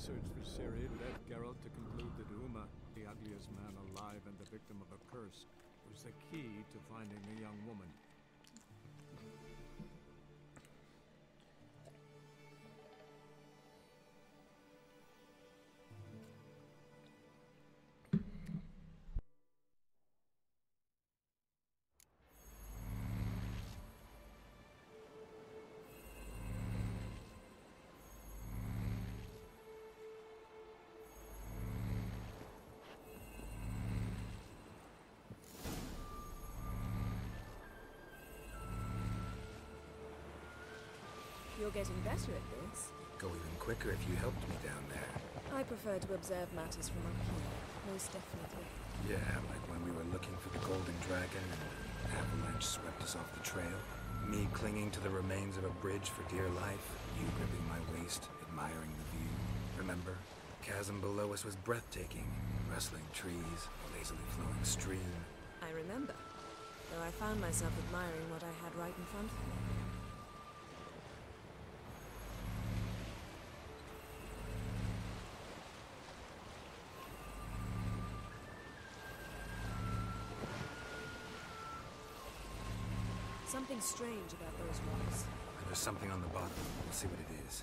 search for Ciri led Geralt to conclude that Uma, the ugliest man alive and the victim of a curse, was the key to finding the young woman. You're getting better at this. Go even quicker if you helped me down there. I prefer to observe matters from up here, most definitely. Yeah, like when we were looking for the Golden Dragon and an avalanche swept us off the trail. Me clinging to the remains of a bridge for dear life, you gripping my waist, admiring the view. Remember? The chasm below us was breathtaking. Rustling trees, a lazily flowing stream. I remember, though I found myself admiring what I had right in front of me. Something strange about those rocks. And there's something on the bottom. We'll see what it is.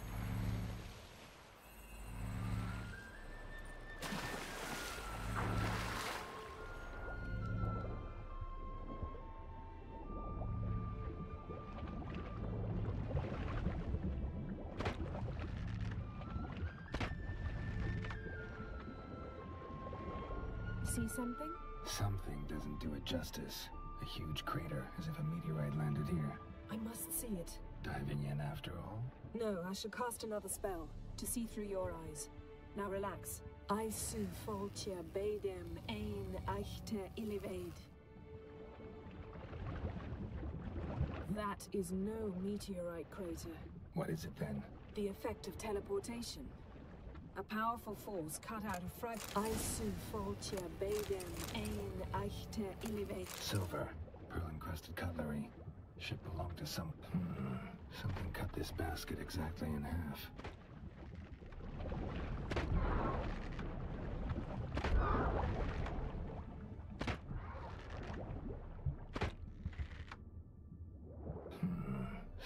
See something? Something doesn't do it justice. A huge crater, as if a meteorite landed here. I must see it. Diving in after all? No, I shall cast another spell, to see through your eyes. Now relax. I su foltia bedem ein eichte illivaid. That is no meteorite crater. What is it then? The effect of teleportation. A powerful force cut out a fragment. I su foltia bedem ein eichte illivaid. Silver. Pearl-encrusted cutlery. Should belong to some... Something cut this basket exactly in half.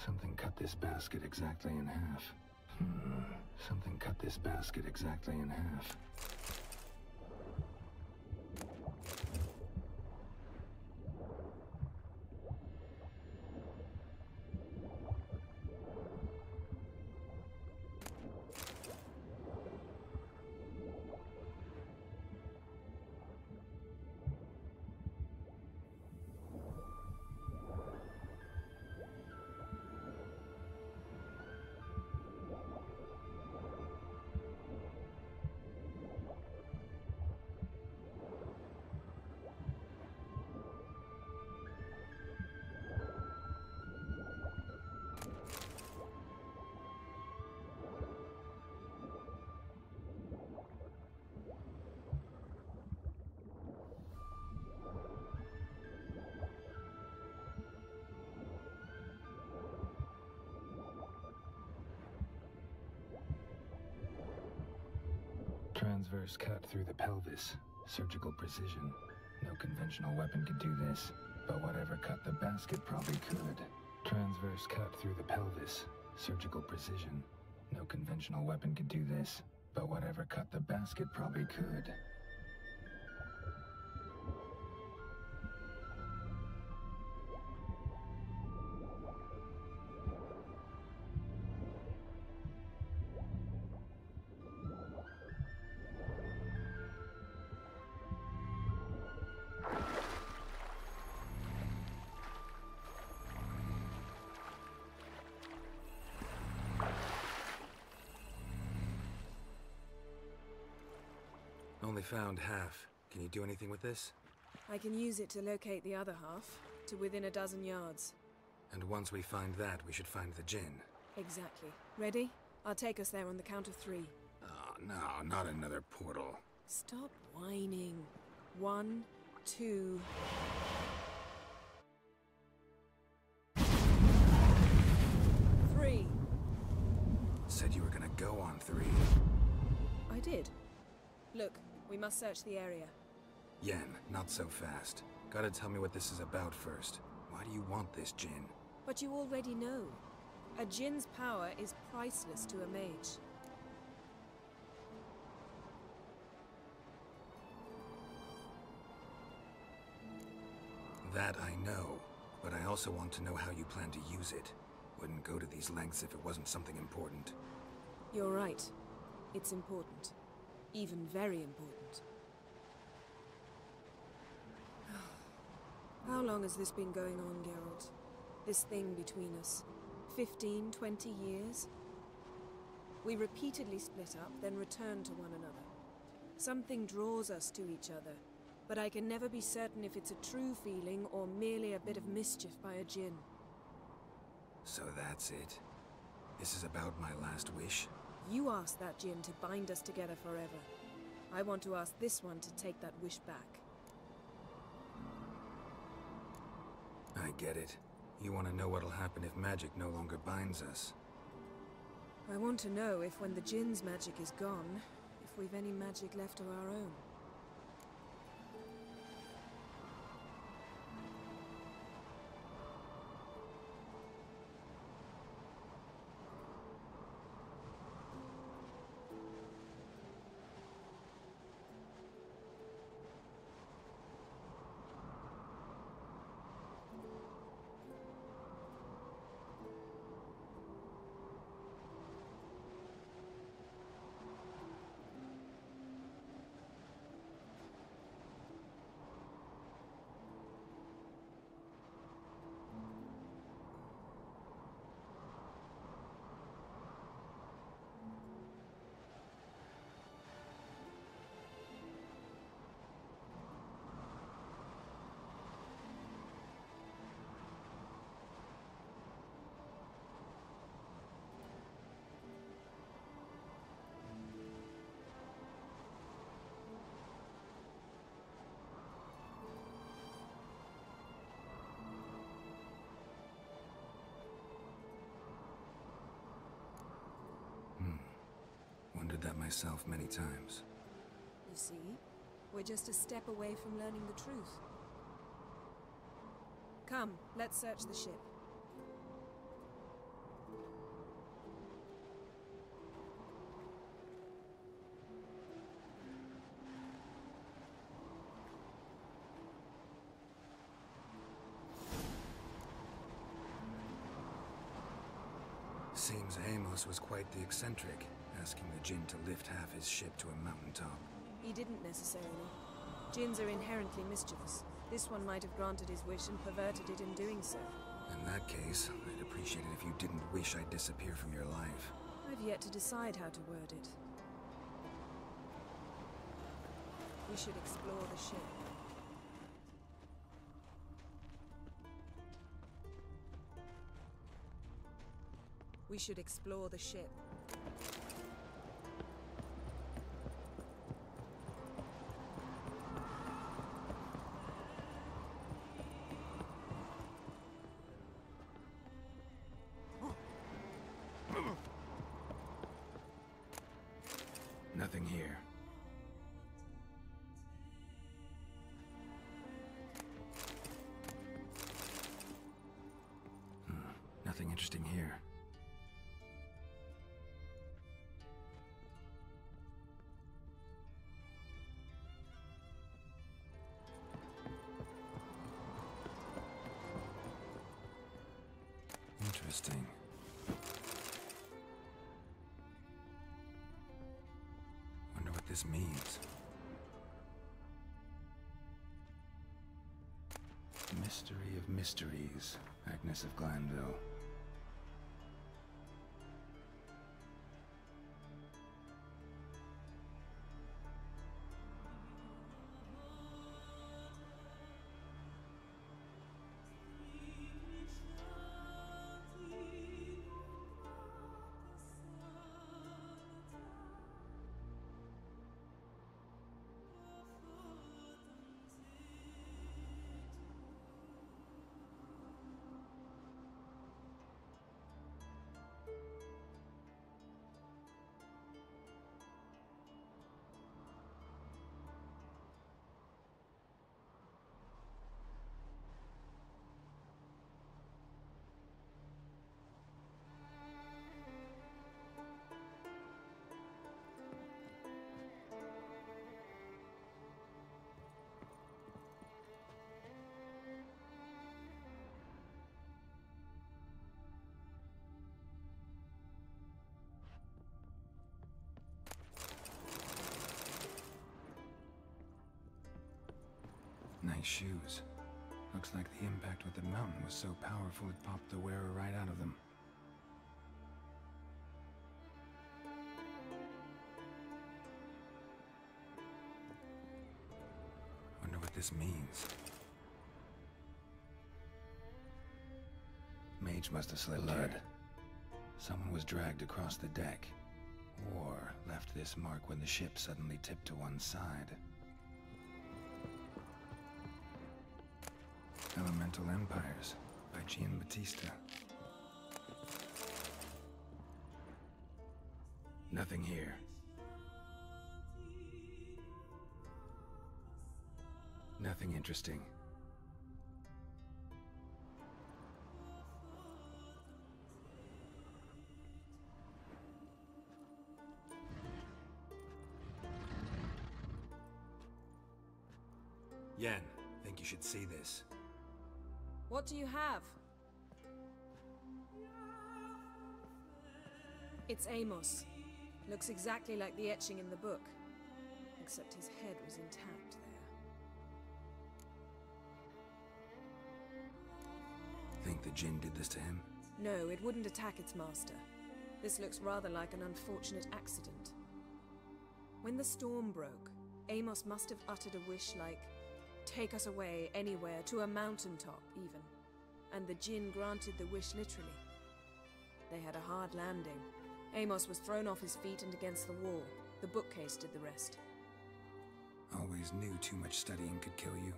Something cut this basket exactly in half. Something cut this basket exactly in half. Transverse cut through the pelvis. Surgical precision. No conventional weapon could do this, but whatever cut the basket probably could. Transverse cut through the pelvis. Surgical precision. No conventional weapon could do this, but whatever cut the basket probably could. Only found half. Can you do anything with this? I can use it to locate the other half, to within a dozen yards. And once we find that, we should find the Djinn. Exactly. Ready? I'll take us there on the count of 3. Oh, no, not another portal. Stop whining. 1, 2... Three. Said you were gonna go on 3. did. Look, we must search the area. Yen, not so fast. Gotta tell me what this is about first. Why do you want this Jinn? But you already know. A Jinn's power is priceless to a mage. That I know, but I also want to know how you plan to use it. Wouldn't go to these lengths if it wasn't something important. You're right. It's important. Even very important. How long has this been going on, Geralt? This thing between us? 15, 20 years? We repeatedly split up, then returned to one another. Something draws us to each other, but I can never be certain if it's a true feeling or merely a bit of mischief by a Jinn. So that's it. This is about my last wish? You asked that Jinn to bind us together forever. I want to ask this one to take that wish back. I get it. You want to know what'll happen if magic no longer binds us. I want to know if when the Jinn's magic is gone, if we've any magic left of our own. Wondered that myself many times. You see, we're just a step away from learning the truth. Come, let's search the ship. Seems Amos was quite the eccentric, asking the Jinn to lift half his ship to a mountaintop. He didn't necessarily. Jinns are inherently mischievous. This one might have granted his wish and perverted it in doing so. In that case, I'd appreciate it if you didn't wish I'd disappear from your life. I've yet to decide how to word it. We should explore the ship. We should explore the ship. Nothing here. Nothing interesting here. Interesting. Wonder what this means. Mystery of mysteries, Agnes of Glanville. nice shoes. Looks like the impact with the mountain was so powerful it popped the wearer right out of them. Wonder what this means. Mage must have slipped blood. Someone was dragged across the deck, or left this mark when the ship suddenly tipped to one side. Elemental Empires by Giambattista. Nothing here. Nothing interesting. Yen, think you should see this. What do you have? It's Amos. Looks exactly like the etching in the book. Except his head was intact there. Think the Jinn did this to him? No, it wouldn't attack its master. This looks rather like an unfortunate accident. When the storm broke, Amos must have uttered a wish like, "Take us away, anywhere, to a mountaintop, even." And the Jinn granted the wish literally. They had a hard landing. Amos was thrown off his feet and against the wall. The bookcase did the rest. Always knew too much studying could kill you.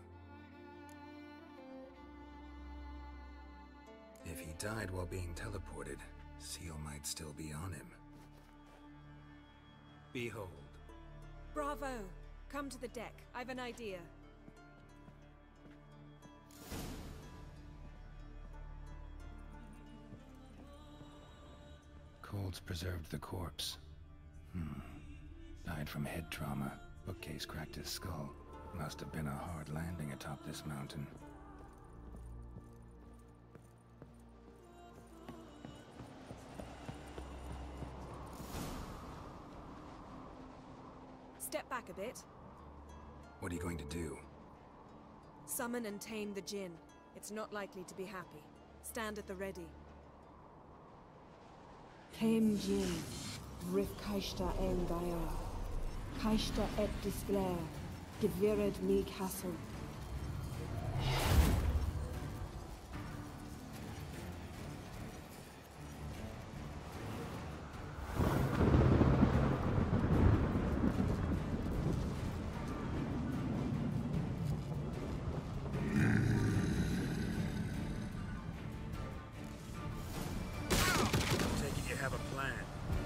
If he died while being teleported, Seal might still be on him. Behold. Bravo! Come to the deck. I've an idea. Cold's preserved the corpse. Died from head trauma. Bookcase cracked his skull. Must have been a hard landing atop this mountain. Step back a bit. What are you going to do? Summon and tame the Jinn. It's not likely to be happy. Stand at the ready. Tame Jinn, Rif Kaishta en Gaia, Kaishta et Disglair, Gevired mi Castle.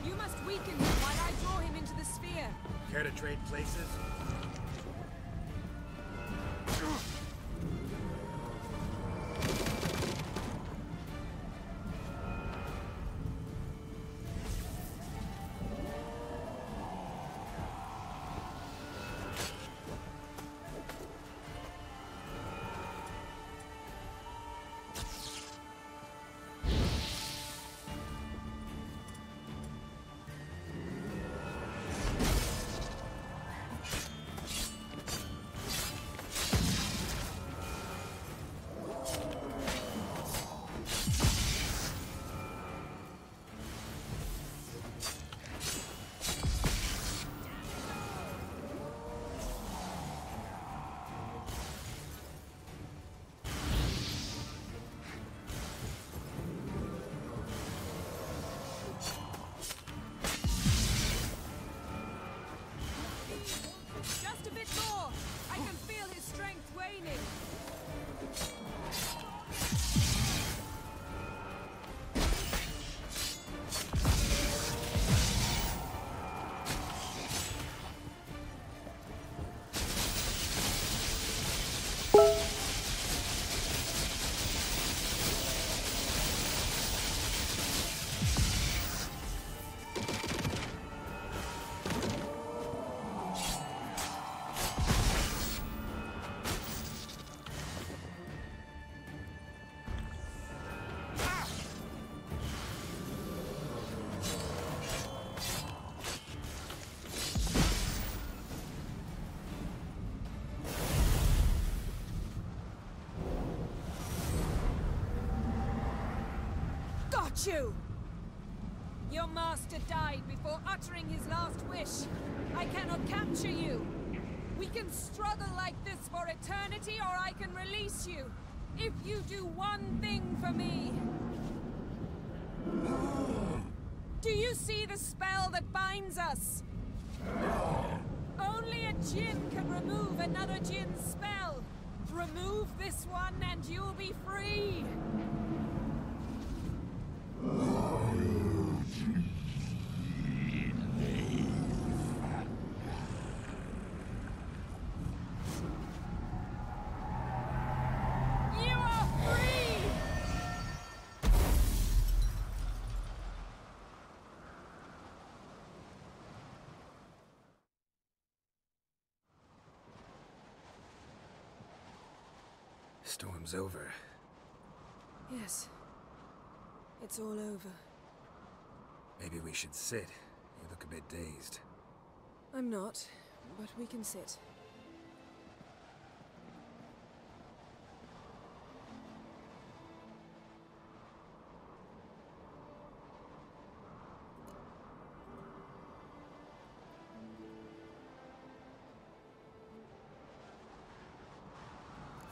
You must weaken him while I draw him into the sphere. Care to trade places? hate you! Your master died before uttering his last wish. I cannot capture you. We can struggle like this for eternity, or I can release you. If you do one thing for me. Do you see the spell that binds us? Only a djinn can remove another djinn's spell. Remove this one and you'll be free. You are free! Storm's over. Yes. It's all over. Maybe we should sit. You look a bit dazed. I'm not, but we can sit.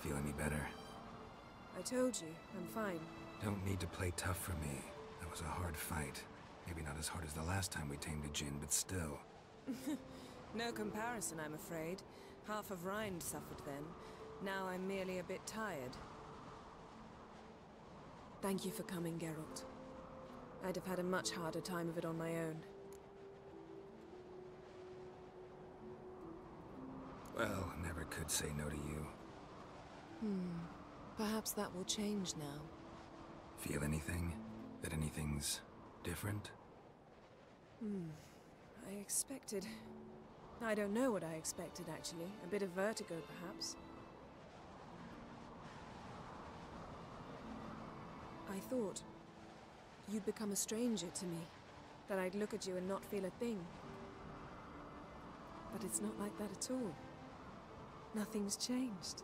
Feel any better? I told you, I'm fine. Don't need to play tough for me. That was a hard fight. Maybe not as hard as the last time we tamed a djinn, but still. No comparison, I'm afraid. Half of Rind suffered then. Now I'm merely a bit tired. Thank you for coming, Geralt. I'd have had a much harder time of it on my own. Well, never could say no to you. Perhaps that will change now. Feel anything? That anything's different? I expected... I don't know what I expected, actually. A bit of vertigo, perhaps. I thought you'd become a stranger to me. That I'd look at you and not feel a thing. But it's not like that at all. Nothing's changed.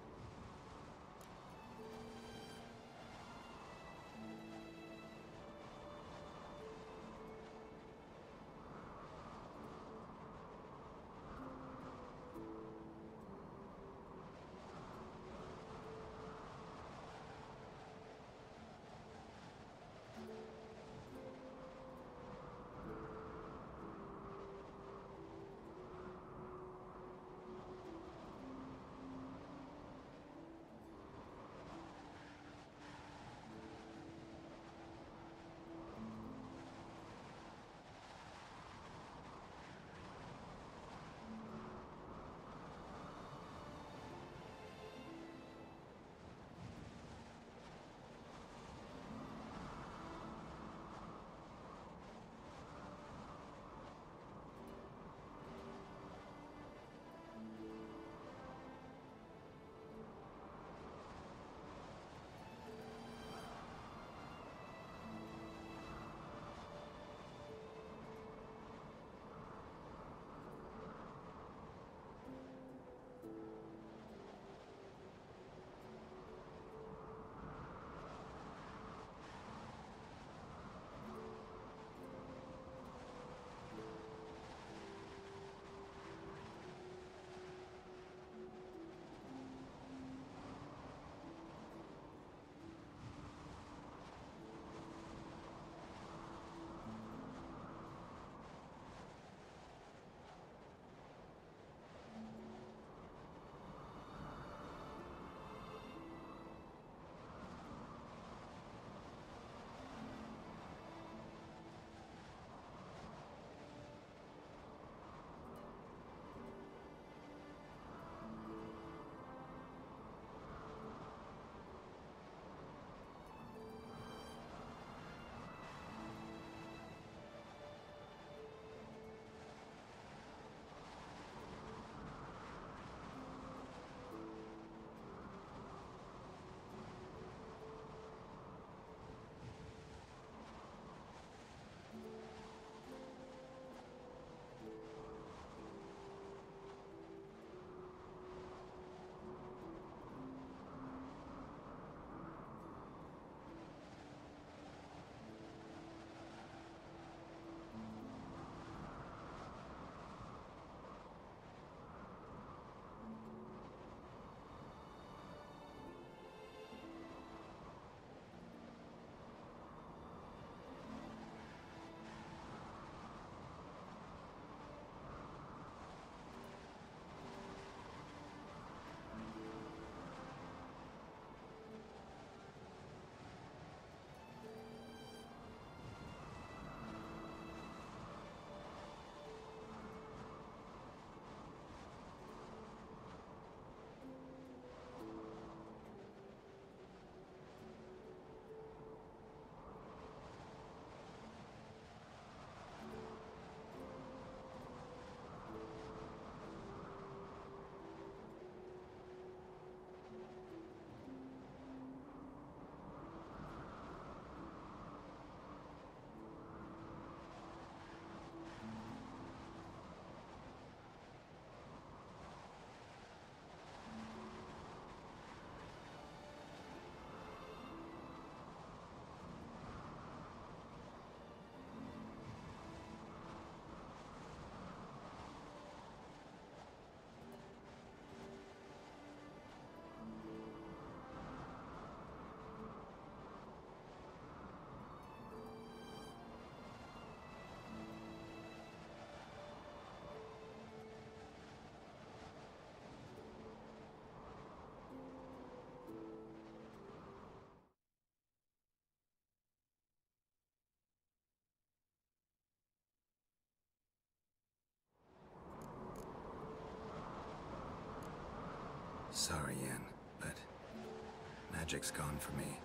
magic's gone for me.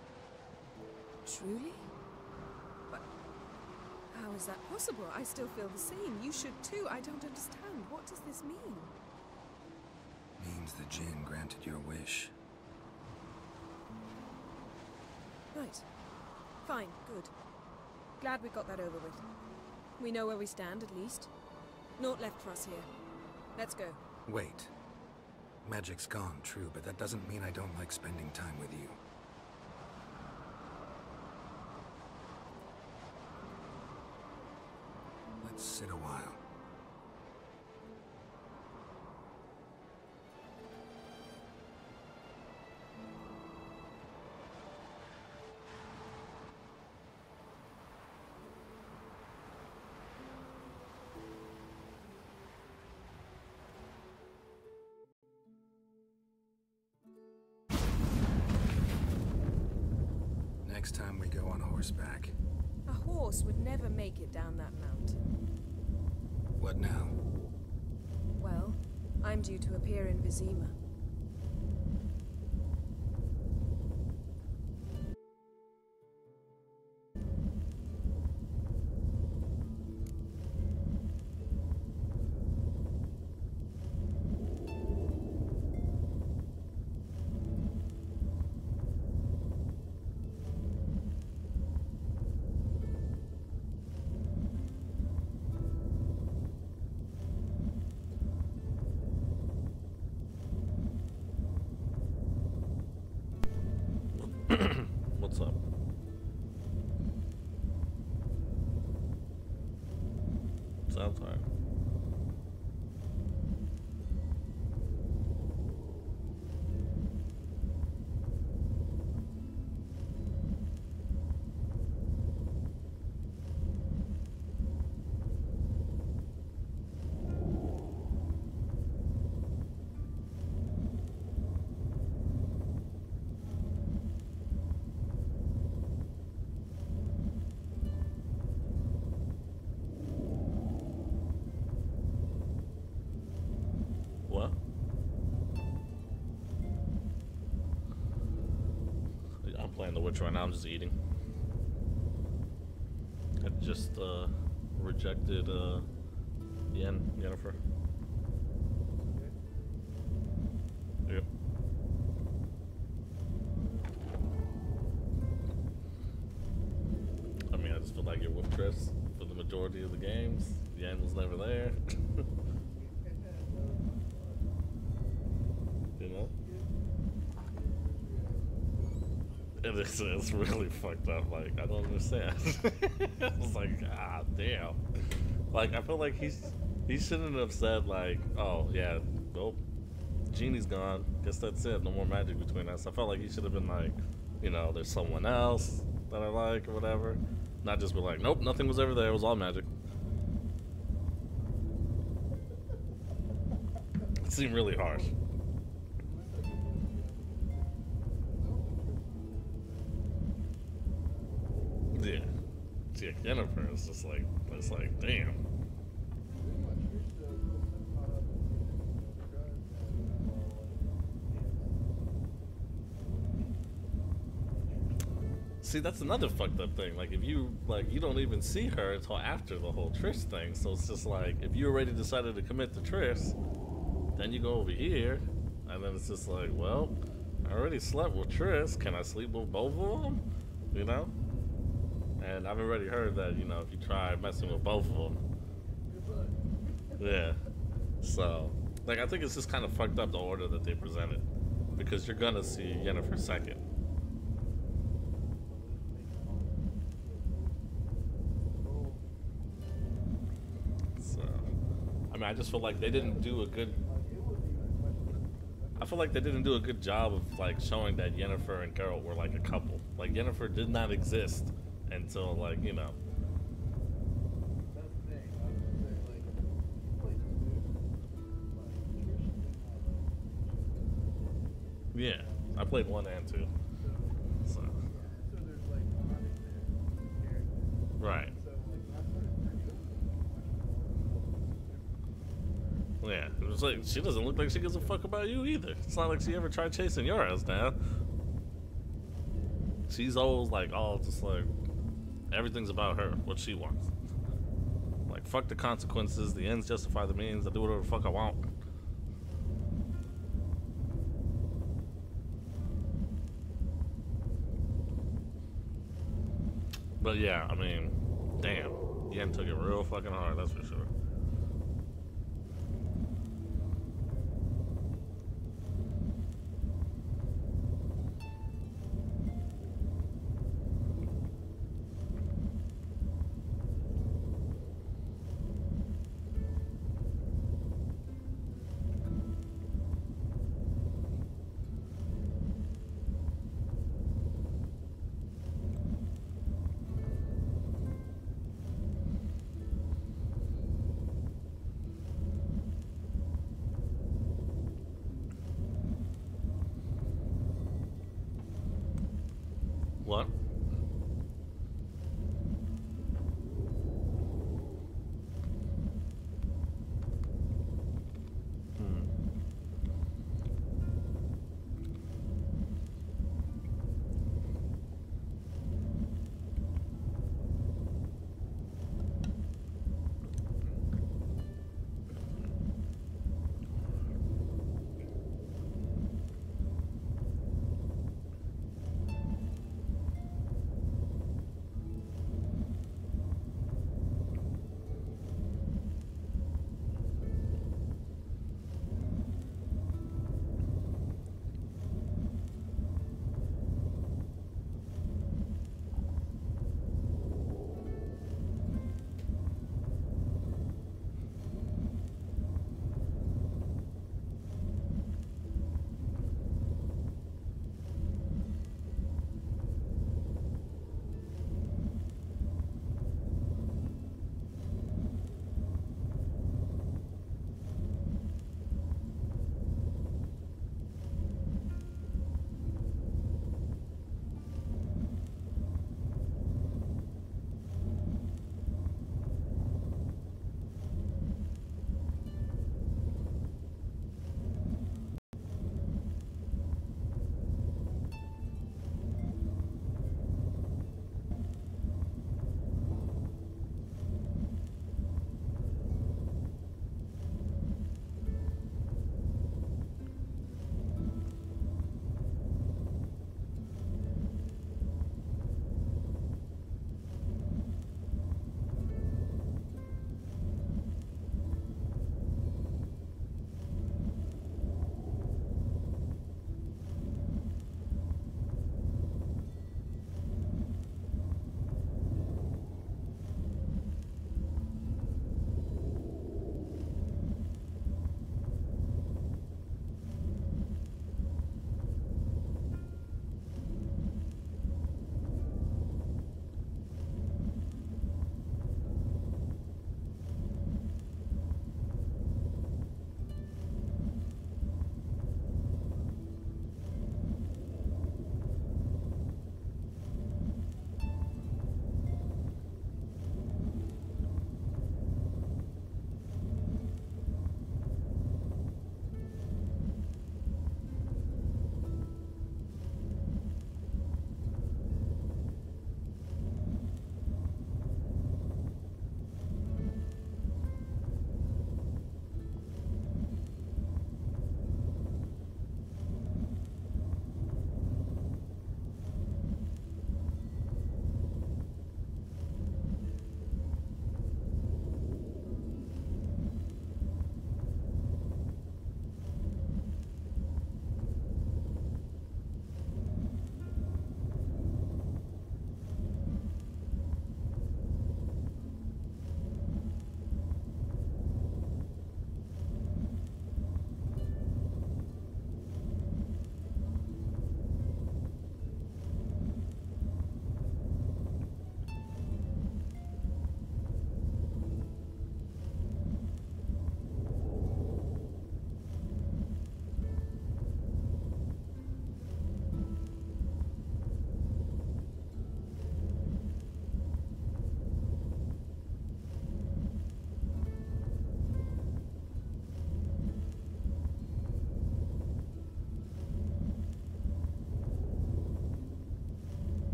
Truly? But how is that possible? I still feel the same. You should too. I don't understand. What does this mean? Means the Jinn granted your wish. Right. Fine. Good. Glad we got that over with. We know where we stand, at least. Naught left for us here. Let's go. Wait. Magic's gone, true, but that doesn't mean I don't like spending time with you. Let's sit a while. Next time we go on horseback. A horse would never make it down that mountain. What now? Well, I'm due to appear in Vizima. What's up? Sounds hard. What? I'm playing The Witcher right now. I'm just eating. I just rejected Yennefer. Yep. I mean, I just feel like you're with Chris for the majority of the games. Yen was never there. You know? It's really fucked up. Like, I don't understand. I was like, ah, damn. Like, I feel like he shouldn't have said, like, oh, yeah, nope, Genie's gone. Guess that's it. No more magic between us. I felt like he should have been like, you know, there's someone else that I like or whatever. Not just be like, nope, nothing was ever there. It was all magic. It seemed really harsh. Yeah. See, Yennefer is just like, it's like, damn. See, that's another fucked up thing. Like, if you, like, you don't even see her until after the whole Trish thing. So it's just like, if you already decided to commit to Trish, then you go over here, and then it's just like, well, I already slept with Trish. Can I sleep with both of them? You know? And I've already heard that, you know, if you try messing with both of them. Yeah. So, like, I think it's just kind of fucked up the order that they presented. Because you're gonna see Yennefer second. So, I mean, I just feel like they didn't do a good... I feel like they didn't do a good job of, like, showing that Yennefer and Geralt were, like, a couple. Like, Yennefer did not exist until, like, you know. Yeah, I played 1 and 2. So. Right. Yeah, it was like, she doesn't look like she gives a fuck about you either. It's not like she ever tried chasing your ass down. she's always like, oh, just like everything's about her, what she wants. Like, fuck the consequences, the ends justify the means, I do whatever the fuck I want. But yeah, I mean, damn, Yen took it real fucking hard, that's for sure.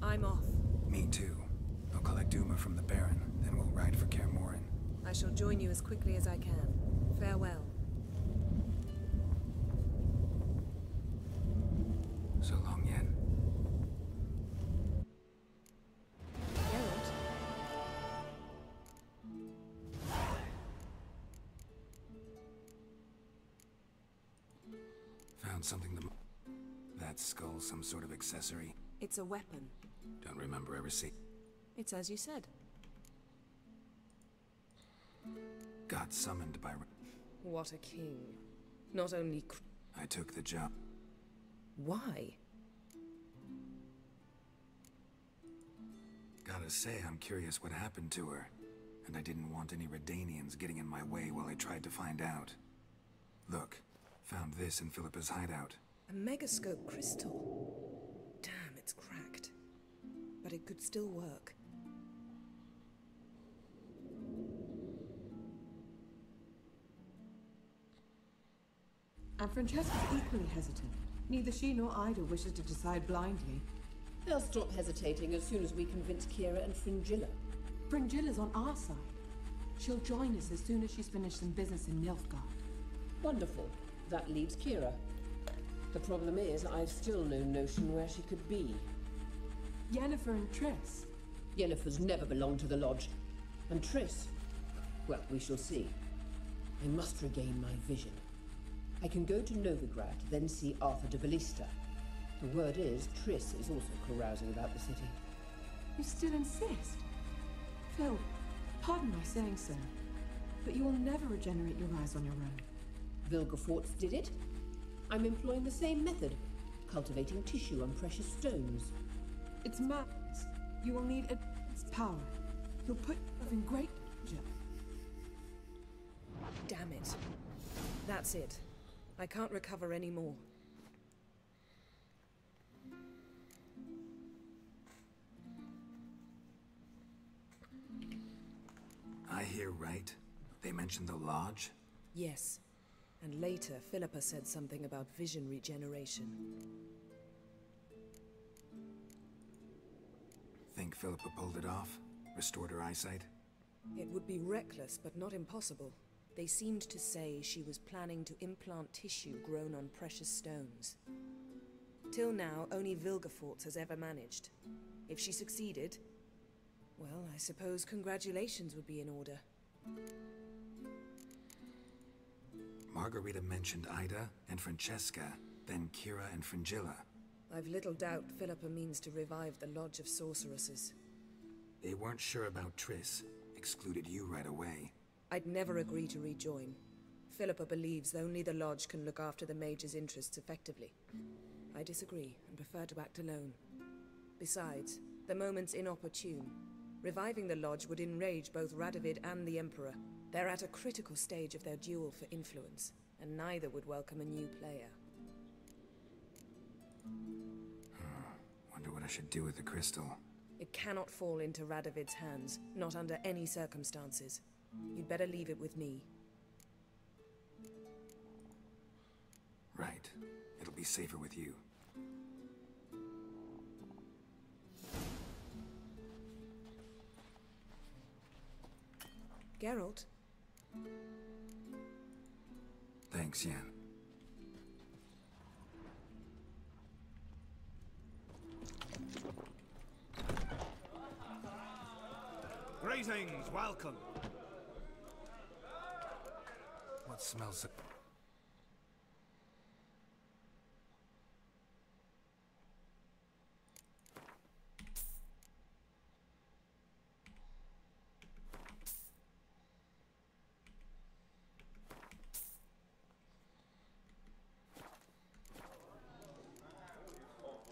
I'm off. Me too. I'll collect Uma from the Baron, then we'll ride for Kaer Morhen. I shall join you as quickly as I can. Farewell. So long, Yen. Geralt? Found something to... That skull some sort of accessory? It's a weapon. Don't remember ever see... It's as you said. Got summoned by... What a king. Not only I took the job. Why? Gotta say, I'm curious what happened to her. And I didn't want any Redanians getting in my way while I tried to find out. Look, found this in Philippa's hideout. A megascope crystal. Damn, it's cracked. But it could still work. And Francesca's equally hesitant. Neither she nor Ida wishes to decide blindly. They'll stop hesitating as soon as we convince Kira and Fringilla. Fringilla's on our side. She'll join us as soon as she's finished some business in Nilfgaard. Wonderful. That leaves Kira. The problem is, I've still no notion where she could be. Yennefer and Triss. Yennefer's never belonged to the Lodge. And Triss... well, we shall see. I must regain my vision. I can go to Novigrad, then see Arthur de Valista. The word is, Triss is also carousing about the city. You still insist? Phil, pardon my saying so, but you will never regenerate your eyes on your own. Vilgefortz did it. I'm employing the same method, cultivating tissue and precious stones. It's madness. You will need its power. You'll put yourself in great danger. Damn it. That's it. I can't recover any more. I hear right. They mentioned the Lodge? Yes. And later, Philippa said something about vision regeneration. Think Philippa pulled it off? Restored her eyesight? It would be reckless, but not impossible. They seemed to say she was planning to implant tissue grown on precious stones. Till now, only Vilgefortz has ever managed. If she succeeded, well, I suppose congratulations would be in order. Margarita mentioned Ida and Francesca, then Kira and Fringilla. I've little doubt Philippa means to revive the Lodge of Sorceresses. They weren't sure about Triss, excluded you right away. I'd never agree to rejoin. Philippa believes only the Lodge can look after the Mage's interests effectively. I disagree and prefer to act alone. Besides, the moment's inopportune. Reviving the Lodge would enrage both Radovid and the Emperor. They're at a critical stage of their duel for influence, and neither would welcome a new player. Wonder what I should do with the crystal. It cannot fall into Radovid's hands, not under any circumstances. You'd better leave it with me. Right. It'll be safer with you. Geralt? Thanks, Yen. Greetings, welcome. What smells so...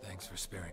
Thanks for sparing.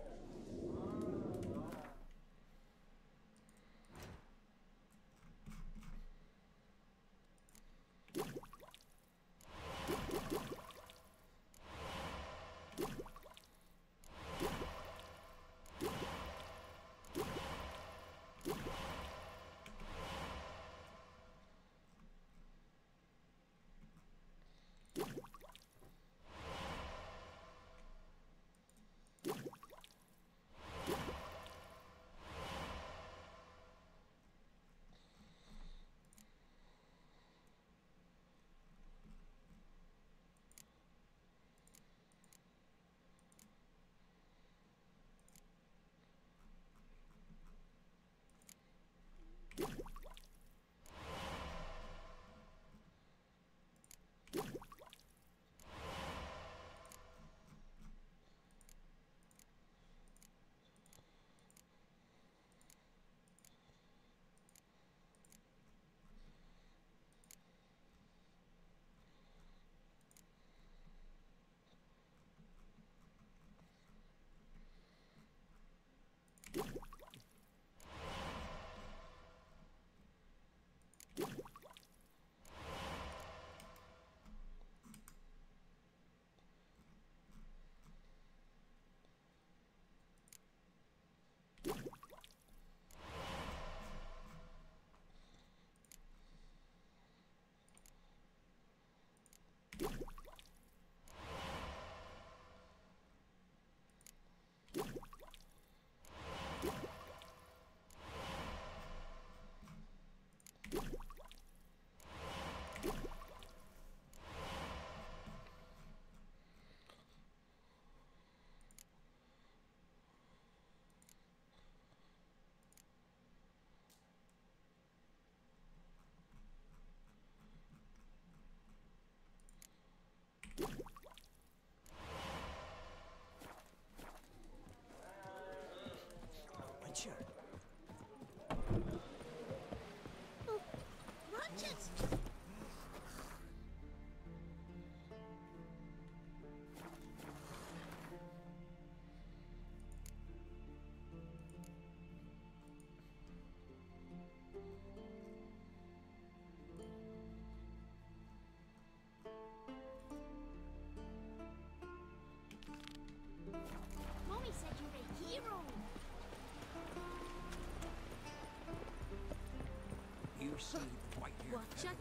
received quite here. Watch it.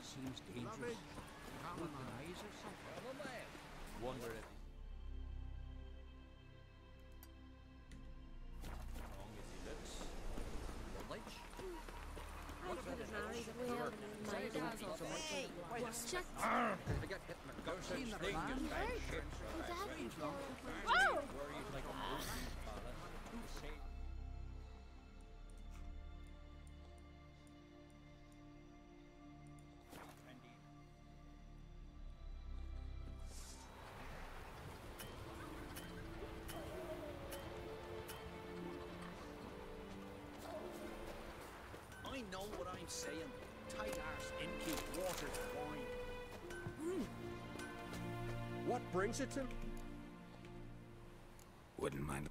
Seems dangerous. Colonize or something. Wonder if long as he looks. Knowledge. I could have married a whale in my dazzle. Hey, watch it. If I get hit in the gut, seen the plan. Whoa! Worried like a monkey, fella. Say I know what I'm saying. Tight arse, innkeep, water's fine. What brings it to? Wouldn't mind.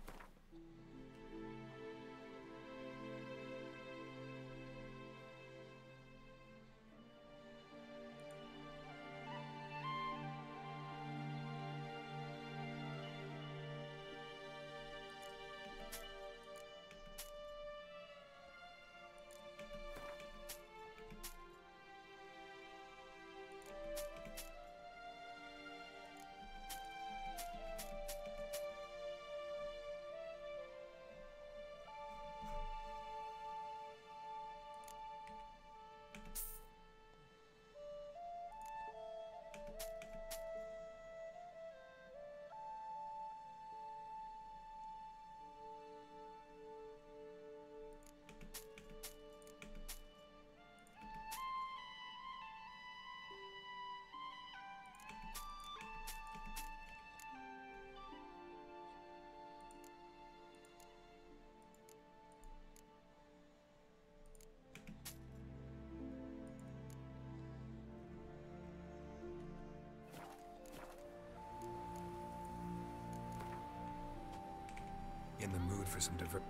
In the mood for some diver...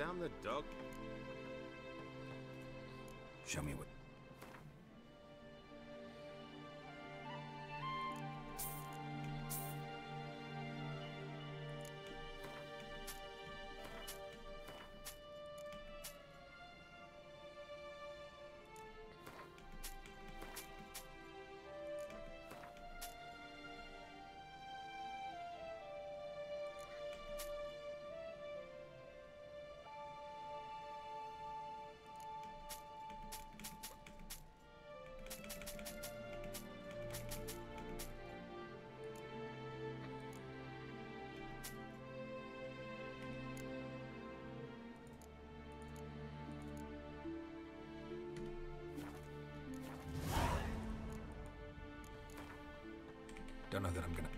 down the dug. Show me what. Don't know that I'm gonna.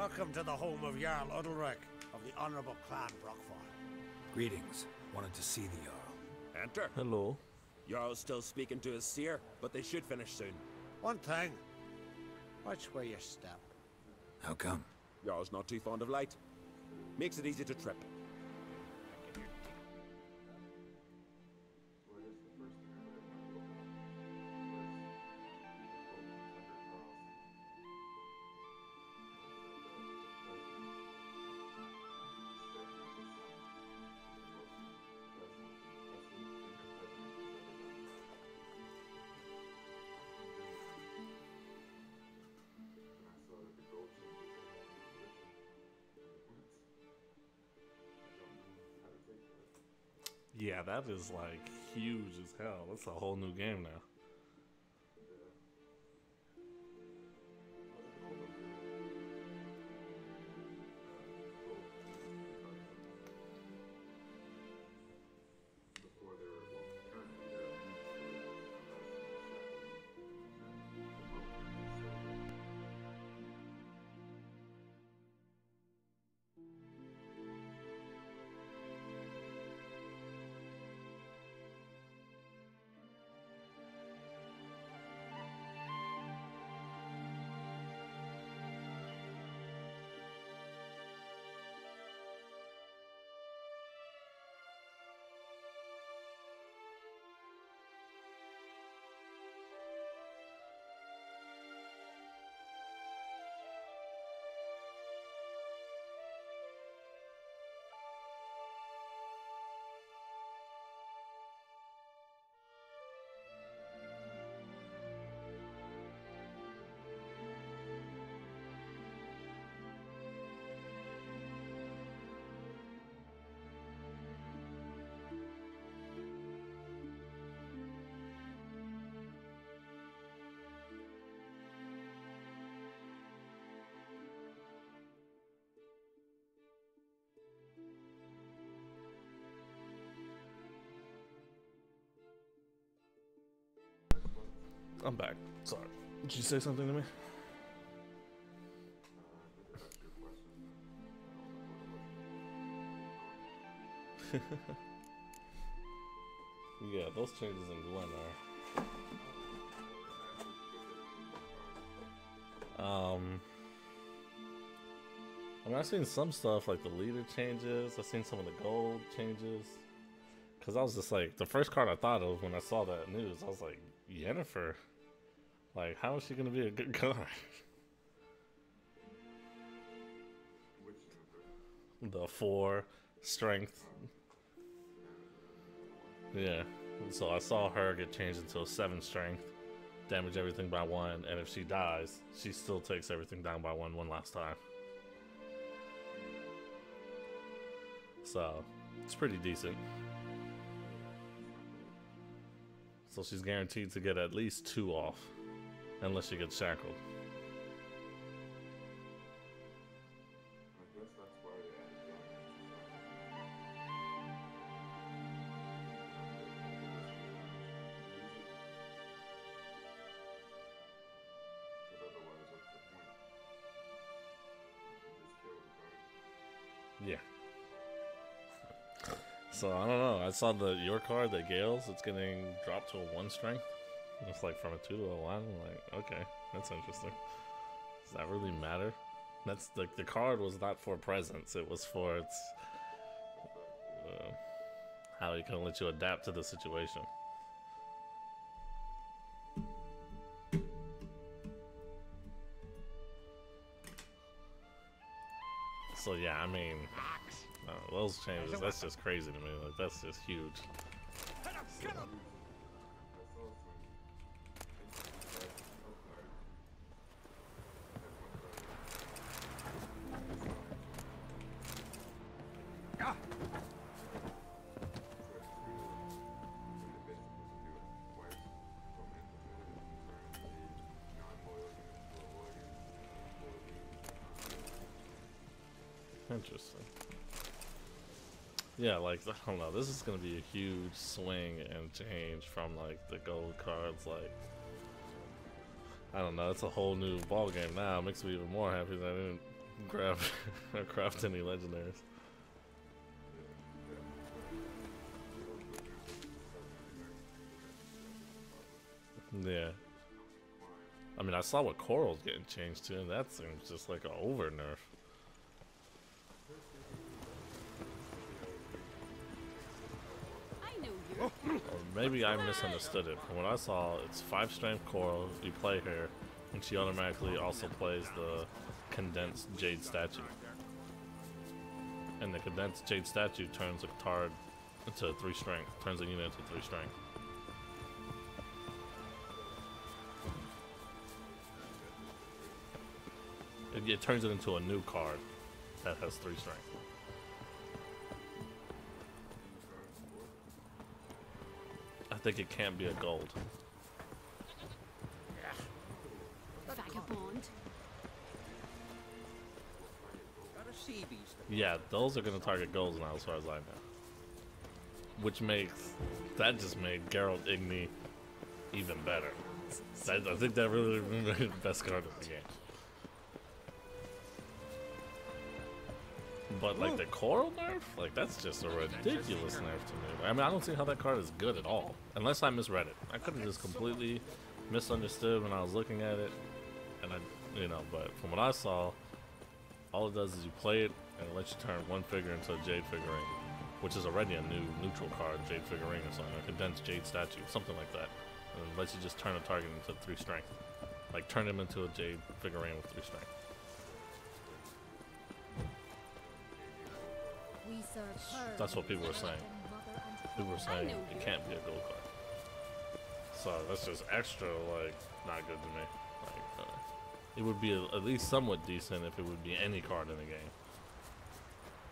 Welcome to the home of Jarl Udalric of the Honorable Clan Brockford. Greetings. Wanted to see the Jarl. Enter. Hello. Jarl's still speaking to his seer, but they should finish soon. One thing. Watch where you step. How come? Jarl's not too fond of light. Makes it easy to trip. Yeah, that is like huge as hell. That's a whole new game now. I'm back. Sorry. Did you say something to me? Yeah, those changes in Gwen are... I mean, I've seen some stuff like the leader changes. I've seen some of the gold changes. Because I was just like, the first card I thought of when I saw that news, I was like, Yennefer? Like, how is she going to be a good card? The 4 strength. Yeah. So I saw her get changed into a 7 strength, damage everything by 1, and if she dies, she still takes everything down by 1 last time. So, it's pretty decent. So she's guaranteed to get at least 2 off, unless she gets shackled. Yeah. So I don't know. I saw your card, the Gales, it's getting dropped to a 1 strength. It's like from a 2 to a 1. I'm like, okay, that's interesting. Does that really matter? That's like the card was not for presence. It was for its how it can let you adapt to the situation. So yeah, I mean, those changes, that's just crazy to me. Like, that's just huge. So. Interesting. Yeah, like, I don't know, this is gonna be a huge swing and change from like the gold cards. Like, I don't know, it's a whole new ball game now. It makes me even more happy that I didn't grab or craft any legendaries. Yeah. I mean, I saw what Coral's getting changed to, and that seems just like an over nerf. Or maybe I misunderstood it. From what I saw, it's 5 strength Coral, you play her, and she automatically also plays the condensed Jade statue. And the condensed Jade statue turns a card into 3 strength, turns a unit into 3 strength. It turns it into a new card that has 3 strength. I think it can't be a gold. Vagabond. Yeah, those are gonna target golds now, as far as I know. Which makes that just made Geralt Igni even better. I think that really made the best card of the game. But like the Coral nerf, like that's just a ridiculous nerf to me. I mean, I don't see how that card is good at all, unless I misread it. I could have just completely misunderstood when I was looking at it, and but from what I saw, all it does is you play it and it lets you turn 1 figure into a Jade figurine, which is already a new neutral card, Jade figurine or something, a condensed Jade statue, something like that. And it lets you just turn a target into 3 strength, like turn him into a Jade figurine with 3 strength. That's what people were saying. People were saying it can't be a gold card. So that's just extra, like, not good to me. Like, it would be at least somewhat decent if it would be any card in the game.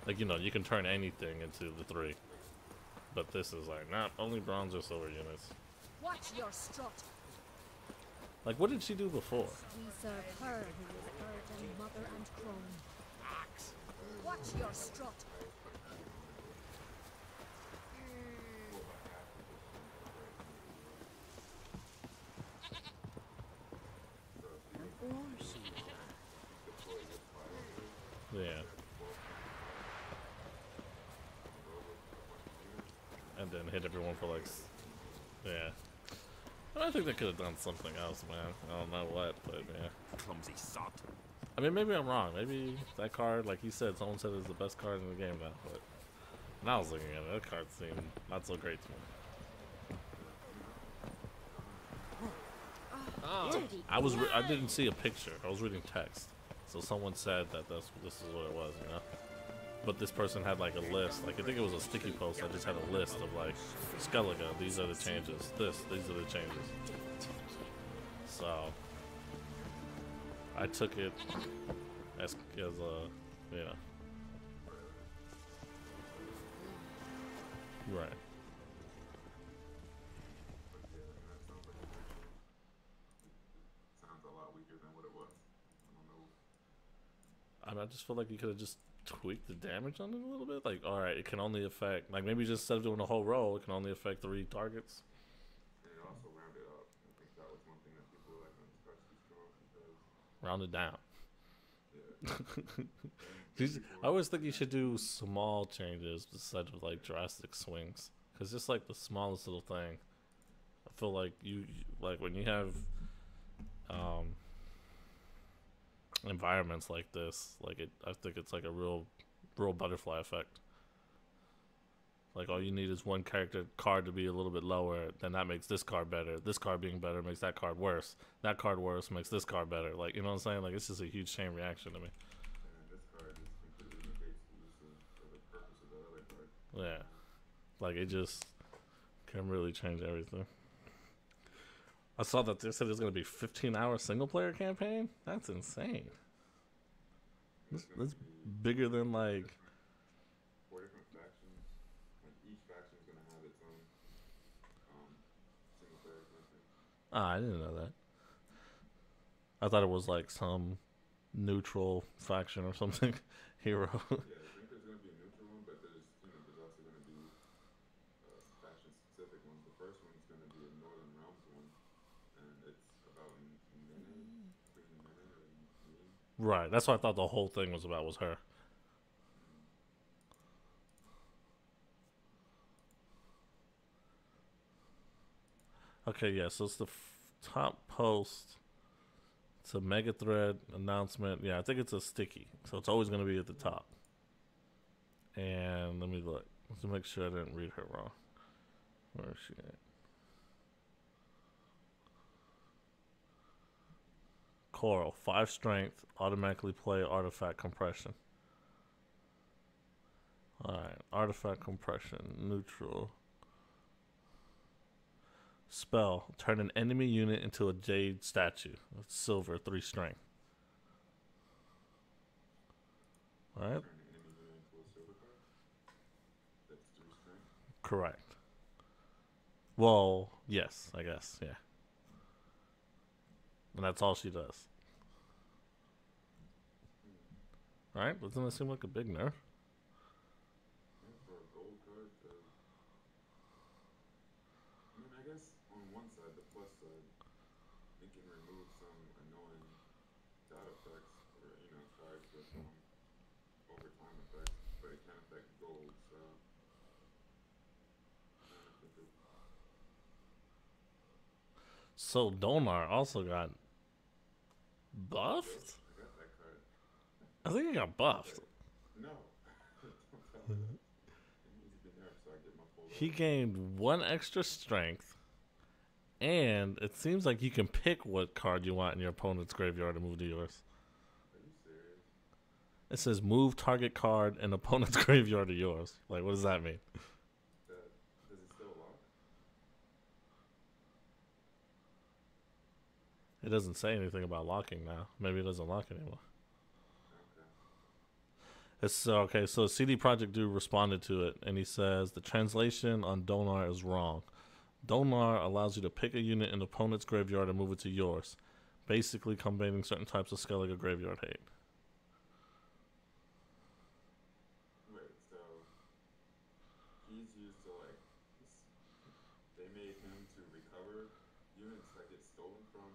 Like, you can turn anything into the 3. But this is like, not only bronze or silver units. Watch your strut. Like, what did she do before? We serve her who is earth and mother and crone. Axe. Watch your strut. Yeah. And then hit everyone for like, yeah. I think they could have done something else, man. I don't know what, but yeah. Clumsy sot. I mean, maybe I'm wrong. Maybe that card, like he said, someone said it's the best card in the game now. But when I was looking at it, that card seemed not so great to me. I didn't see a picture. I was reading text, so someone said that this is what it was, But this person had like a list. Like I think it was a sticky post that just had a list of like Skellige. These are the changes. These are the changes. So I took it as right. I just feel like you could have just tweaked the damage on it a little bit. Like, alright, it can only affect, like maybe just instead of doing the whole roll, it can only affect 3 targets. And it also rounded up. I think that was one thing that people like when especially strong because rounded down. Yeah. I always think you should do small changes instead of like drastic swings. Because just like the smallest little thing, I feel like you like when you have environments like this, I think it's like a real butterfly effect. Like all you need is one character card to be a little bit lower, then that makes this card better. This card being better makes that card worse. That card worse makes this card better. Like, you know what I'm saying? Like it's just a huge chain reaction to me. And this card just completely negates the use of the purpose of the other card. Yeah. Like it just can really change everything. I saw that they said there's going to be 15-hour single-player campaign. That's insane. That's bigger than, like... 4 different factions. Like, each faction is going to have its own single-player campaign. Ah, I didn't know that. I thought it was, like, some neutral faction or something. Hero. Yeah, I think there's going to be a neutral one, but there's also going to be faction-specific ones. The first one's going to be a Northern Realms one. And it's about Mene, Queen Mene, or Mene. Right. That's what I thought the whole thing was about, was her. Okay, yeah, so it's the top post. It's a mega thread announcement. Yeah, I think it's a sticky, so it's always going to be at the top. And let me look to make sure I didn't read her wrong. Where is she at? Coral, 5 strength, automatically play artifact compression. Alright, artifact compression, neutral. Spell, turn an enemy unit into a jade statue. It's silver, 3 strength. Alright. Correct. Well, yes, I guess, yeah. And that's all she does. Alright, doesn't that seem like a big nerf? For a gold card, I mean, I guess on one side, the plus side, it can remove some annoying dot effects, or, you know, cards with overtime effects, but it can affect gold, so. So Donar also got buffed? I got that card. I think he got buffed. No. Don't tell me that. It needs to be nerfed so I get my full He gained 1 extra strength, and it seems like you can pick what card you want in your opponent's graveyard to move to yours. Are you serious? It says move target card in opponent's graveyard to yours. Like, what does that mean? Does it still lock? It doesn't say anything about locking now. Maybe it doesn't lock anymore. It's okay. So CD Projekt Dude responded to it, and he says the translation on Donar is wrong. Donar allows you to pick a unit in the opponent's graveyard and move it to yours, basically combating certain types of Skellige graveyard hate. Wait, so he's used to, like, they made him to recover units that get stolen from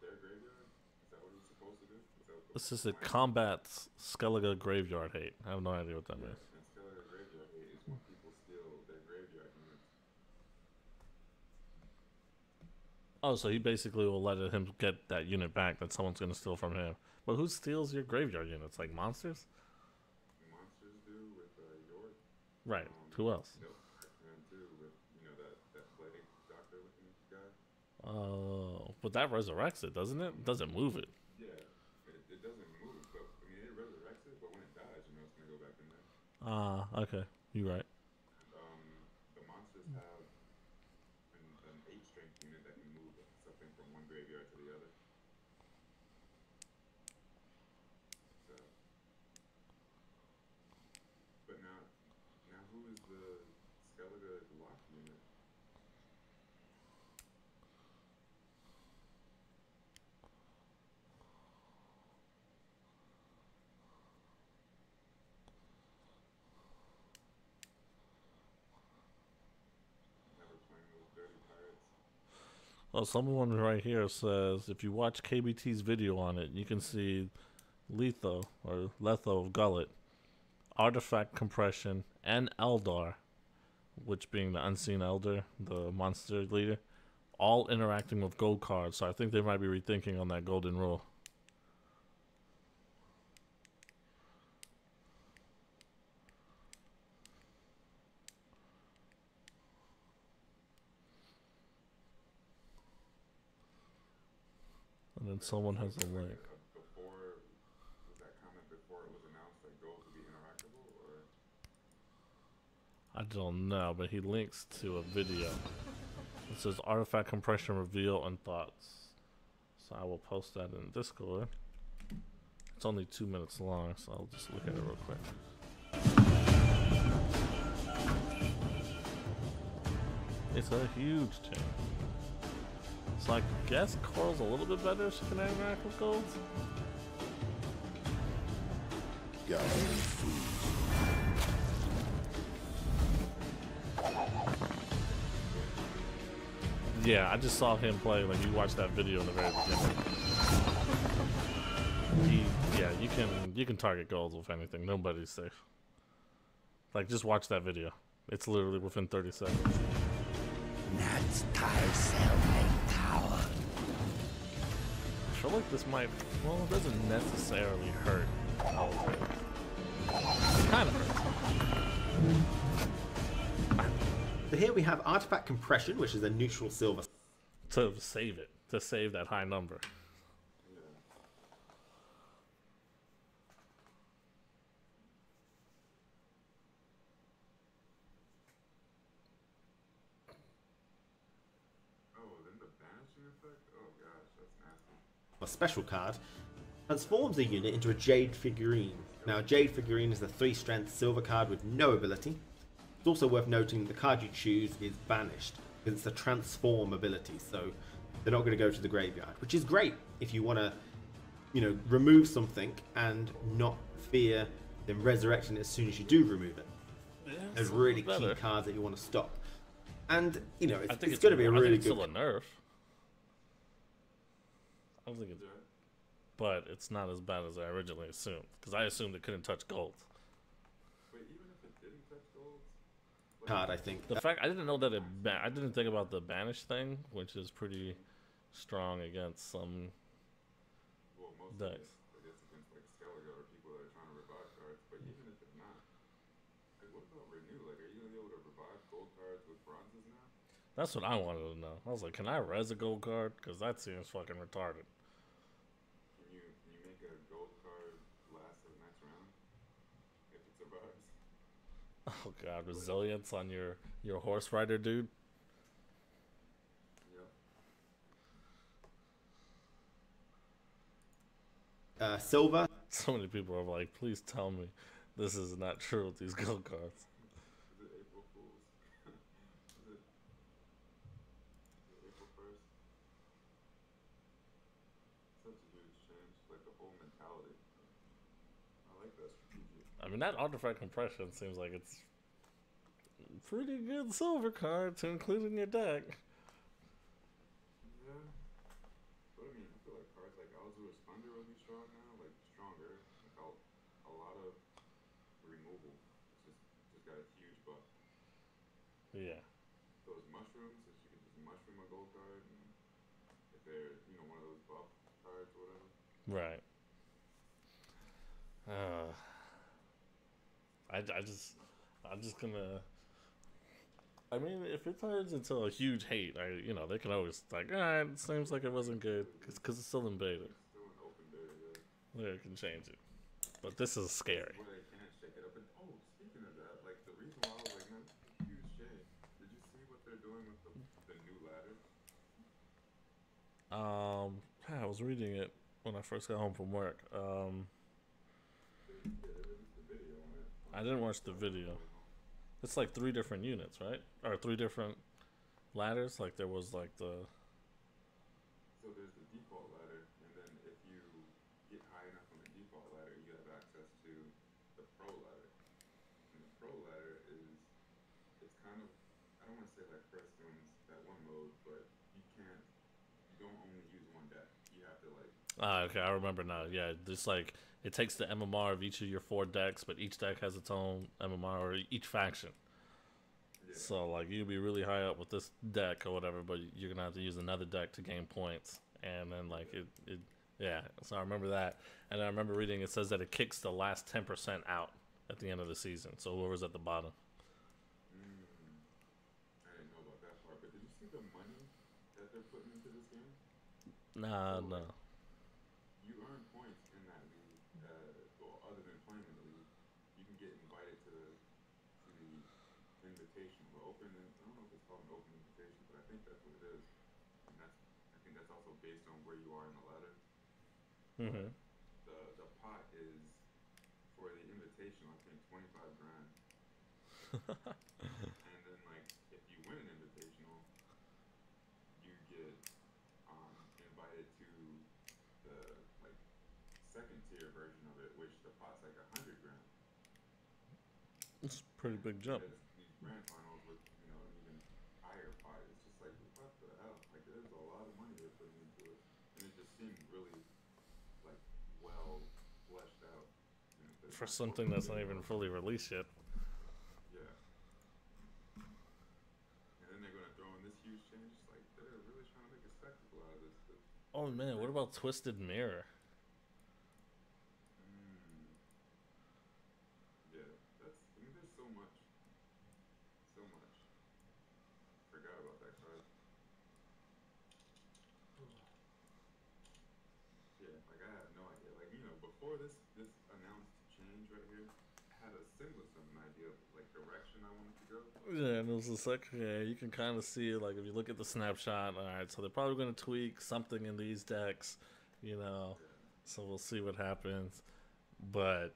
their graveyard? Is that what he's supposed to do? This is a combat Skellige graveyard hate. I have no idea what that means. And Skellige graveyard hate is when people steal their graveyard units. Oh, so he basically will let him get that unit back that someone's going to steal from him. But who steals your graveyard units? Like monsters? Monsters do with York. Right. Who else? And too with, you know, that plague doctor looking guy. Oh, but that resurrects it, doesn't it? It doesn't move it. Yeah, it doesn't move, but I mean it resurrects it. But when it dies, you know it's gonna go back in there. Okay, you're right. The monsters have an 8 strength unit that can move something from one graveyard to the other. So, but now who is the Skellige lock unit? Well, someone right here says if you watch KBT's video on it, you can see Letho of Gullet, Artifact Compression, and Eldar, which being the Unseen Elder, the monster leader, all interacting with gold cards. So I think they might be rethinking on that golden rule. And then someone has a link. Was that comment before it was announced that gold would be interactable, or? I don't know, but he links to a video. It says artifact compression reveal and thoughts. So I will post that in Discord. It's only 2 minutes long, so I'll just look at it real quick. It's a huge change. So I guess Coral's a little bit better if she can interact with golds. Got any food? Yeah, I just saw him play, like you watched that video in the very beginning. you can target golds with anything. Nobody's safe. Like, just watch that video. It's literally within 30 seconds. That's Tarcel Tower. I feel like this might, well, it doesn't necessarily hurt. It kind of hurts. So here we have artifact compression, which is a neutral silver. To save it. To save that high number. A special card transforms a unit into a Jade figurine. Now, a Jade figurine is a 3-strength silver card with no ability. It's also worth noting that the card you choose is banished because it's a transform ability, so they're not going to go to the graveyard, which is great if you want to, you know, remove something and not fear them resurrecting it as soon as you do remove it. Yeah, There's really key cards that you want to stop, and you know it's it's going to be a really good. Still a nerf. I don't think it's, but it's not as bad as I originally assumed, because I assumed it couldn't touch gold. Wait, even if it didn't touch gold? Card, I think. The fact I didn't know that I didn't think about the banish thing, which is pretty strong against some decks. I guess against like Skellige or people that are trying to revive cards, but even if it's not, like what about renew? Like, are you gonna be able to revive gold cards with bronzes now? That's what I wanted to know. I was like, can I res a gold card? Because that seems fucking retarded. Can you make a gold card last to the next round if it survives? Oh god, resilience on your horse rider dude. Yep. Silver. So many people are like, please tell me this is not true with these gold cards. Is it April Fool's? Is it April 1st? Such a huge change, like the whole mentality. I like that strategy. I mean, that artifact compression seems like it's a pretty good silver card to include in your deck. Yeah. But I mean, I feel like cards like Alzur's Thunder will be strong now, like stronger. Like a lot of removal. It's just got a huge buff. Yeah. Those mushrooms, if you could just mushroom a gold card, and if they're, you know, one of those buff cards or whatever. Right. I'm just gonna. I mean, if it turns into a huge hate, you know, they can always like, it seems like it wasn't good because it's still in beta. Still an open beta, yeah. They can change it, but this is scary. Where they can't shake it up. And oh, speaking of that, like the reason why I was like, man, this is a huge shade. Did you see what they're doing with the new ladder? I was reading it when I first got home from work. I didn't watch the video. It's like 3 different units, right? Or 3 different ladders. Like there was like the. So there's the default ladder, and then if you get high enough on the default ladder, you have access to the pro ladder. And the pro ladder is, it's kind of, I don't want to say like Hearthstone's that one mode, but you don't only use one deck. You have to like. Okay, I remember now. Yeah, just like it takes the MMR of each of your 4 decks, but each deck has its own MMR, or each faction. Yeah. So like you'd be really high up with this deck or whatever, but you're gonna have to use another deck to gain points, and then like yeah. So I remember that, and I remember reading it says that it kicks the last 10% out at the end of the season. So whoever's at the bottom. I didn't know about that part, but did you see the money that they're putting into this game? Nah, so, no. You earn points in that league. Well, other than playing in the league, you can get invited to the invitation, the open. I don't know if it's called an open invitation, but I think that's what it is. And I think that's also based on where you are in the ladder. Mm-hmm. The pot is for the invitation. I think $25 grand. And then like if you win an invitational, you get invited to the like second tier version of it, which the pot's like $100 grand. It's a pretty big jump. These grand finals with, you know, an even higher pot. It's just like, what the hell? Like there's a lot of money they're putting into it, and it just seemed really like well fleshed for something that's not even fully released yet. Yeah. And then they're gonna throw in this huge change. It's like they're really trying to make a spectacle out of this. Oh man, what about Twisted Mirror? Yeah, that's. I mean, there's so much. So much. Forgot about that card. Yeah, like I have no idea. Like, you know, before this announced change right here, I had a semblance of an idea of like direction I wanted to go. Yeah, and it was just like, yeah, you can kind of see, like, if you look at the snapshot, alright, so they're probably going to tweak something in these decks, you know, so we'll see what happens. But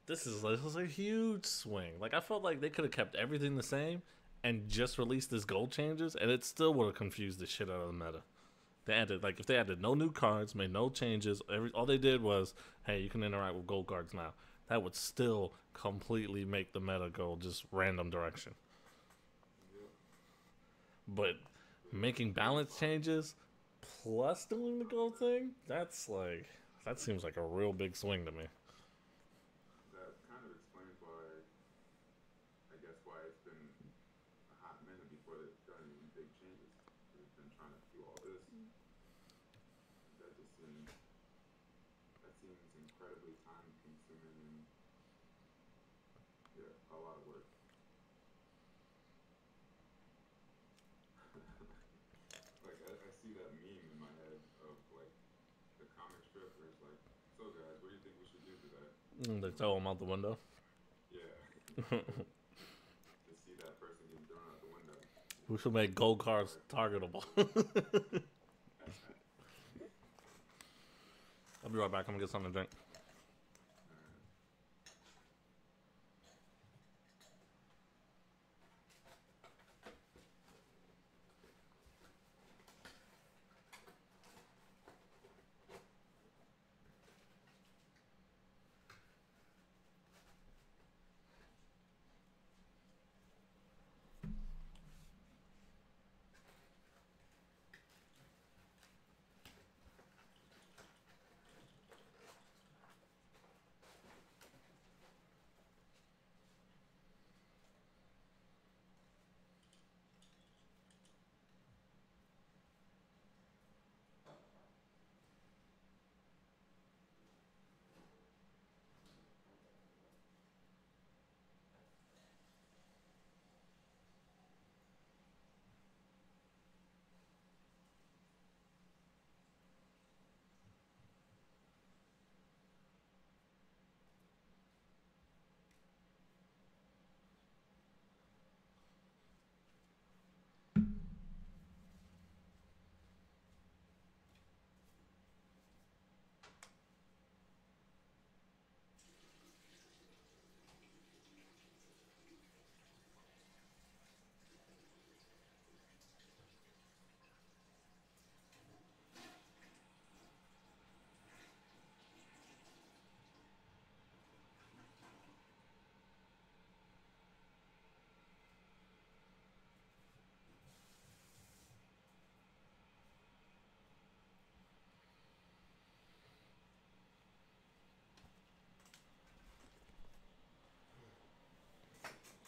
this was a huge swing. Like, I felt like they could have kept everything the same and just released this gold changes, and it still would have confused the shit out of the meta. They added, like, if they added no new cards, made no changes, all they did was, hey, you can interact with gold cards now. That would still completely make the meta go just random direction. But making balance changes plus doing the gold thing, that seems like a real big swing to me. That kind of explains why, I guess, why it's been a hot minute before they've done any big changes. They've been trying to do all this. That seems incredibly time consuming and, yeah, a lot of work. Like, I see that meme in my head of, like, the comic strip where it's like, so guys, what do you think we should do today? They throw them out the window. Yeah. To see that person getting thrown out the window. We should make gold cards targetable. I'll be right back. I'm gonna get something to drink.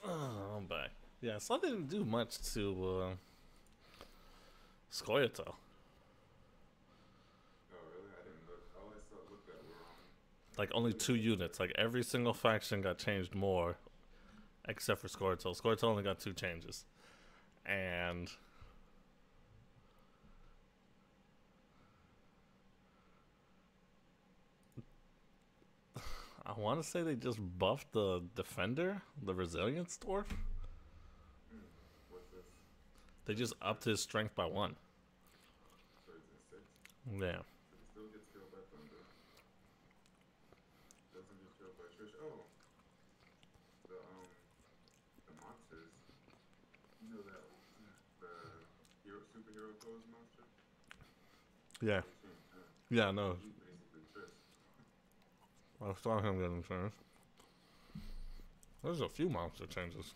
Oh, I'm back. Yeah, so I didn't do much to Scoia'tael. Oh, really? I didn't look. All I saw looked at were Like, only 2 units. Like, every single faction got changed more, except for Scoia'tael. Scoia'tael only got 2 changes. And I want to say they just buffed the Defender, the Resilience Dwarf. What's this? They just upped his strength by 1. So it's a 6? Yeah. But it still gets killed by Thunder. Doesn't get killed by Trish. Oh! The monsters. You know that, the superhero pose monster? Yeah. Yeah, no. He's basically Trish. I saw him getting changed. There's a few monster changes.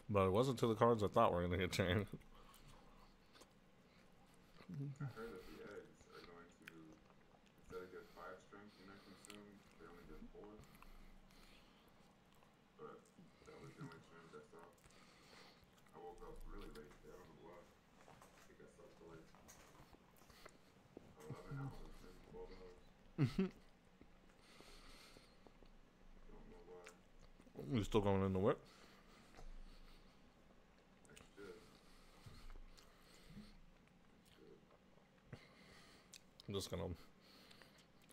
But it wasn't to the cards I thought were going to get changed. I heard that the eggs are going to, instead of 5 strength when I consumed. They only did 4. But that was the only change I saw. I woke up really late today. I don't know why. I think I slept for like 11 hours, maybe 12 hours. Don't know why. You still going into work? I should. I'm just gonna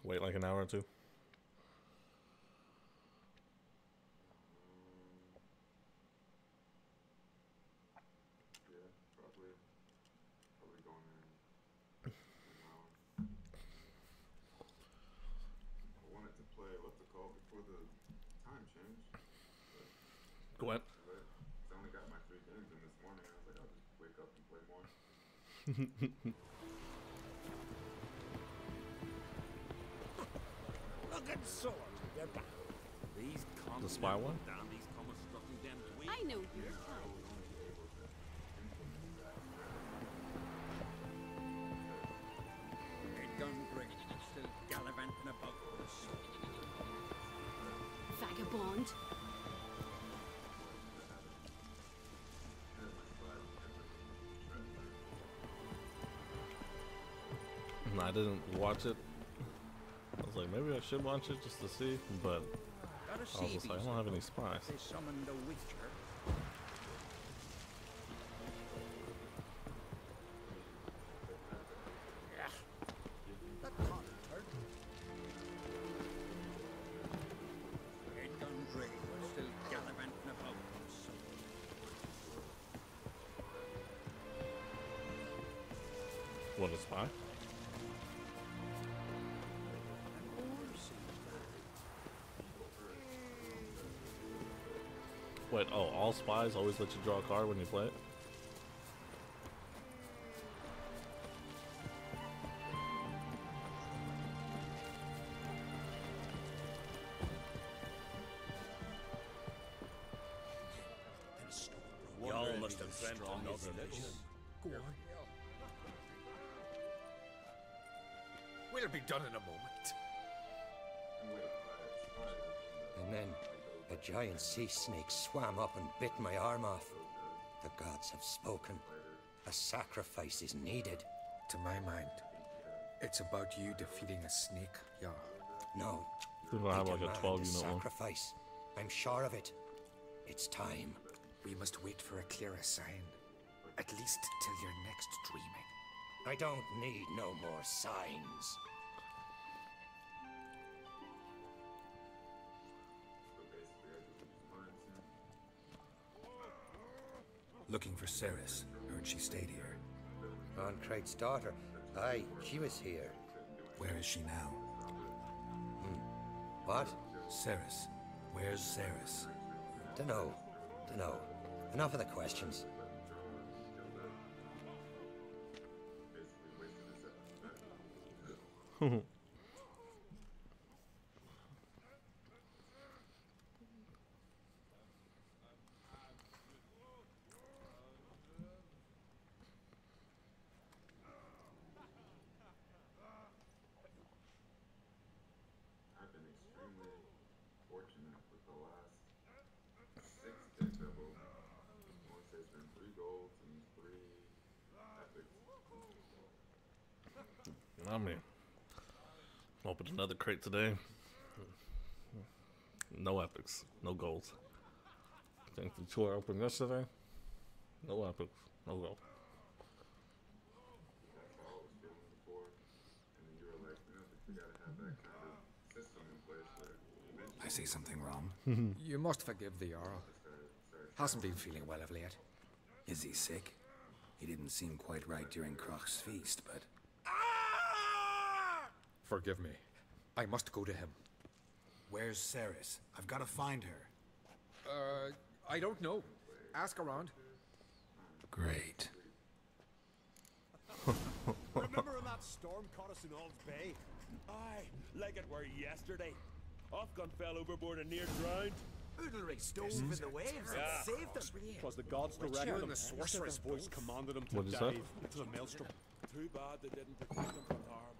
wait like an hour or two. Yeah, probably going in an hour. I wanted to play what's it called before the time change. Go ahead. I only got my 3 games in this morning. I was like, I'll just wake up and play more. Looking sword, you're back. These The spy one? dandies come a strutting them tweed. I know your kind. A gun brig still gallivanting about us. Vagabond. No, I didn't watch it. I was like, maybe I should watch it just to see, but I was just like, I don't have any spies. They summoned a witcher. Yeah. That can't hurt. A gun brig was still gallivanting about us. What, a spy? Wait, oh, all spies always let you draw a card when you play it? Y'all must have dreamt another vision. Go on. We'll be done in a moment. And then a giant sea snake swam up and bit my arm off. The gods have spoken. A sacrifice is needed. To my mind, it's about you defeating a snake, yeah. No. We're gonna have I like a demand 12 unit one. sacrifice. I'm sure of it. It's time. We must wait for a clearer sign. At least till your next dreaming. I don't need no more signs. Looking for Ceres. Heard she stayed here. Craig's daughter. Aye, she was here. Where is she now? What? Ceres. Where's Ceres? Dunno. Enough of the questions. I've been extremely fortunate with the last 6 picks I've opened. I want to say it's been 3 golds and 3 epics. I mean, opened another crate today. No epics, no golds. I think the 2 I opened yesterday. No epics, no gold. That's how I was feeling before. And then you were like, you gotta have that kind of system in place where eventually I say something wrong. You must forgive the Jarl. Hasn't been feeling well of late. Is he sick? He didn't seem quite right during Croc's feast, but... Forgive me. I must go to him. Where's Ceres? I've got to find her. I don't know. Ask around. Great. Remember when that storm caught us in Ald's Bay? Aye, like it were yesterday. Off-gun fell overboard and near drowned. Udalry stove in the waves and saved us. Twas the gods directed you them. and the sorceress voice both? commanded them What to is dive that? into the maelstrom. Too bad they didn't protect them from harm.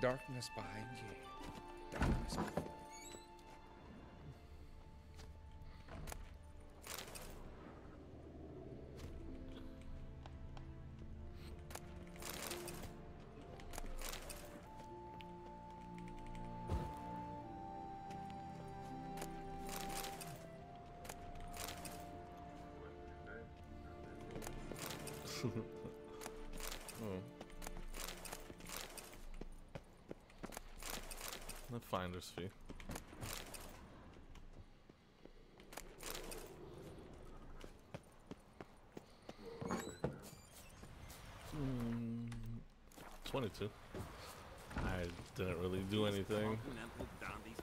Darkness behind you. Darkness before. The finder's fee. Hmm, 22. I didn't really do anything.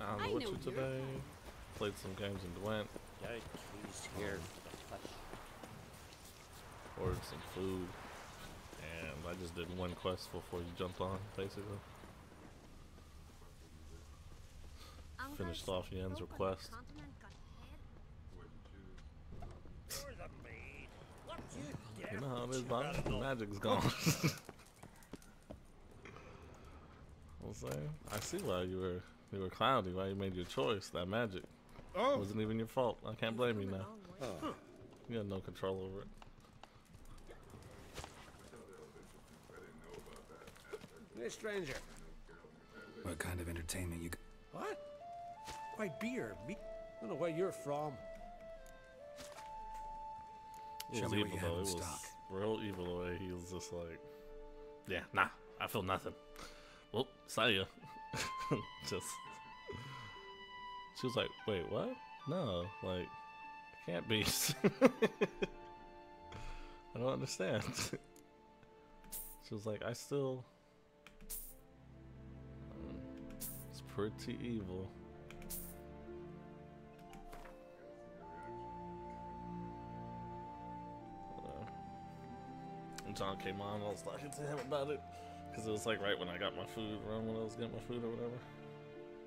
I don't know what you today. Played some games in Gwent. Here. Ordered some food. And I just did one quest before you jumped on, basically. Finished off Yen's request. You know how it is, Bob? The magic's gone. I'm saying, I see why you were cloudy, why you made your choice. That magic wasn't even your fault. I can't blame you now. You had no control over it. Hey, stranger. What kind of entertainment you... What? Why, beer. I don't know where you're from. It was evil though. It was real evil the way he was just like, yeah, nah, I feel nothing. Well, Saya. Just. She was like, wait, what? No, like, it can't be. I don't understand. She was like, I still. It's pretty evil. John came on, I was talking to him about it because it was like right when I got my food, around when I was getting my food or whatever,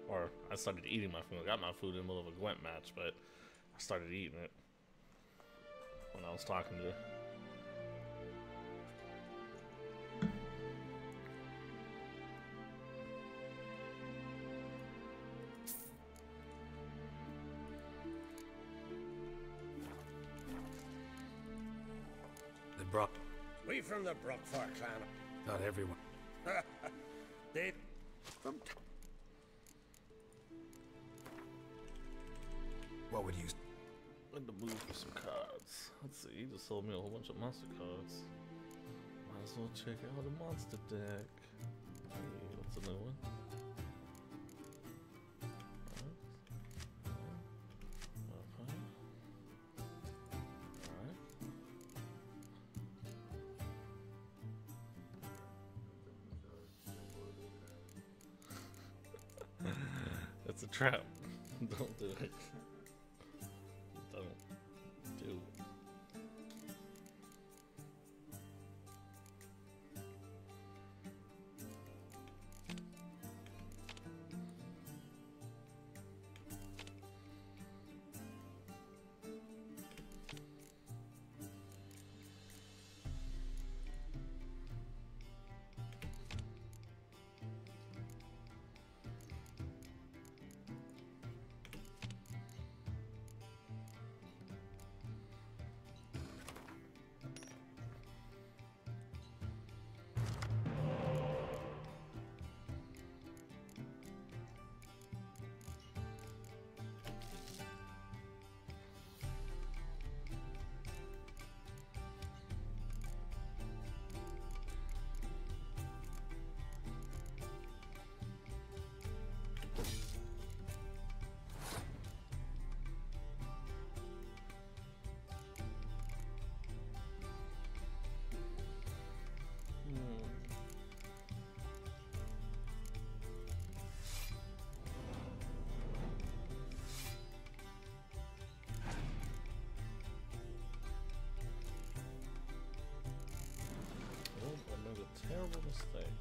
or I started eating my food. I got my food in the middle of a Gwent match, but I started eating it when I was talking to her. The Brock. We from the Brockfar clan. Not everyone. They from. What would you? In the mood for some cards. Let's see. He just sold me a whole bunch of monster cards. Might as well check out the monster deck. Hey, what's a new one? It's a trap. Don't do it. Don't do it. Terrible mistake.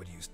would you...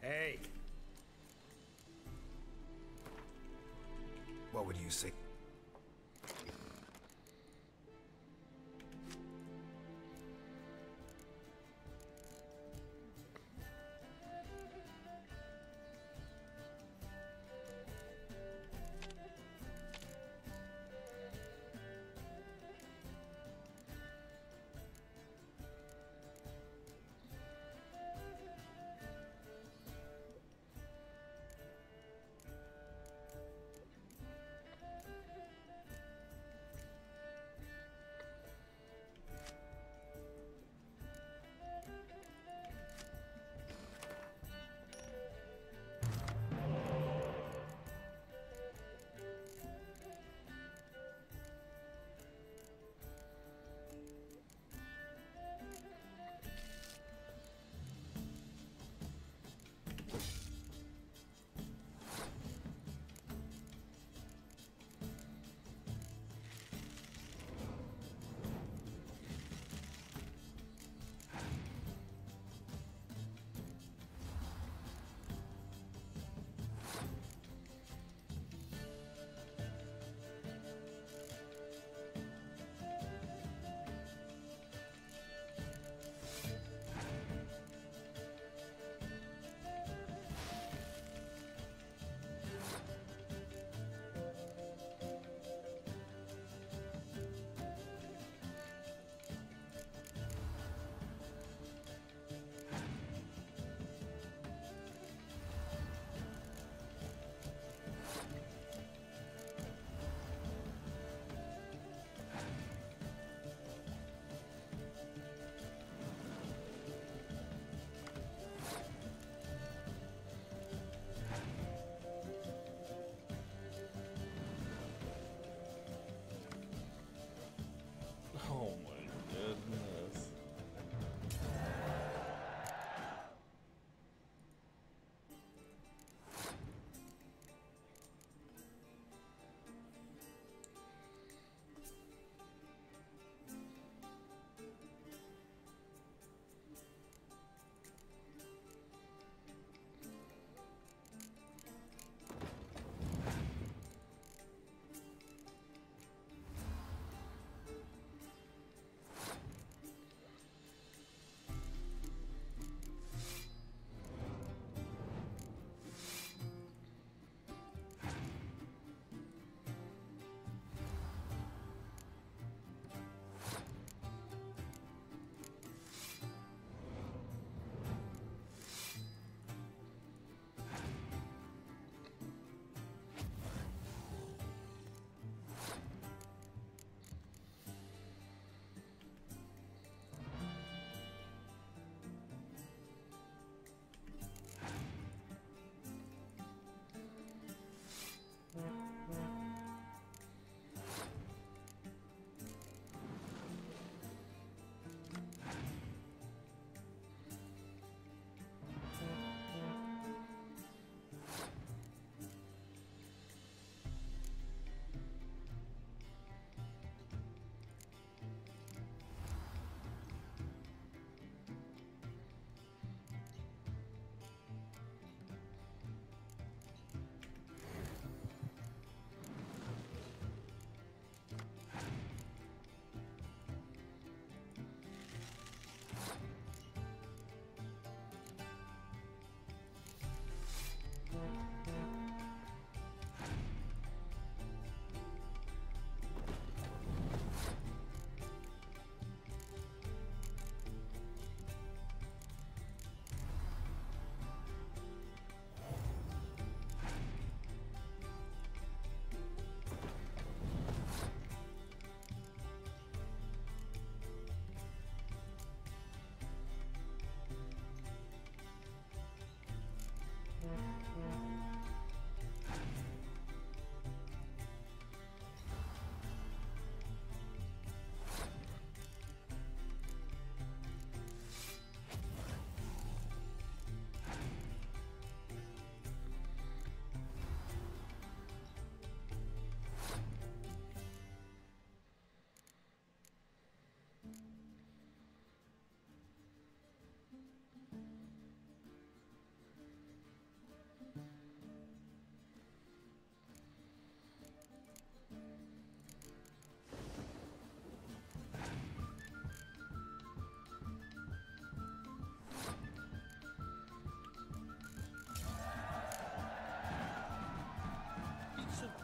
Hey. What would you say?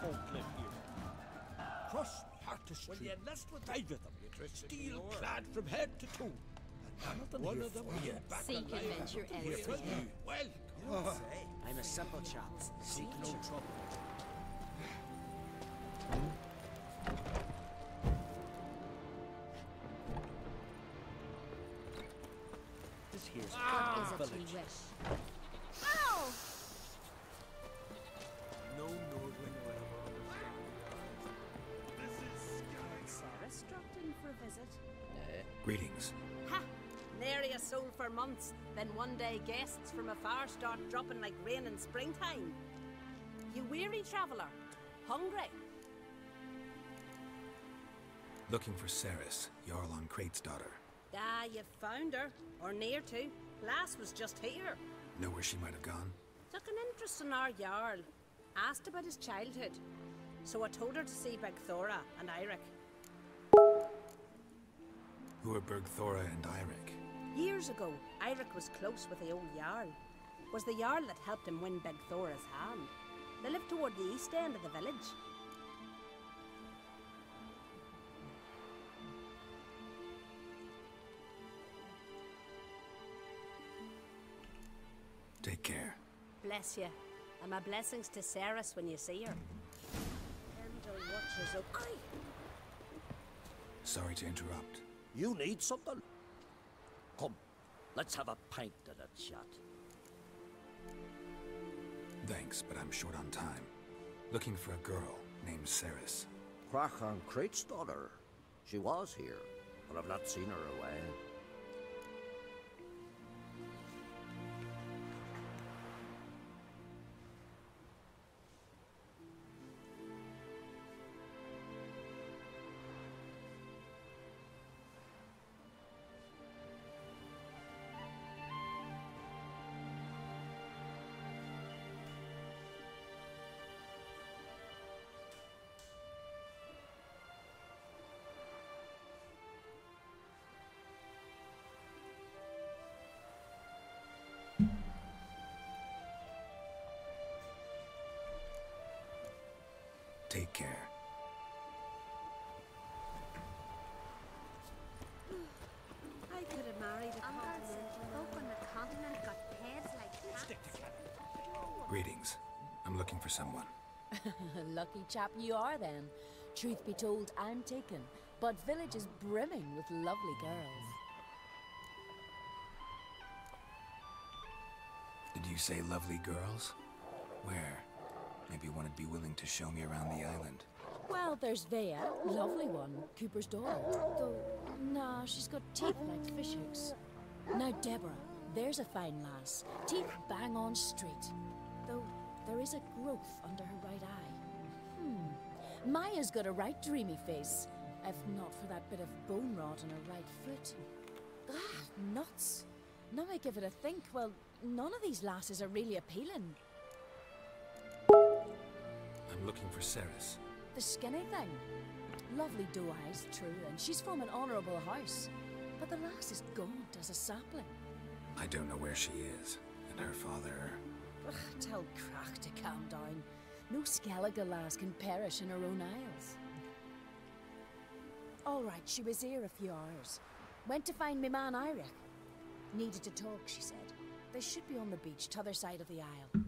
folk live here. Cross me heart to street. When you enlist with five of them, steel clad from head to toe. And one of them will get back Seek alive. adventure elsewhere. Well, I'm a simple chap. Seek no trouble. this here's What is a it village. we wish? Ow! No Nordling will ever understand Sarah's dropped in for a visit. Greetings. Ha! Nary a soul for months. Then one day guests from afar start dropping like rain in springtime. You weary traveller? Hungry? Looking for Ceres, Jarl on Crate's daughter. Ah, you found her. Or near to. Lass was just here. Know where she might have gone? Took an interest in our Jarl. Asked about his childhood. So I told her to see Bergthora and Eirik. Who are Bergthora and Eirik? Years ago, Eirik was close with the old Jarl. Was the Jarl that helped him win Bergthora's hand. They lived toward the east end of the village. Take care. Bless you. And my blessings to Ceres when you see her. Kendall watches up. Sorry to interrupt. You need something? Come, let's have a pint of that chat. Thanks, but I'm short on time. Looking for a girl named Ceres. Crach on Crate's daughter. She was here, but I've not seen her away. Take care. I could have married a continental. Folk on the continent got heads like cats. Greetings. I'm looking for someone. Lucky chap you are then. Truth be told, I'm taken, but village is brimming with lovely girls. Did you say lovely girls? Where? Maybe one would be willing to show me around the island. Well, there's Vea, lovely one, Cooper's daughter. Though, nah, she's got teeth like fish hooks. Now Deborah, there's a fine lass, teeth bang on straight. Though there is a growth under her right eye. Maya's got a right dreamy face, if not for that bit of bone rot on her right foot. Ah, nuts. Now I give it a think, well, none of these lasses are really appealing. I'm looking for Ceres. The skinny thing. Lovely doe eyes, true, and she's from an honourable house. But the lass is gaunt as a sapling. I don't know where she is, and her father... Ugh, tell Crach to calm down. No Skellige lass can perish in her own isles. All right, she was here a few hours. Went to find me man Eirik. Needed to talk, she said. They should be on the beach, t'other side of the isle.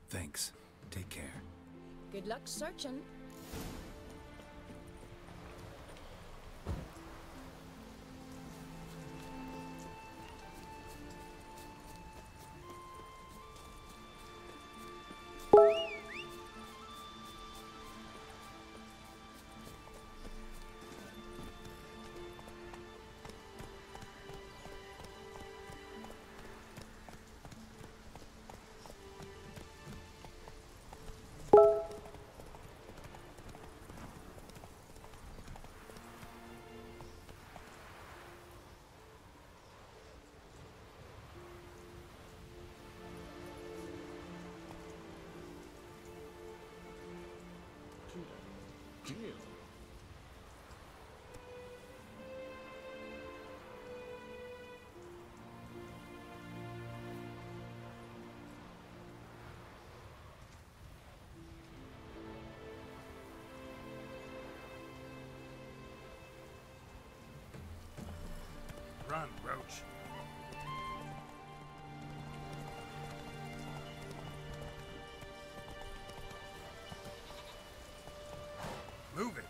Thanks. Take care. Good luck searching. on, Roach. Move it.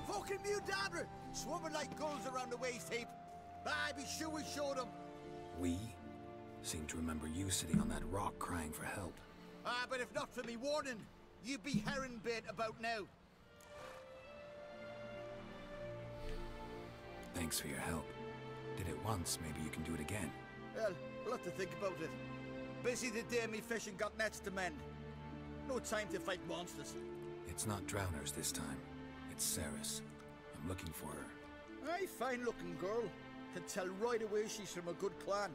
Fucking mute dabber! Swimming like gulls around the waist heap. I be sure we showed them. We seem to remember you sitting on that rock crying for help. But if not for me warning, you'd be herring bait about now. Thanks for your help. Did it once, maybe you can do it again. Well, we'll have to think about it. Busy the day me fishing got nets to mend. No time to fight monsters. It's not drowners this time. It's Ceres. I'm looking for her. Aye, fine-looking girl. Can tell right away she's from a good clan.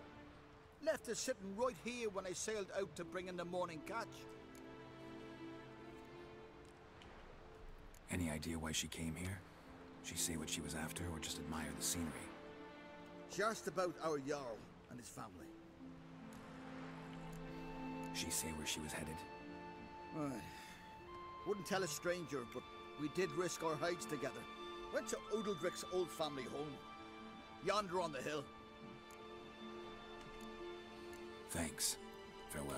Left her sitting right here when I sailed out to bring in the morning catch. Any idea why she came here? She say what she was after or just admire the scenery? She asked about our Jarl and his family. She say where she was headed? Right. Wouldn't tell a stranger, but we did risk our hides together. Went to Odeldrick's old family home. Yonder on the hill. Thanks. Farewell.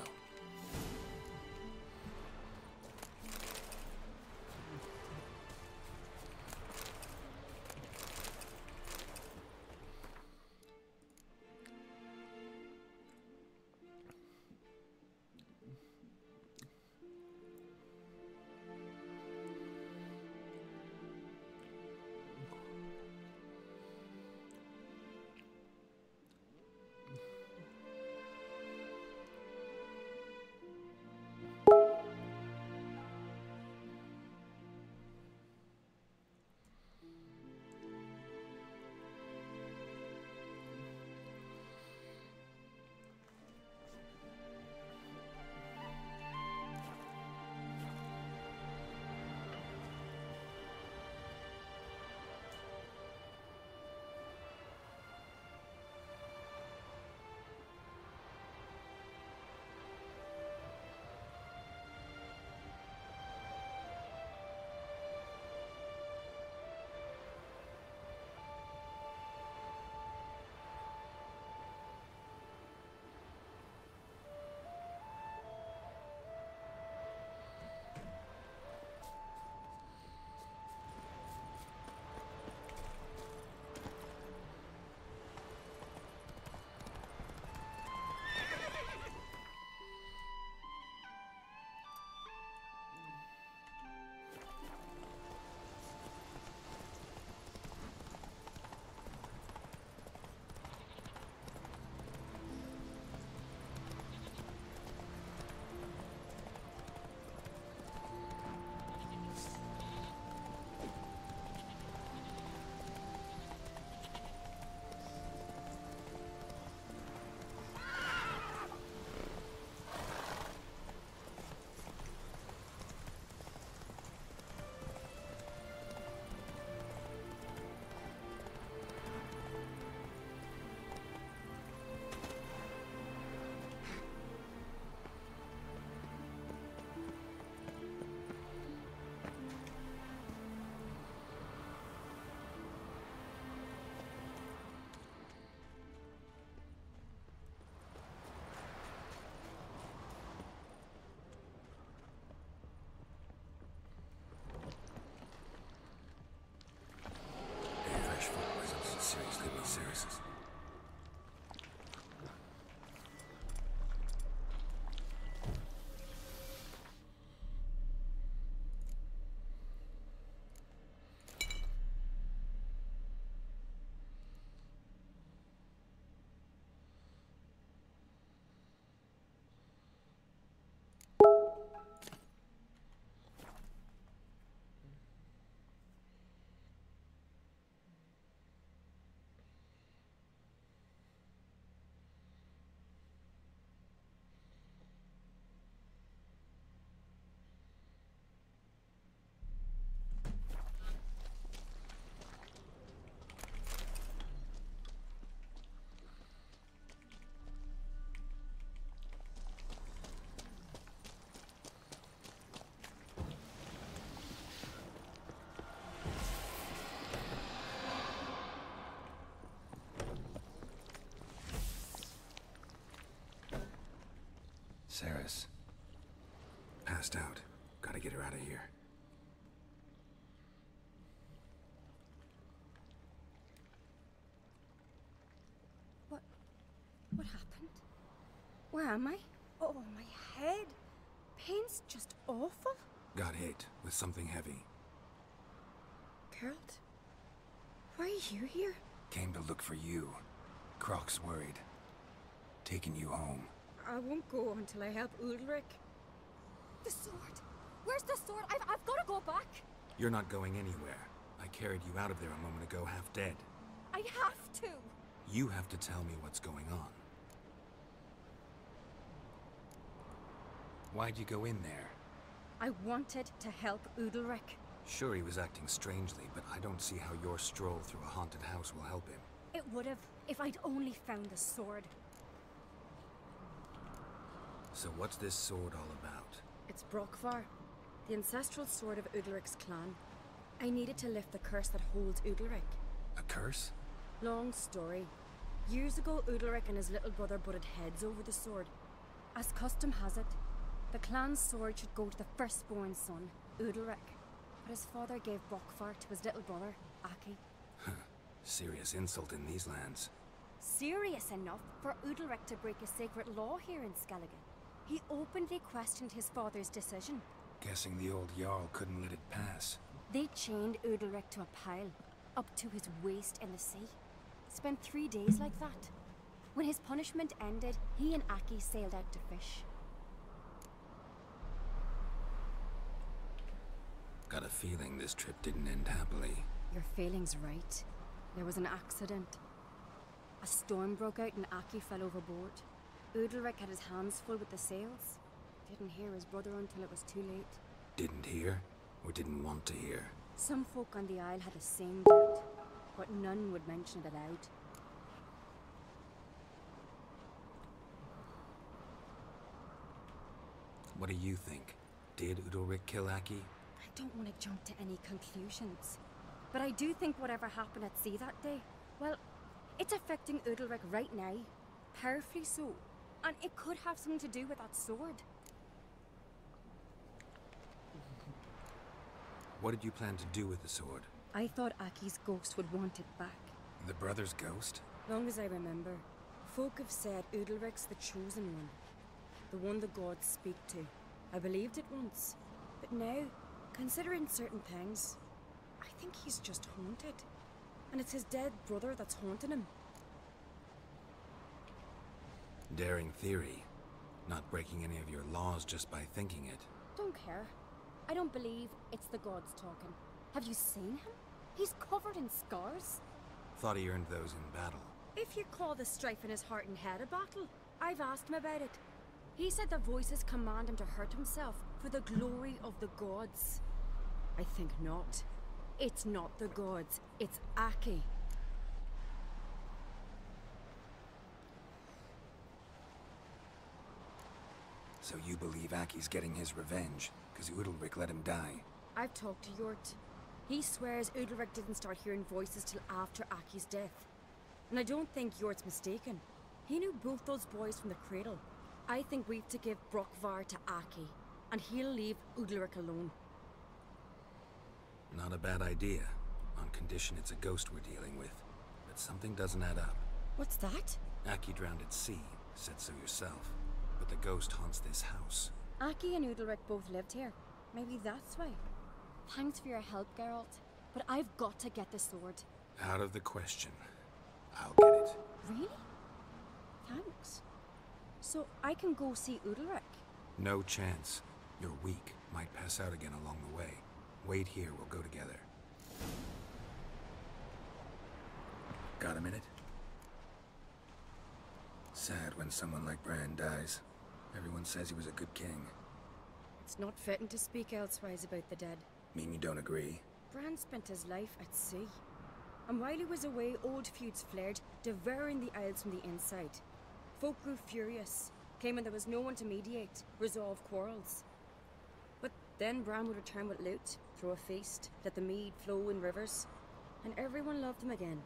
Saris. Passed out. Gotta get her out of here. What happened? Where am I? Oh, my head. Pain's just awful. Got hit with something heavy. Geralt? Why are you here? Came to look for you. Croc's worried. Taking you home. I won't go until I help Ulrich. The sword! Where's the sword? I've got to go back! You're not going anywhere. I carried you out of there a moment ago, half dead. I have to! You have to tell me what's going on. Why'd you go in there? I wanted to help Ulrich. Sure, he was acting strangely, but I don't see how your stroll through a haunted house will help him. It would have, if I'd only found the sword. So what's this sword all about? It's Brockvar, the ancestral sword of Udalric's clan. I needed to lift the curse that holds Udalric. A curse? Long story. Years ago, Udalric and his little brother butted heads over the sword. As custom has it, the clan's sword should go to the firstborn son, Udalric. But his father gave Brockvar to his little brother, Aki. Serious insult in these lands. Serious enough for Udalric to break a sacred law here in Skellige. He openly questioned his father's decision. Guessing the old Jarl couldn't let it pass. They chained Udalric to a pile, up to his waist in the sea. Spent 3 days like that. When his punishment ended, he and Aki sailed out to fish. Got a feeling this trip didn't end happily. Your feeling's right. There was an accident. A storm broke out and Aki fell overboard. Udalric had his hands full with the sails. Didn't hear his brother until it was too late. Didn't hear? Or didn't want to hear? Some folk on the Isle had the same doubt, but none would mention it aloud. What do you think? Did Udalric kill Aki? I don't want to jump to any conclusions. But I do think whatever happened at sea that day, well, it's affecting Udalric right now. Powerfully so. And it could have something to do with that sword. What did you plan to do with the sword? I thought Aki's ghost would want it back. The brother's ghost? Long as I remember, folk have said Udalric's the chosen one. The one the gods speak to. I believed it once. But now, considering certain things, I think he's just haunted. And it's his dead brother that's haunting him. Daring theory. Not breaking any of your laws just by thinking it. Don't care. I don't believe it's the gods talking. Have you seen him? He's covered in scars. Thought he earned those in battle. If you call the strife in his heart and head a battle, I've asked him about it. He said the voices command him to hurt himself for the glory of the gods. I think not. It's not the gods, it's Aki. So you believe Aki's getting his revenge, because Udalric let him die? I've talked to Yort. He swears Udalric didn't start hearing voices till after Aki's death. And I don't think Yort's mistaken. He knew both those boys from the cradle. I think we've to give Brockvar to Aki, and he'll leave Udalric alone. Not a bad idea, on condition it's a ghost we're dealing with. But something doesn't add up. What's that? Aki drowned at sea, said so yourself. But the ghost haunts this house. Aki and Udalric both lived here. Maybe that's why. Thanks for your help, Geralt. But I've got to get the sword. Out of the question. I'll get it. Really? Thanks. So I can go see Udalric? No chance. You're weak. Might pass out again along the way. Wait here, we'll go together. Got a minute? Sad when someone like Bran dies. Everyone says he was a good king. It's not fitting to speak elsewise about the dead. Mean you don't agree? Bran spent his life at sea. And while he was away, old feuds flared, devouring the Isles from the inside. Folk grew furious, claiming there was no one to mediate, resolve quarrels. But then Bran would return with loot, throw a feast, let the mead flow in rivers, and everyone loved him again.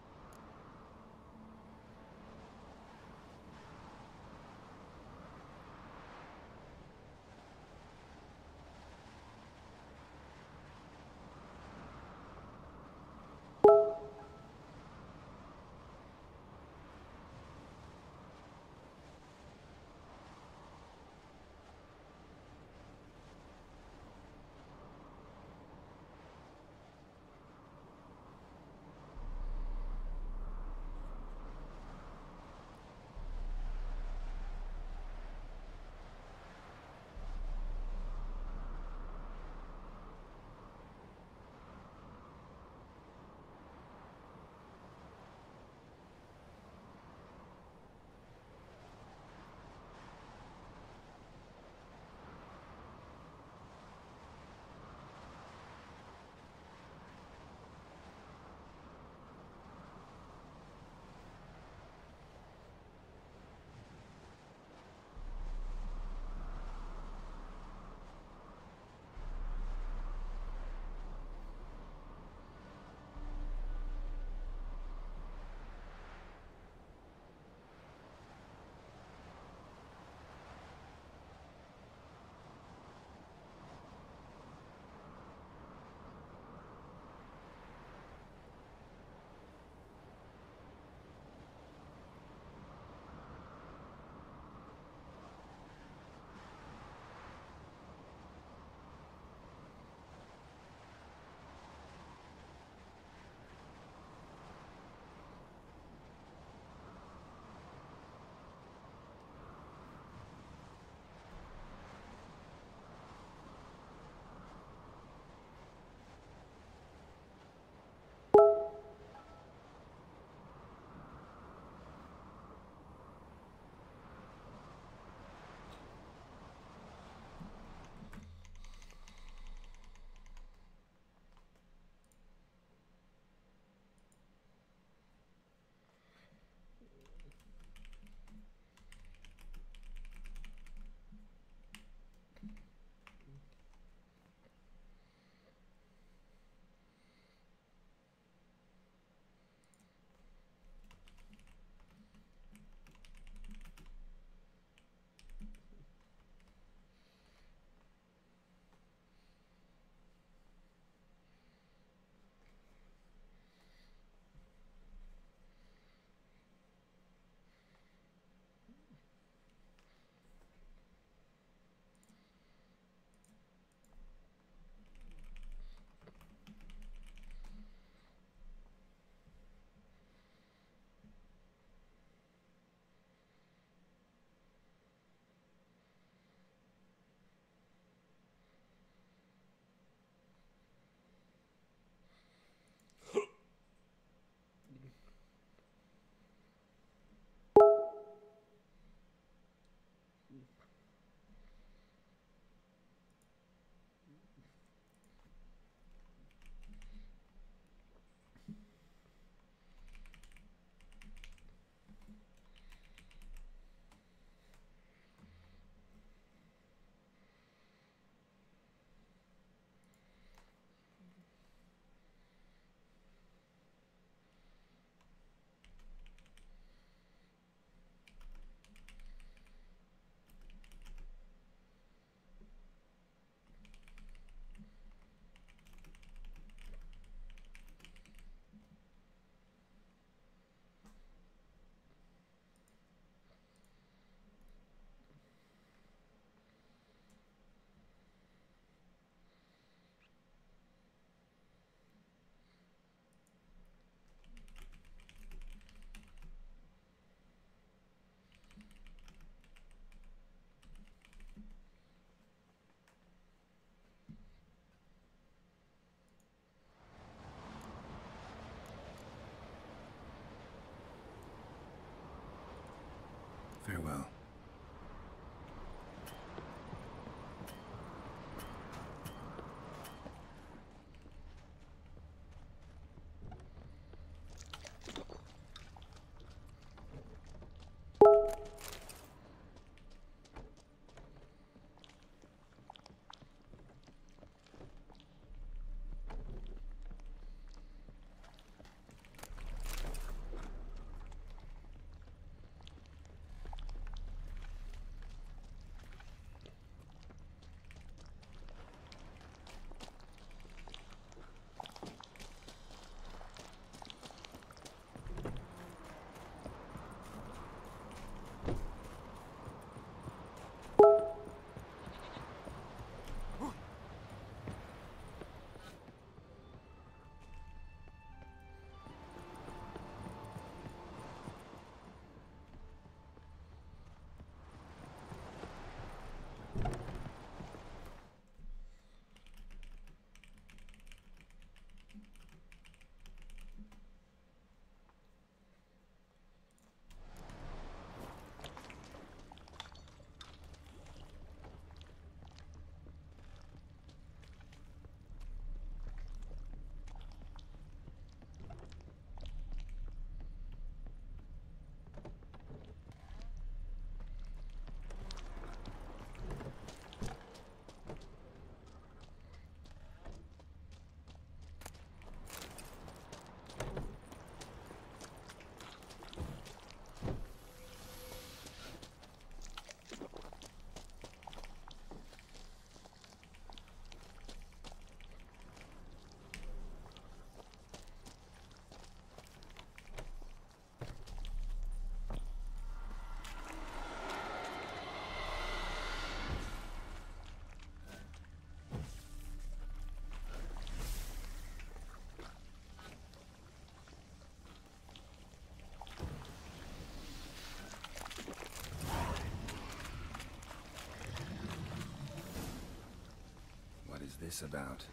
this about?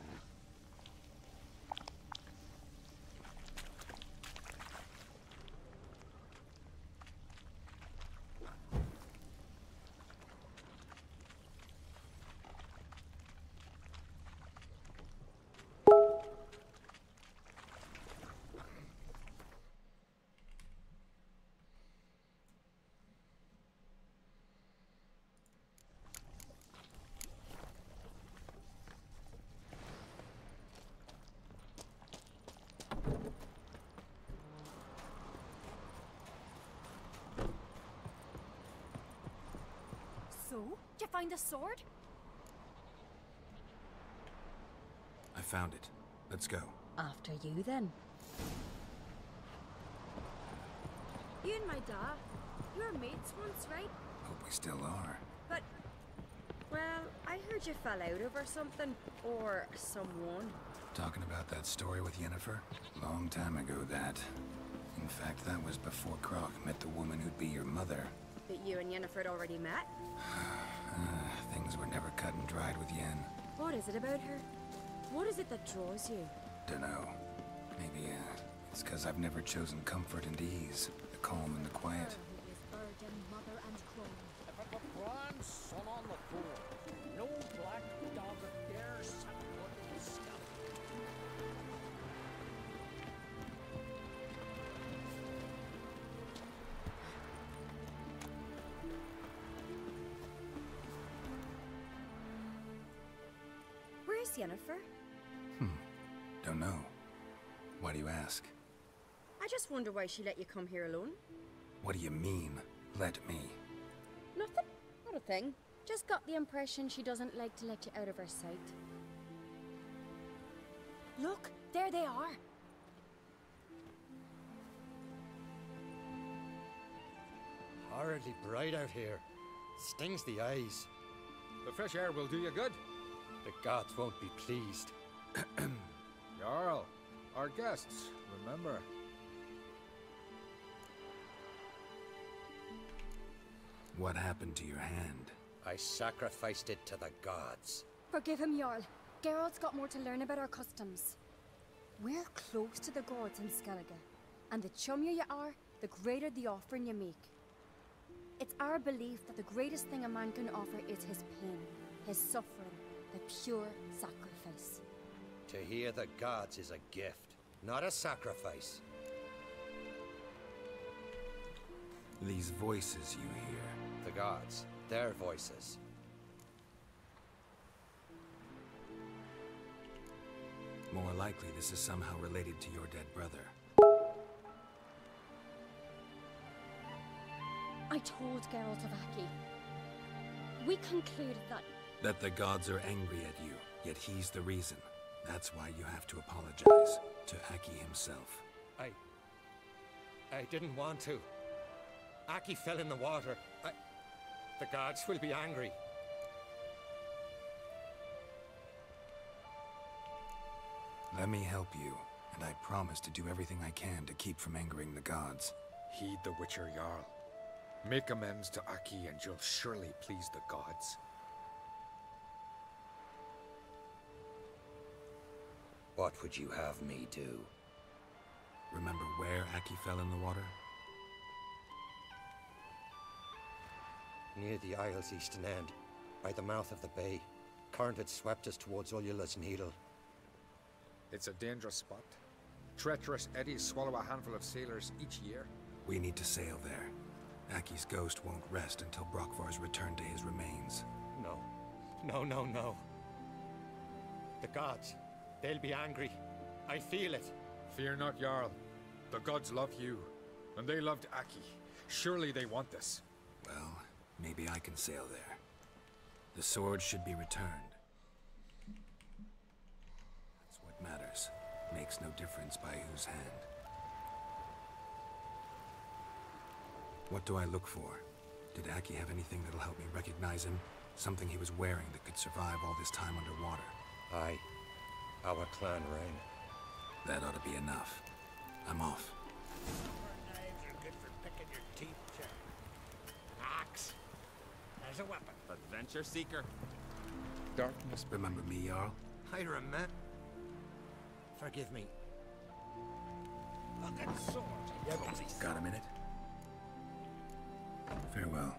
So, did you find the sword? I found it. Let's go. After you, then. You and my dad, you were mates once, right? Hope we still are. But, well, I heard you fell out over something. Or someone. Talking about that story with Yennefer? Long time ago, that. In fact, that was before Croc met the woman who'd be your mother. That you and Yennefer had already met? Things were never cut and dried with Yen. What is it about her? What is it that draws you? Dunno. Maybe, it's because I've never chosen comfort and ease. The calm and the quiet. If it were grand sun on the floor, no black dog dare suck blood in the scalp. Where's Yennefer? Don't know. Why do you ask? I just wonder why she let you come here alone. What do you mean, let me? Nothing. Not a thing. Just got the impression she doesn't like to let you out of her sight. Look, there they are. Horridly bright out here. Stings the eyes. The fresh air will do you good. The gods won't be pleased. Jarl, our guests, remember. What happened to your hand? I sacrificed it to the gods. Forgive him, Jarl. Geralt's got more to learn about our customs. We're close to the gods in Skellige, and the chummier you are, the greater the offering you make. It's our belief that the greatest thing a man can offer is his pain, his suffering, the pure sacrifice. To hear the gods is a gift, not a sacrifice. These voices you hear. The gods, their voices. More likely this is somehow related to your dead brother. I told Geralt of Aki. We concluded that the gods are angry at you, yet he's the reason. That's why you have to apologize to Aki himself. I didn't want to. Aki fell in the water. The gods will be angry. Let me help you, and I promise to do everything I can to keep from angering the gods. Heed the Witcher Jarl. Make amends to Aki and you'll surely please the gods. What would you have me do? Remember where Aki fell in the water? Near the Isle's eastern end, by the mouth of the bay. Current had swept us towards Ullula's Needle. It's a dangerous spot. Treacherous eddies swallow a handful of sailors each year. We need to sail there. Aki's ghost won't rest until Brokvar's returned to his remains. No. No. The gods, they'll be angry. I feel it. Fear not, Jarl. The gods love you, and they loved Aki. Surely they want this. Well, maybe I can sail there. The sword should be returned. That's what matters. Makes no difference by whose hand. What do I look for? Did Aki have anything that'll help me recognize him? Something he was wearing that could survive all this time underwater? Aye. Our clan ring. That ought to be enough. I'm off. Knives are good for picking your teeth, sir. Axe. As a weapon. Adventure seeker. Darkness. Remember me, Jarl? I remember. Forgive me. Got a minute? Farewell.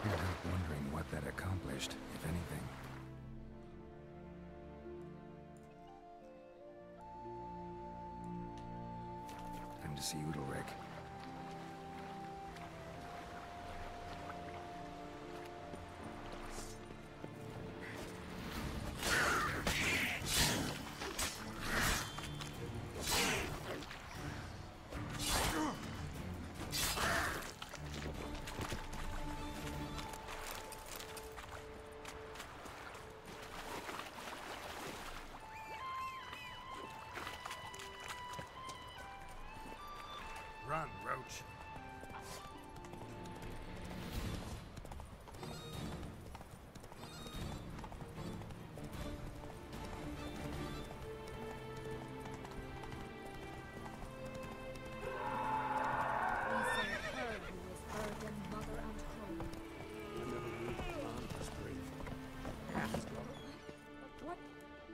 Can't help wondering what that accomplished, if anything. Time to see Udalric. Run, Roach.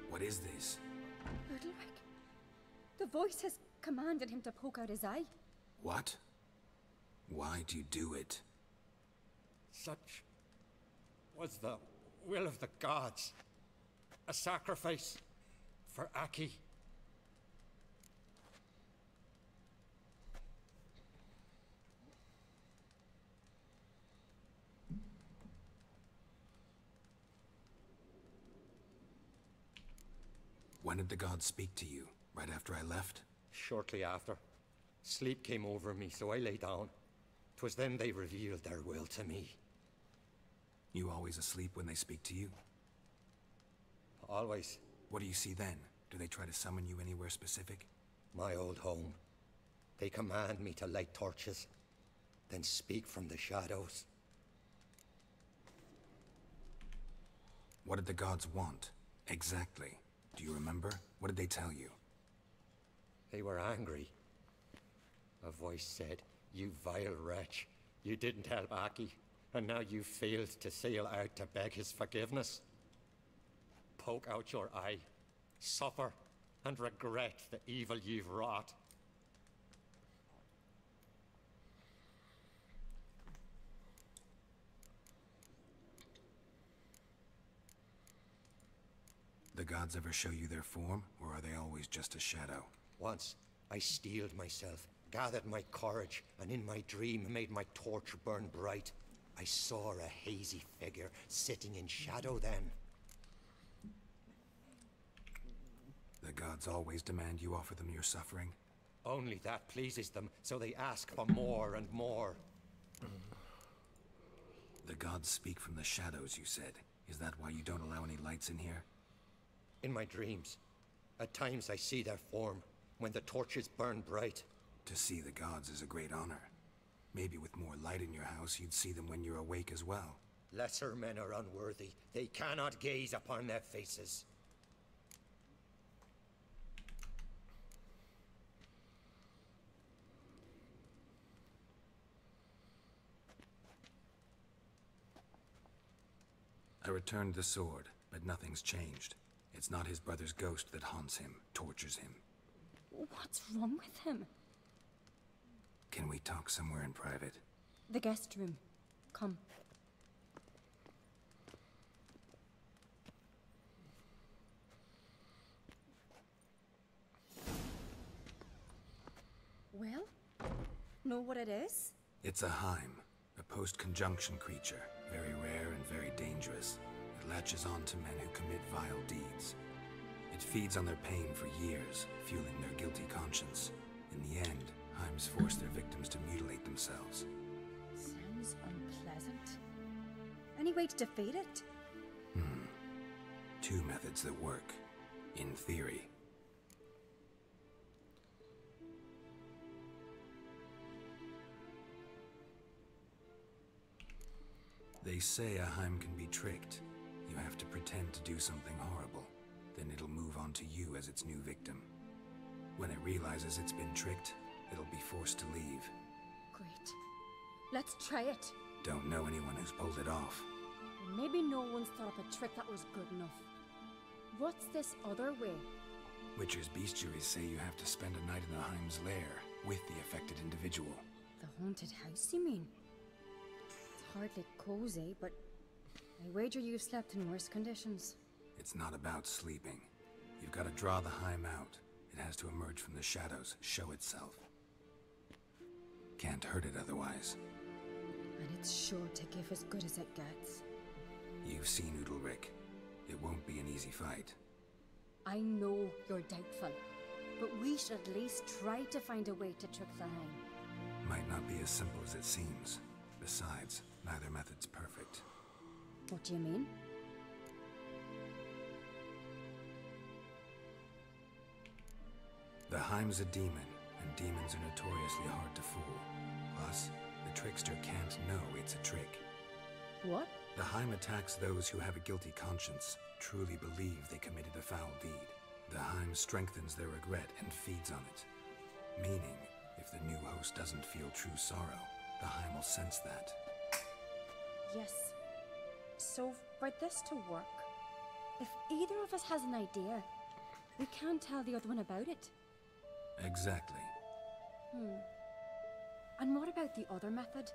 What is this? Udalric. The voice has commanded him to poke out his eye. What? Why'd you do it? Such was the will of the gods. A sacrifice for Aki. When did the gods speak to you? Right after I left? Shortly after. Sleep came over me, so I lay down. 'Twas then they revealed their will to me. You always asleep when they speak to you? Always. What do you see then? Do they try to summon you anywhere specific? My old home. They command me to light torches, then speak from the shadows. What did the gods want? Exactly. Do you remember? What did they tell you? They were angry. A voice said, "You vile wretch. You didn't help Aki, and now you failed to sail out to beg his forgiveness. Poke out your eye, suffer, and regret the evil you've wrought." The gods ever show you their form, or are they always just a shadow? Once, I steeled myself, gathered my courage, and in my dream made my torch burn bright. I saw a hazy figure sitting in shadow then. The gods always demand you offer them your suffering? Only that pleases them, so they ask for more and more. The gods speak from the shadows, you said. Is that why you don't allow any lights in here? In my dreams. At times I see their form, when the torches burn bright. To see the gods is a great honor. Maybe with more light in your house, you'd see them when you're awake as well. Lesser men are unworthy. They cannot gaze upon their faces. I returned the sword, but nothing's changed. It's not his brother's ghost that haunts him, tortures him. What's wrong with him? Can we talk somewhere in private? The guest room. Come. Well, know what it is? It's a Heim, a post-conjunction creature, very rare and very dangerous. It latches on to men who commit vile deeds. It feeds on their pain for years, fueling their guilty conscience. In the end, Heims force their victims to mutilate themselves. Sounds unpleasant. Any way to defeat it? Two methods that work, in theory. They say a Heim can be tricked. You have to pretend to do something horrible. Then it'll move on to you as its new victim. When it realizes it's been tricked, it'll be forced to leave. Great. Let's try it. Don't know anyone who's pulled it off. Maybe no one's thought up a trick that was good enough. What's this other way? Witcher's bestiaries say you have to spend a night in the Heim's lair with the affected individual. The haunted house, you mean? It's hardly cozy, but I wager you've slept in worse conditions. It's not about sleeping. You've got to draw the Heim out. It has to emerge from the shadows, show itself. Can't hurt it otherwise. And it's sure to give as good as it gets. You've seen Udalric. It won't be an easy fight. I know you're doubtful, but we should at least try to find a way to trick the Heim. Might not be as simple as it seems. Besides, neither method's perfect. What do you mean? The Heim's a demon, and demons are notoriously hard to fool. Plus, the trickster can't know it's a trick. What? The Heim attacks those who have a guilty conscience, truly believe they committed a foul deed. The Heim strengthens their regret and feeds on it. Meaning, if the new host doesn't feel true sorrow, the Heim will sense that. Yes. So, for this to work, if either of us has an idea, we can't tell the other one about it. Exactly. And what about the other method?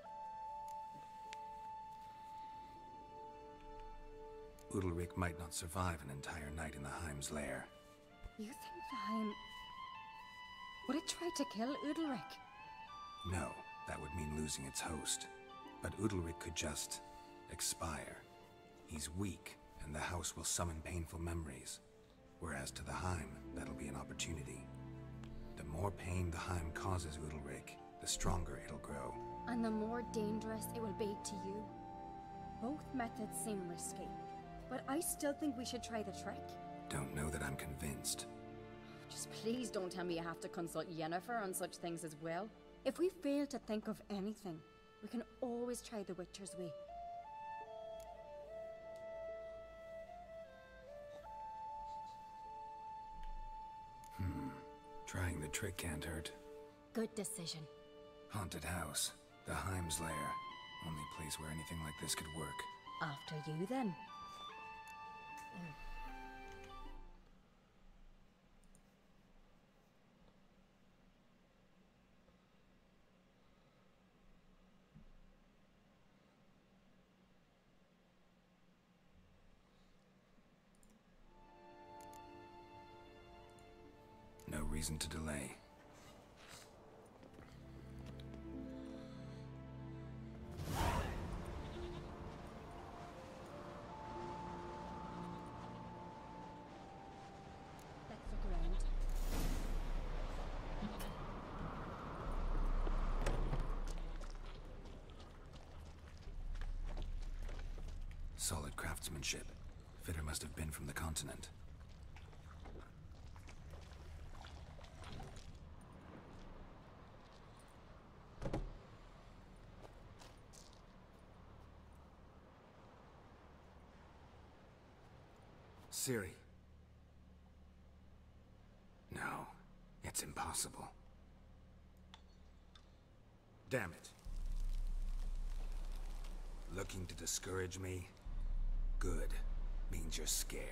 Udalric might not survive an entire night in the Heim's lair. You think the Heim... would it try to kill Udalric? No, that would mean losing its host. But Udalric could just... expire. He's weak, and the house will summon painful memories. Whereas to the Heim, that'll be an opportunity. The more pain the Heim causes Udalric, the stronger it'll grow. And the more dangerous it will be to you. Both methods seem risky, but I still think we should try the trick. Don't know that I'm convinced. Just please don't tell me you have to consult Yennefer on such things as well. If we fail to think of anything, we can always try the Witcher's way. Trying the trick can't hurt. Good decision. Haunted house. The Heim's lair. Only place where anything like this could work. After you, then. No reason to delay. Let's look around. Solid craftsmanship. Fitter must have been from the continent. Ciri. No, it's impossible. Damn it. Looking to discourage me? Good. Means you're scared.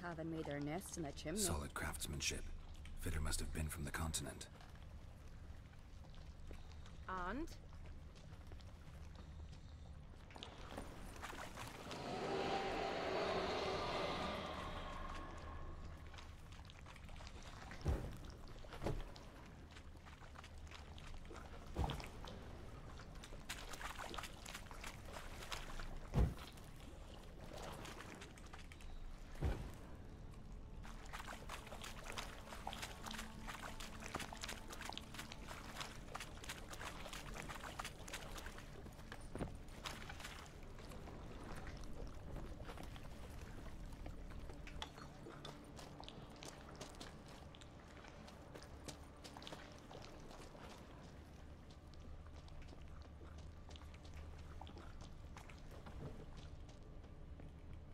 Haven't made their nest in a chimney. Solid craftsmanship. Fitter must have been from the continent. And?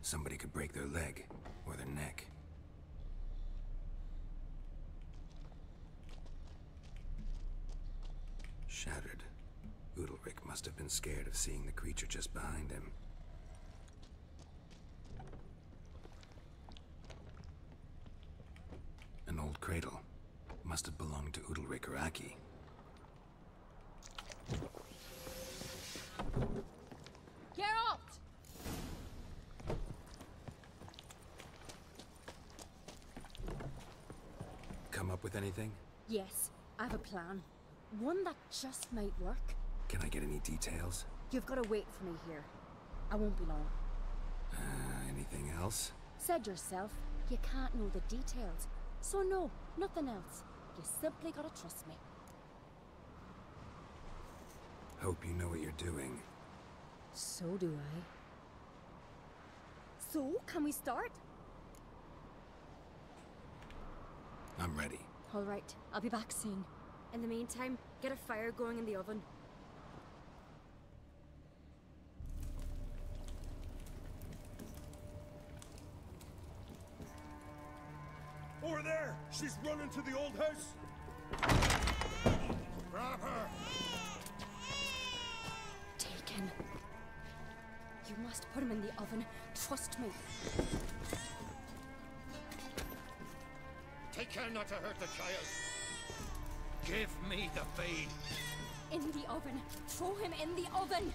Somebody could break their leg, or their neck. Shattered. Udalric must have been scared of seeing the creature just behind him. An old cradle. Must have belonged to Udalric or Aki. With anything? Yes, I have a plan. One that just might work. Can I get any details? You've got to wait for me here. I won't be long. Anything else? Said yourself, you can't know the details. So no, nothing else. You simply gotta trust me. Hope you know what you're doing. So do I. So, can we start? I'm ready. All right, I'll be back soon. In the meantime, get a fire going in the oven. Over there! She's running to the old house! Grab her! Taken. You must put him in the oven. Trust me. Take care not to hurt the child. Give me the feed. In the oven. Throw him in the oven.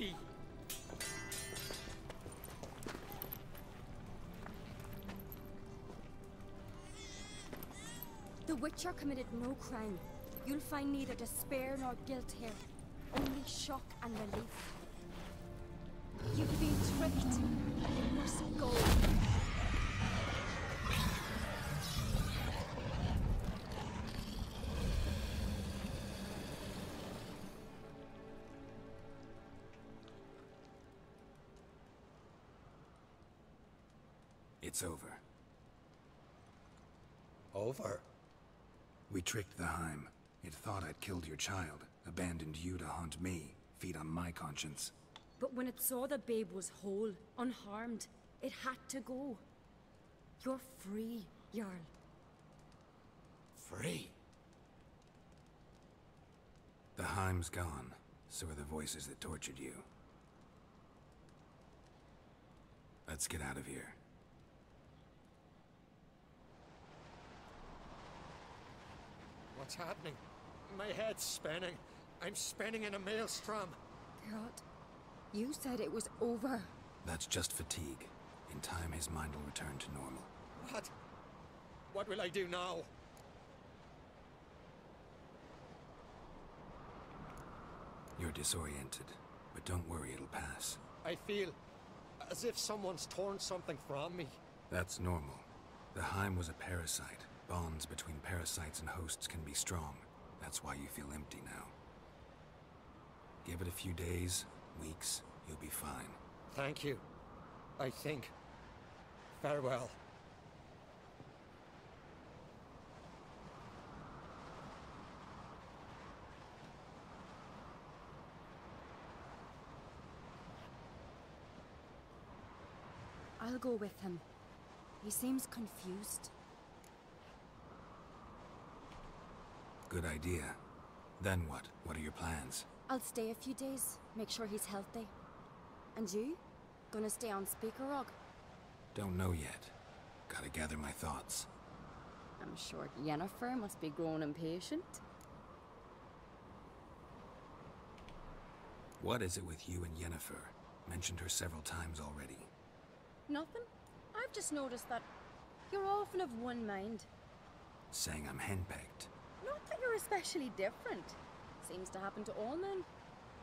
Eddie! The Witcher committed no crime. You'll find neither despair nor guilt here. Only shock and relief. You've been tricked. You must go. It's over. Over? We tricked the Heim. It thought I'd killed your child, abandoned you to haunt me, feed on my conscience. But when it saw the babe was whole, unharmed, it had to go. You're free, Jarl. Free? The Heim's gone, so are the voices that tortured you. Let's get out of here. What's happening? My head's spinning. I'm spinning in a maelstrom. Geralt, you said it was over. That's just fatigue. In time, his mind will return to normal. What? What will I do now? You're disoriented, but don't worry, it'll pass. I feel as if someone's torn something from me. That's normal. The Heim was a parasite. Bonds between parasites and hosts can be strong. That's why you feel empty now. Give it a few days, weeks, you'll be fine. Thank you. I think. Farewell. I'll go with him. He seems confused. Good idea. Then what? What are your plans? I'll stay a few days, make sure he's healthy. And you? Gonna stay on Speakerog? Don't know yet. Gotta gather my thoughts. I'm sure Yennefer must be growing impatient. What is it with you and Yennefer? Mentioned her several times already. Nothing. I've just noticed that you're often of one mind. Saying I'm henpecked. Not that you're especially different. Seems to happen to all men.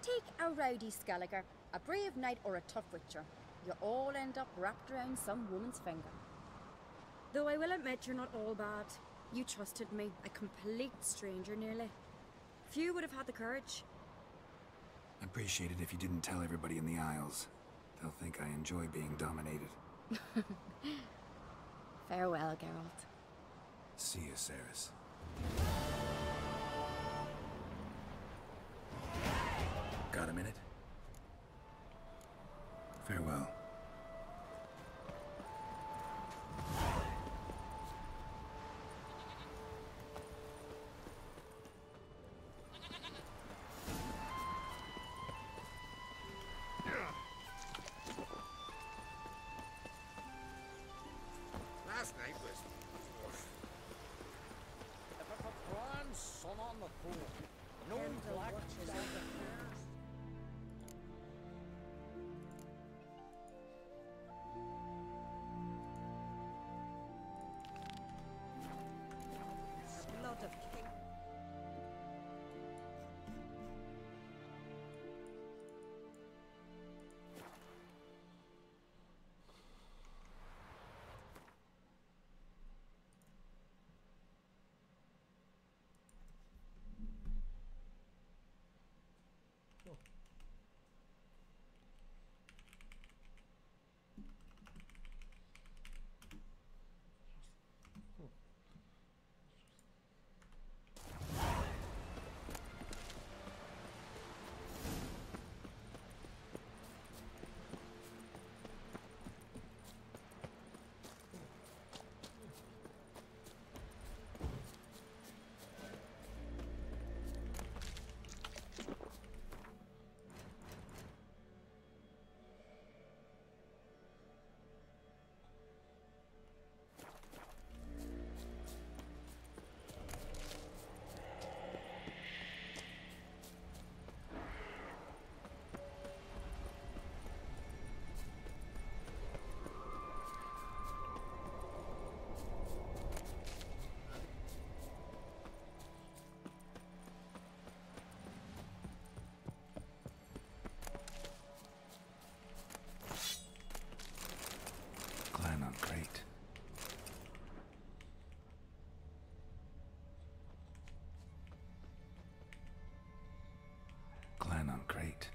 Take a rowdy Skelliger, a brave knight or a tough witcher. You all end up wrapped around some woman's finger. Though I will admit you're not all bad. You trusted me, a complete stranger nearly. Few would have had the courage. I'd appreciate it if you didn't tell everybody in the Isles. They'll think I enjoy being dominated. Farewell, Geralt. See you, Ceres. Got a minute? Farewell. Last night was... If I could find sun on the pool, no black dog affairs. Blood of king. on crate.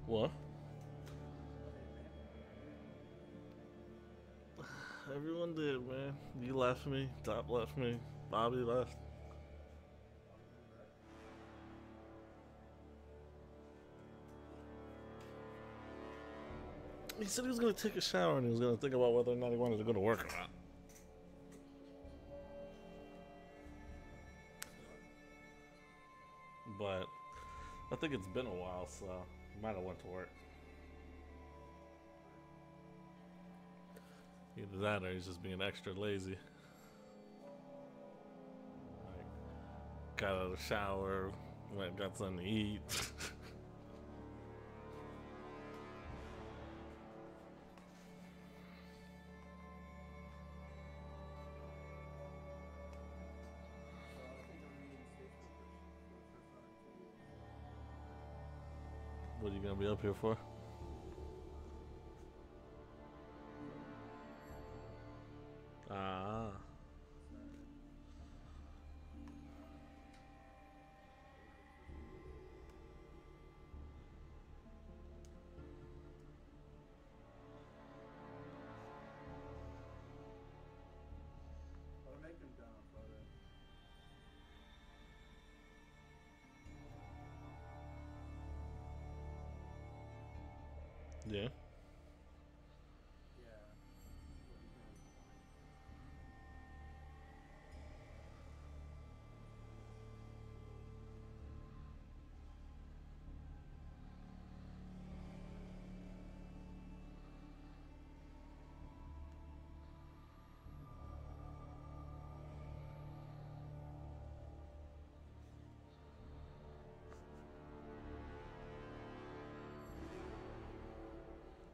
What? Everyone did, man. You left me. Top left me. Bobby left. He said he was going to take a shower and he was going to think about whether or not he wanted to go to work or not. But I think it's been a while, so he might have went to work. Either that or he's just being extra lazy. Like, got out of the shower, went got something to eat. What are you gonna be up here for? Ah. Yeah.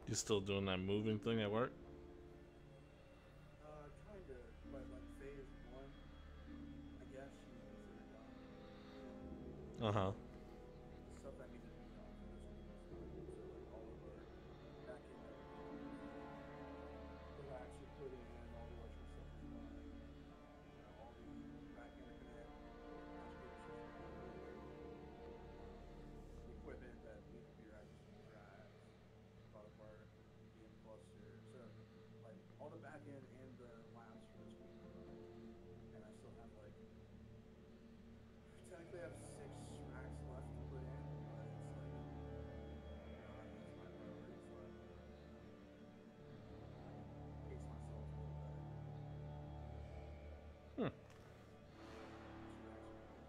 You still doing that moving thing at work? Trying to, but like phase one, I guess you consider done. Uh-huh. The stuff that needed to be done for this one was done. So like all of our back end the racks were put in, all the electrical stuff was done, all the rack interconnect, patch cables was done. The equipment that needed to be racked was racks, brought apart, game cluster. So like all the back end and the labs for this week were done. And I still have like technically I have 6 racks left to put in, but it's like not as my priority, so I have to pace myself a little better. Hmm. 2 racks are good.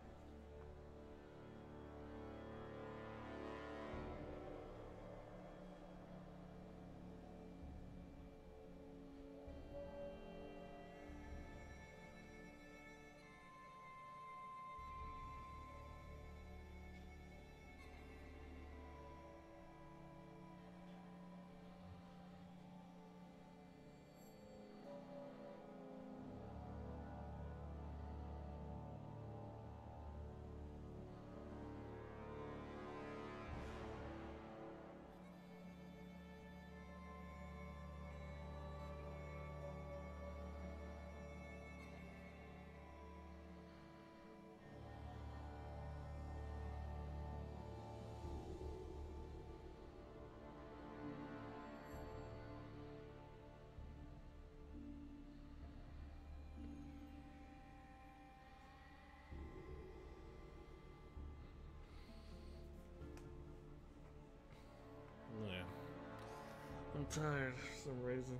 I'm tired for some reason.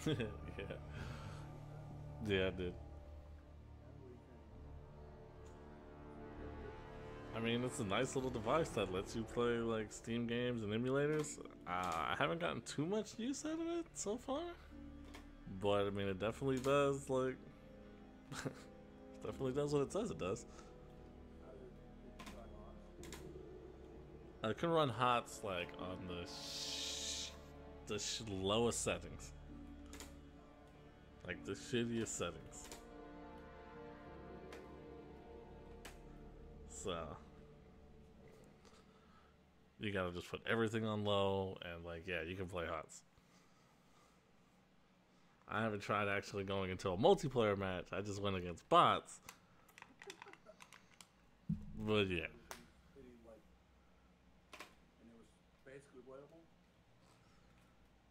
Yeah. Yeah, I did. I mean, it's a nice little device that lets you play like Steam games and emulators. I haven't gotten too much use out of it so far, but I mean, it definitely does like definitely does what it says it does. I can run HOTS like on the lowest settings, like the shittiest settings. So you gotta just put everything on low and like, yeah, you can play HOTS. I haven't tried actually going into a multiplayer match. I just went against bots. But yeah.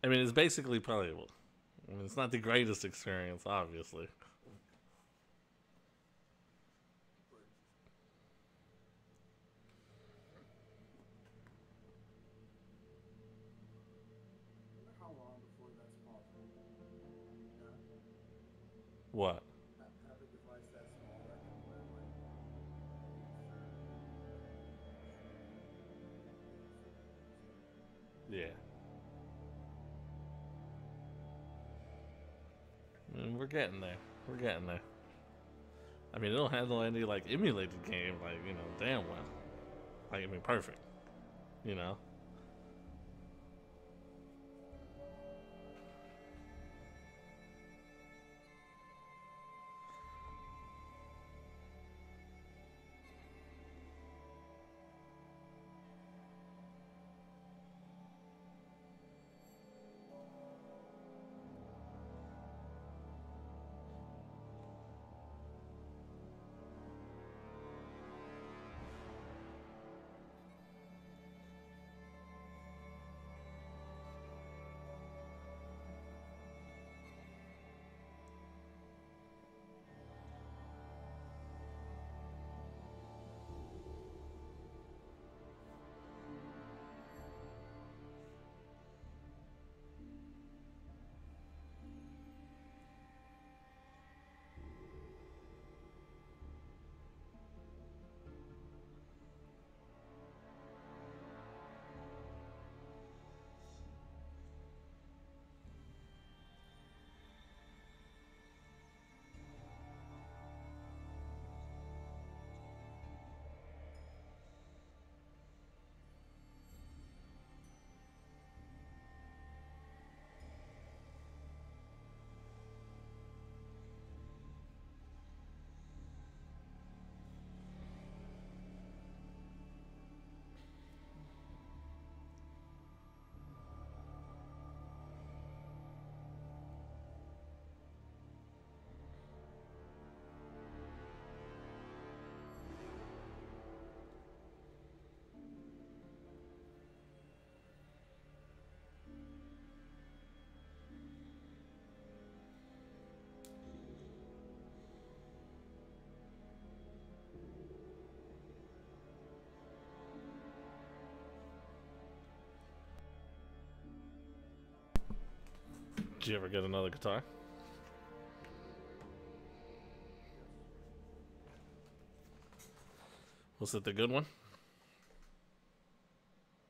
I mean, it's basically playable. I mean, it's not the greatest experience, obviously. How long before that's possible? Yeah. What? Have a device that small that can run like Yeah. I mean, we're getting there. We're getting there. I mean, it don't handle any like emulated game, like, you know, damn well. Like, I mean, perfect. You know? Did you ever get another guitar? Was it the good one?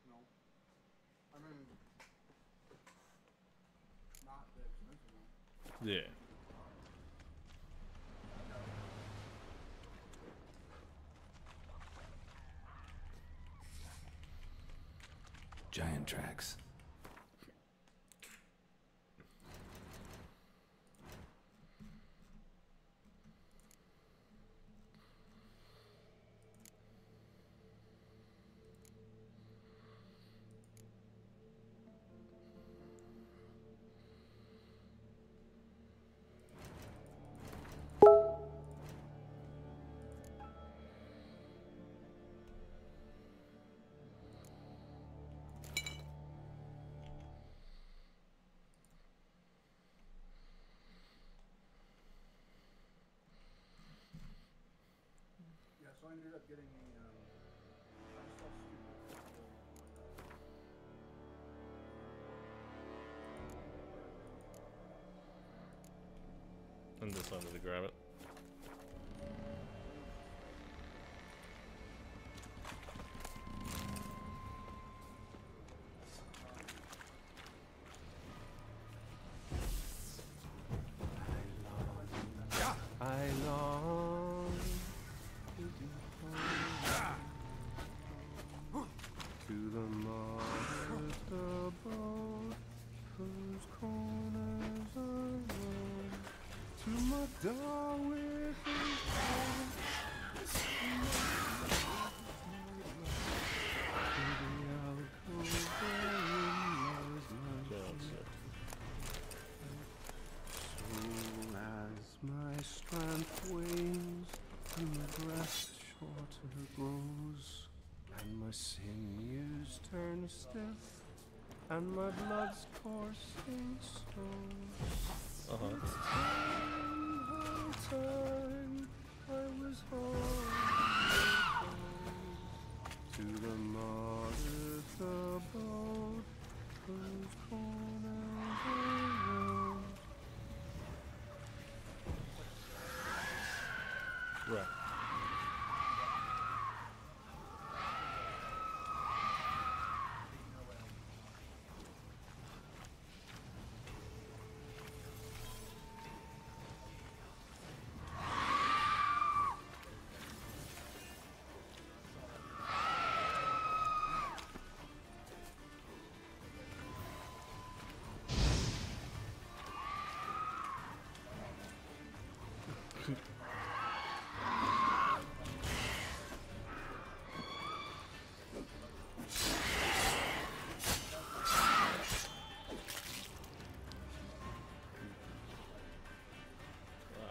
No. I mean, not the expensive one. Yeah. Giant tracks. ended up getting me, I just felt stupid. I'm just wanted to grab it. I long to be home to the modest abode whose corners I roam, to my door with his hand, to the alcove wherein lies my as my strength wanes and my breath shorter grows, and my sinews turn stiff, and my blood's coursing slows. It's time I was home to the modest abode whose corners I roam. Right.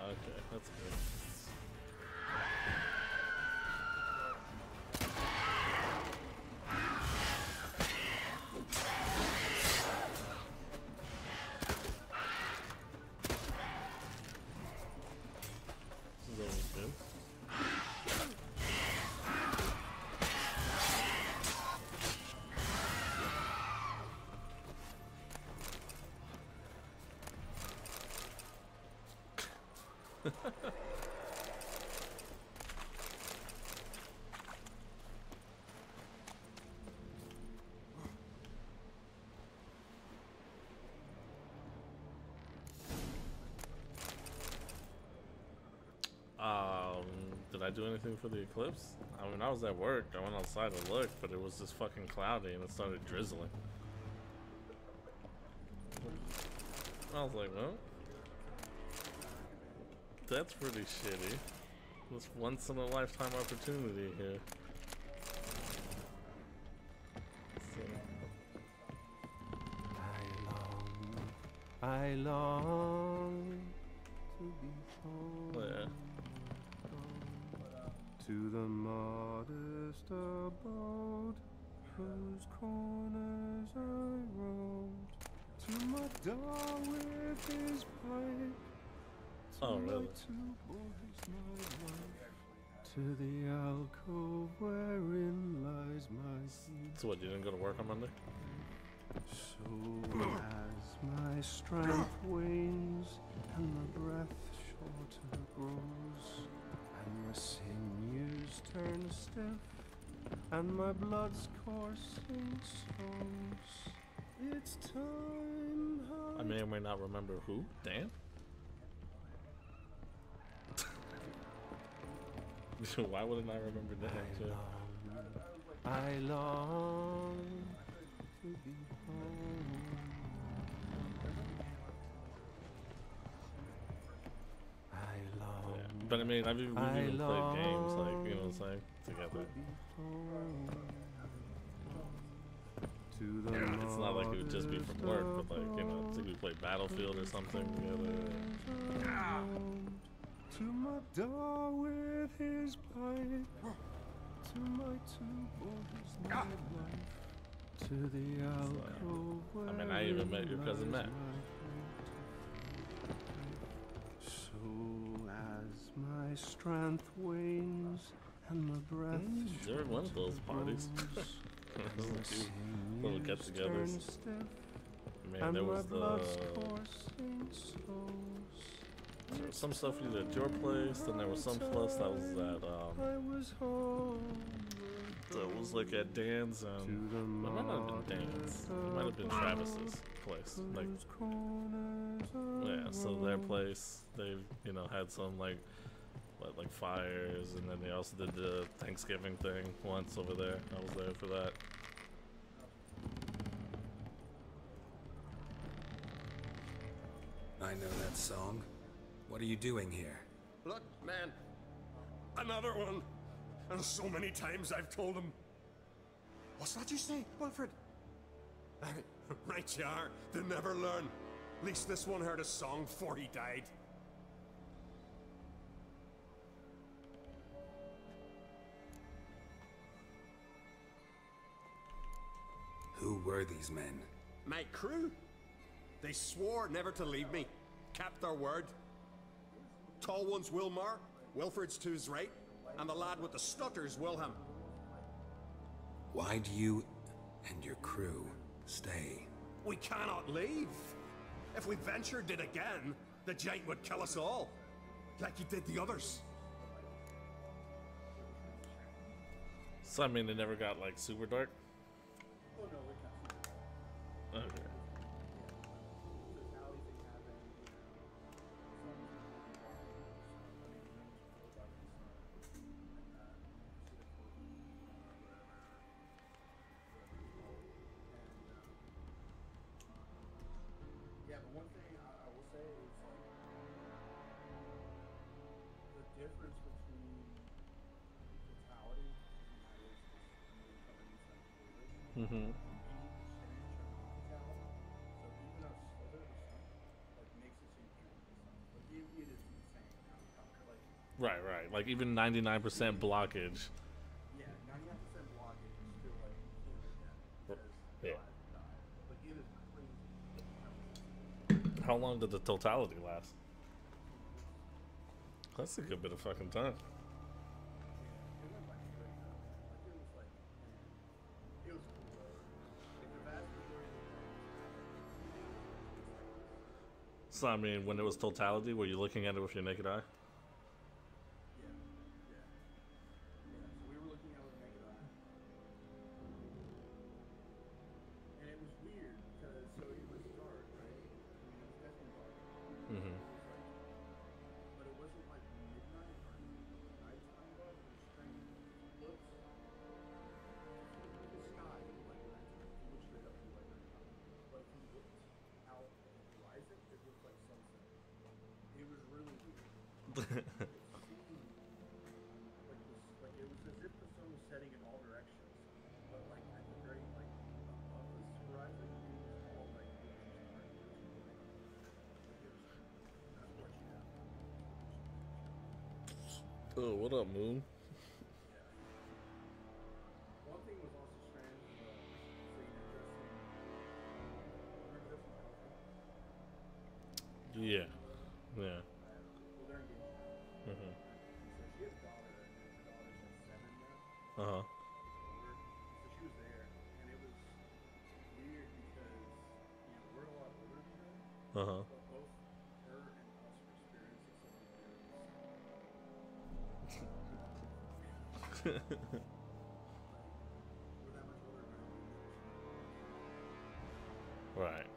Okay, that's good. This is always good. Did I do anything for the eclipse? I mean, I was at work. I went outside to look, but it was just fucking cloudy and it started drizzling. I was like, well, that's pretty shitty. This once in a lifetime opportunity here. I long to be home. Yeah. To the modest abode whose corners I roamed, to my door with his pipe, to my two boys, my wife, to the alcove wherein lies my seat. So what, you didn't go to work on Monday? So as my strength wanes and my breath shorter grows, and my sinews turn stiff, and my blood's coursing slows, it's time I may or may not remember who. Dan? Why wouldn't I remember Dan? I long to be home. I long. Yeah. But I mean, we've even played games like, you know, it's like together. It's not like it would just be from work, but like, you know, it's like we played Battlefield or something together. To my door with his pipe, to my two boys, my life, to the alcove. I mean, I even met your cousin Matt. So as my strength wanes and my breath. During one of those parties. Little get-togethers. Man, there was there was some stuff either at your place, then there was some stuff that was at that was like at Dan's well, might not have been Dan's. It might have been Travis's place. Like, yeah, so their place, they had some like fires, and then they also did the Thanksgiving thing once over there. I was there for that. I know that song. What are you doing here? Look, man. Another one. And so many times I've told him. What's that you say, Wilfred? Right you are. They never learn. At least this one heard a song before he died. Who were these men? My crew. They swore never to leave me. Kept their word. Tall one's Wilmar, Wilfred's to his right, and the lad with the stutter's Wilhelm. Why do you and your crew stay? We cannot leave. If we ventured it again, the giant would kill us all, like he did the others. So I mean, it never got like super dark. Oh no, it got super dark. Okay. Yeah, but one thing I will say is like the difference between totality and Mm-hmm. Right. Like even 99% blockage. Yeah, 99% blockage is still like Yeah. But it is crazy. How long did the totality last? That's a good bit of fucking time. So I mean, when it was totality, were you looking at it with your naked eye? So we were looking at it with naked eye. And it was weird because it was dark, right? I mean, it was definitely dark. Mm-hmm. But it wasn't like midnight or nighttime dark. It was strange. It looks the sky looked like nighttime. If you look straight up, it looked like nighttime. But if you looked out at the horizon, it looked like sunset. It was really weird. It was as if the sun was setting in all directions, but like at the very above this horizon, it was all like it was just dark. That's what you have. Oh, what up, Moon? One thing was also strange was Yeah. Yeah. well, they're engaged now. Mm-hmm. So she has a daughter, and her daughter's like 7 now. Uh-huh. So she was there, and it was weird because, we're a lot older than her. Uh-huh. But both her and us were experiencing something very Uh-huh. we're that much older than her. Right.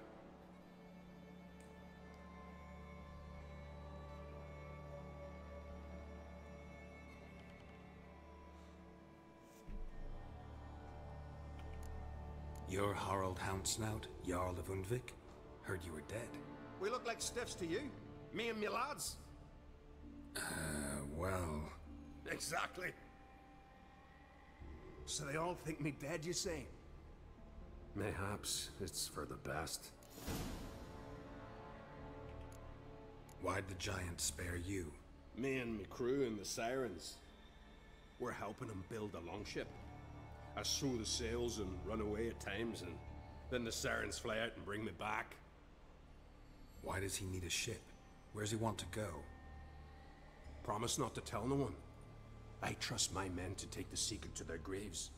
You're Harald Houndsnout, Jarl of Undvik? Heard you were dead. We look like stiffs to you. Me and me lads. Well... Exactly. So they all think me dead, you say? Mayhaps it's for the best. Why'd the giant spare you? Me and me crew and the Sirens. We're helping him build a longship. I sew the sails and run away at times, and then the Sirens fly out and bring me back. Why does he need a ship? Where's he want to go? Promise not to tell no one. I trust my men to take the secret to their graves.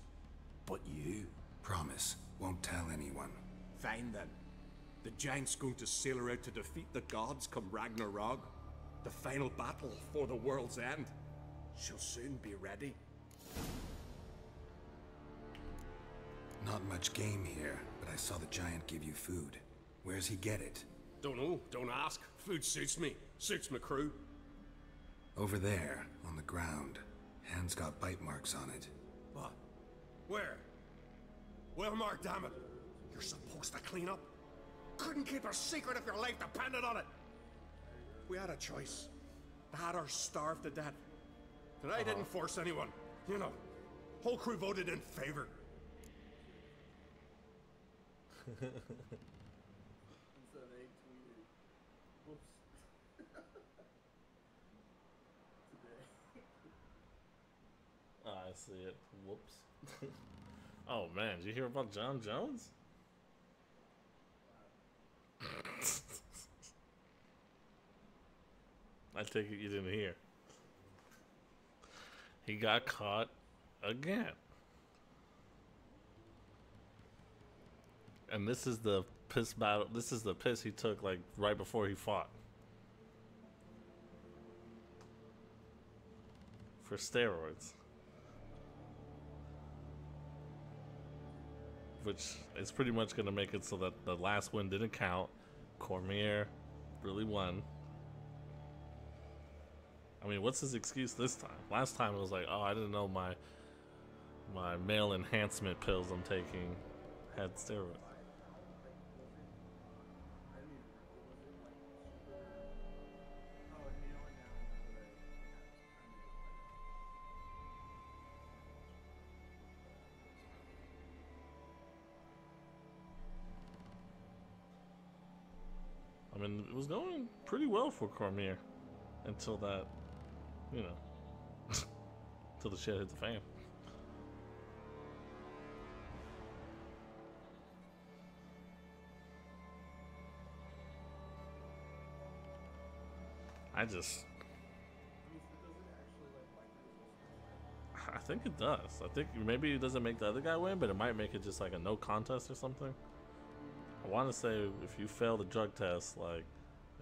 But you? Promise, won't tell anyone. Fine then. The giant's going to sail her out to defeat the gods come Ragnarok. The final battle for the world's end. She'll soon be ready. Not much game here, but I saw the giant give you food. Where's he get it? Don't know, don't ask. Food suits me. Suits my crew. Over there, on the ground. Hand's got bite marks on it. What? Where? Wilmar, damn it! You're supposed to clean up. Couldn't keep a secret if your life depended on it. We had a choice. That or starve to death. And I didn't force anyone. You know, whole crew voted in favor. I see it. Whoops. Oh man, did you hear about John Jones? I take it you didn't hear. He got caught again. And this is the piss battle. This is the piss he took like right before he fought. For steroids. Which is pretty much going to make it so that the last win didn't count. Cormier really won. I mean, what's his excuse this time? Last time it was like, oh, I didn't know my male enhancement pills I'm taking had steroids. I mean, it was going pretty well for Cormier until that, you know, until the shit hit the fan. I think it does. I think maybe it doesn't make the other guy win, but it might make it just like a no contest or something. I want to say if you fail the drug test, like,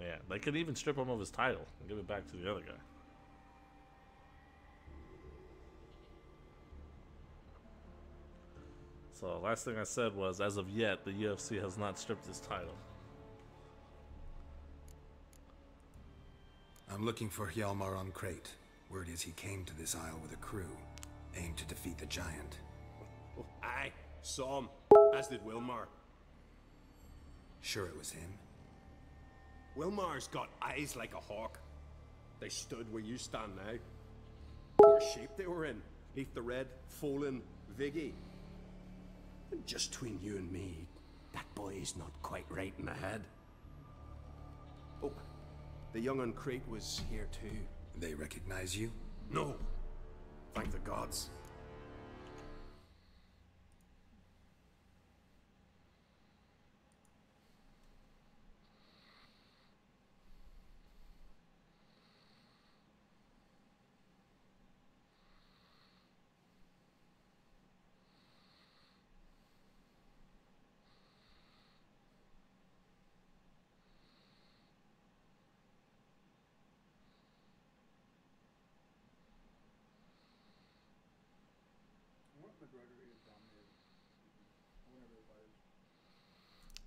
yeah, they could even strip him of his title and give it back to the other guy. So last thing I said was, as of yet, the UFC has not stripped his title. I'm looking for Hjalmar on Crate. Word is he came to this isle with a crew, aimed to defeat the giant. Aye, saw him, as did Wilmar. Sure it was him? Wilmar's got eyes like a hawk. They stood where you stand now. What shape they were in. Leaf the Red, Folin, Viggy. And just between you and me, that boy's not quite right in the head. Oh, the young on Crate was here too. They recognize you? No. Thank the gods.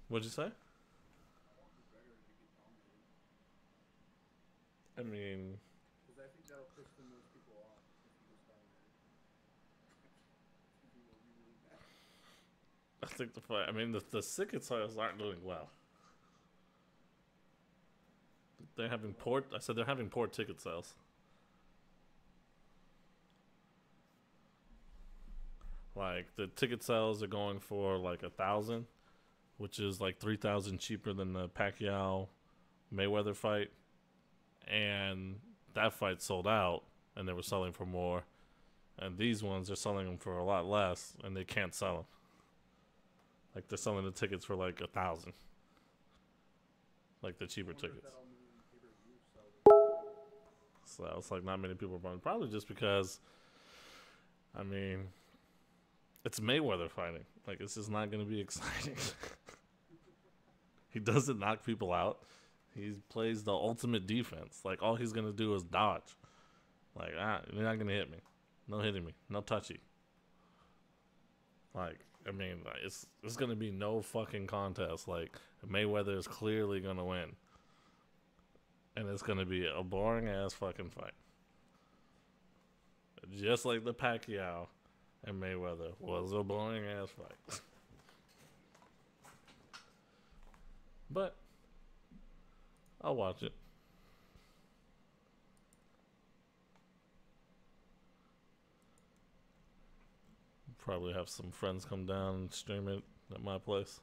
What'd you say? I mean, because I think that'll piss the most people off if he goes down there. I think the fight. I mean, the ticket sales aren't doing well. They're having poor. I said they're having poor ticket sales. Like the ticket sales are going for like 1,000, which is like 3,000 cheaper than the Pacquiao Mayweather fight, and that fight sold out, and they were selling for more. And these ones are selling them for a lot less, and they can't sell them. Like they're selling the tickets for like 1,000, like the cheaper tickets. So it's like not many people are buying, probably just because I mean, it's Mayweather fighting. Like, it's just not going to be exciting. He doesn't knock people out. He plays the ultimate defense. Like, all he's going to do is dodge. Like, you're not going to hit me. No hitting me. No touchy. Like, I mean, it's going to be no fucking contest. Like, Mayweather is clearly going to win. And it's going to be a boring-ass fucking fight. Just like the Pacquiao and Mayweather was a boring-ass fight. But I'll watch it. Probably have some friends come down and stream it at my place.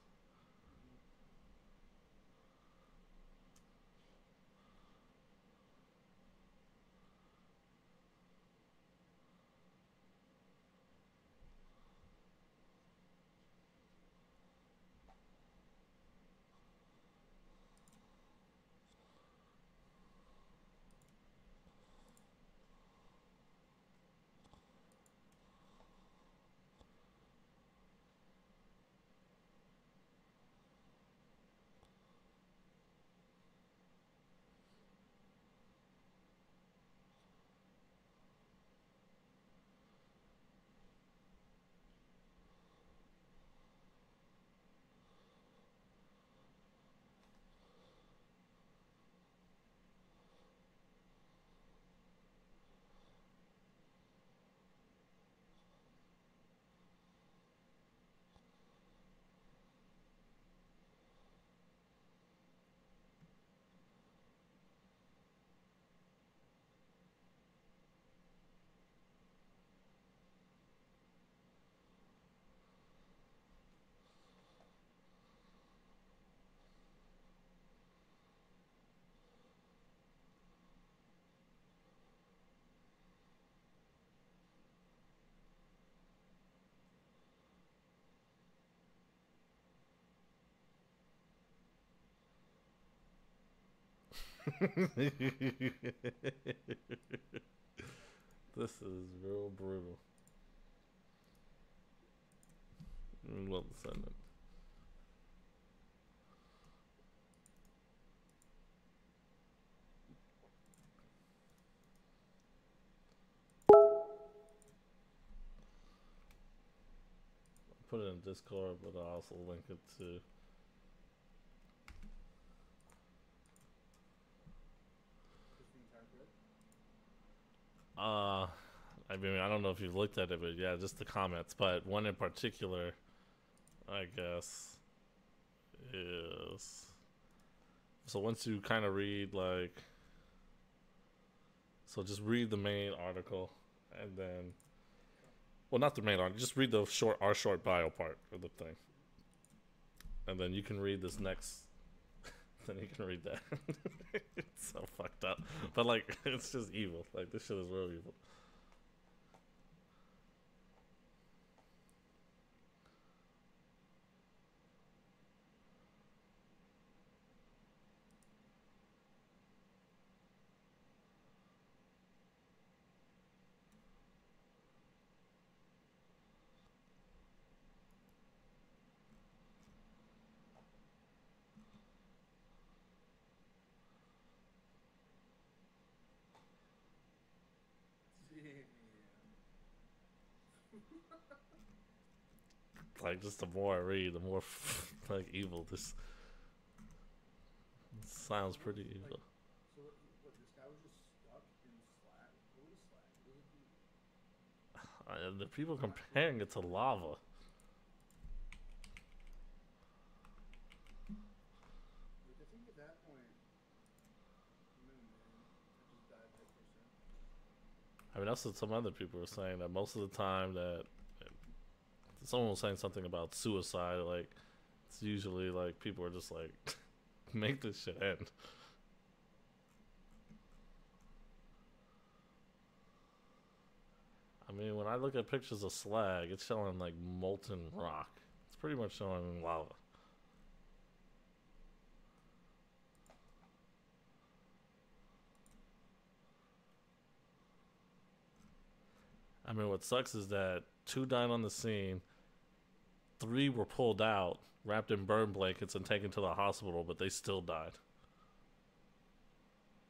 This is real brutal. Well, send it. Put it in Discord, but I'll also link it to. I mean, I don't know if you've looked at it, but yeah, just the comments. But one in particular, I guess, is so once you kind of read like, so just read the main article, and then, well, not the main article, just read the our short bio part of the thing, and then you can read this next. Then you can read that. It's so fucked up, but like, it's just evil. Like, this shit is real evil. Like, just the more I read, the more like evil this sounds. Pretty evil. So what this guy was just stuck in slag? What is slag? What does it do? And the people comparing it to lava. Like, I think at that point, man, I just died there for a second. I mean, that's what some other people were saying, that most of the time that someone was saying something about suicide, like, it's usually like people are just like, make this shit end. I mean, when I look at pictures of slag, it's showing like molten rock. It's pretty much showing lava. I mean, what sucks is that 2 died on the scene, 3 were pulled out, wrapped in burn blankets, and taken to the hospital, but they still died.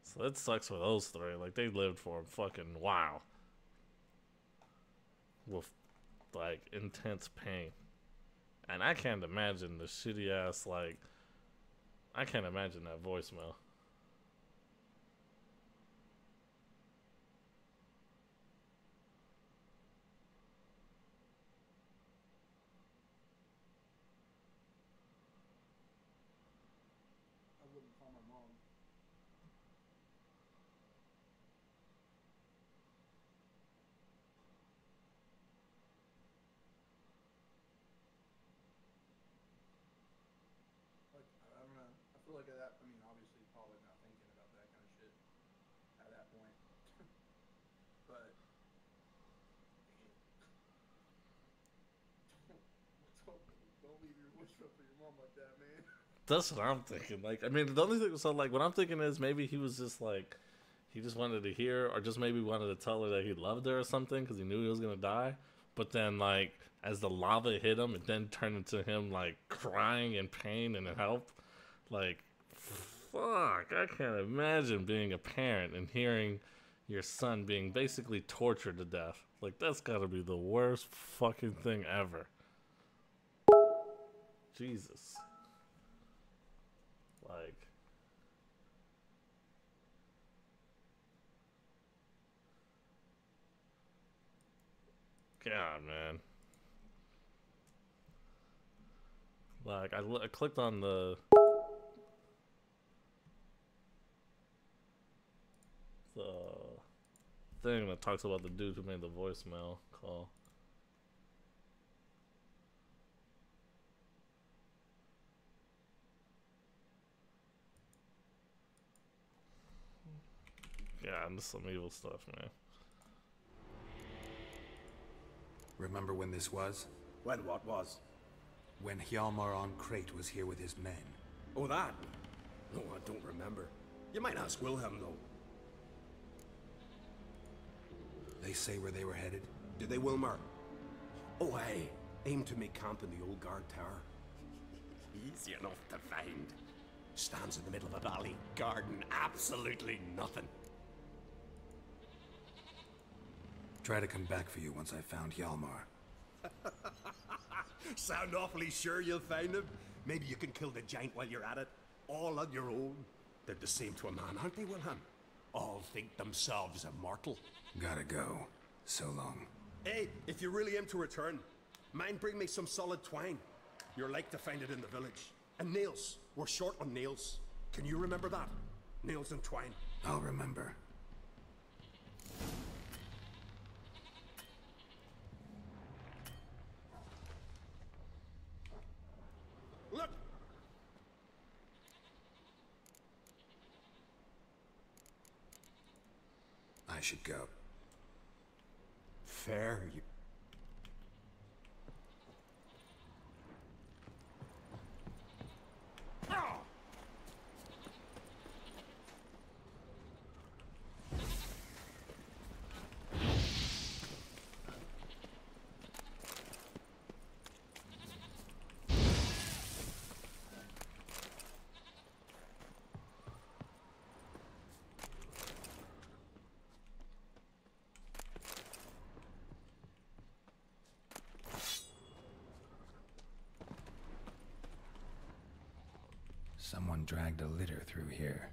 So that sucks for those 3. Like, they lived for a fucking wow. With, like, intense pain. And I can't imagine the shitty ass, like, I can't imagine that voicemail. I wouldn't call my mom. Like, I don't know. I feel like at that, I mean, obviously, probably not thinking about that kind of shit at that point. But, don't leave your voicemail for your mom like that, man. That's what I'm thinking. Like, I mean, the only thing, so, like, what I'm thinking is maybe he was just, like, he just wanted to hear, or just maybe wanted to tell her that he loved her or something, because he knew he was going to die. But then, like, as the lava hit him, it then turned into him, like, crying in pain and help. Like, fuck, I can't imagine being a parent and hearing your son being basically tortured to death. Like, that's got to be the worst fucking thing ever. Jesus. Like, God, man. Like, I clicked on the thing that talks about the dude who made the voicemail call. Yeah, and this is some evil stuff, man. Remember when this was? When what was? When Hjalmar on Crate was here with his men. Oh, that? No, I don't remember. You might ask Wilhelm, though. They say where they were headed? Did they, Wilmar? Oh, aye. Aim to make camp in the old guard tower. Easy enough to find. Stands in the middle of a valley. Garden, absolutely nothing. Try to come back for you once I found Hjalmar. Sound awfully sure you'll find him? Maybe you can kill the giant while you're at it. All on your own. They're the same to a man, aren't they, Wilhelm? All think themselves immortal. Gotta go. So long. Hey, if you really aim to return, mind bring me some solid twine. You're like to find it in the village. And nails. We're short on nails. Can you remember that? Nails and twine. I'll remember. Look! I should go. Fair, you... Someone dragged a litter through here.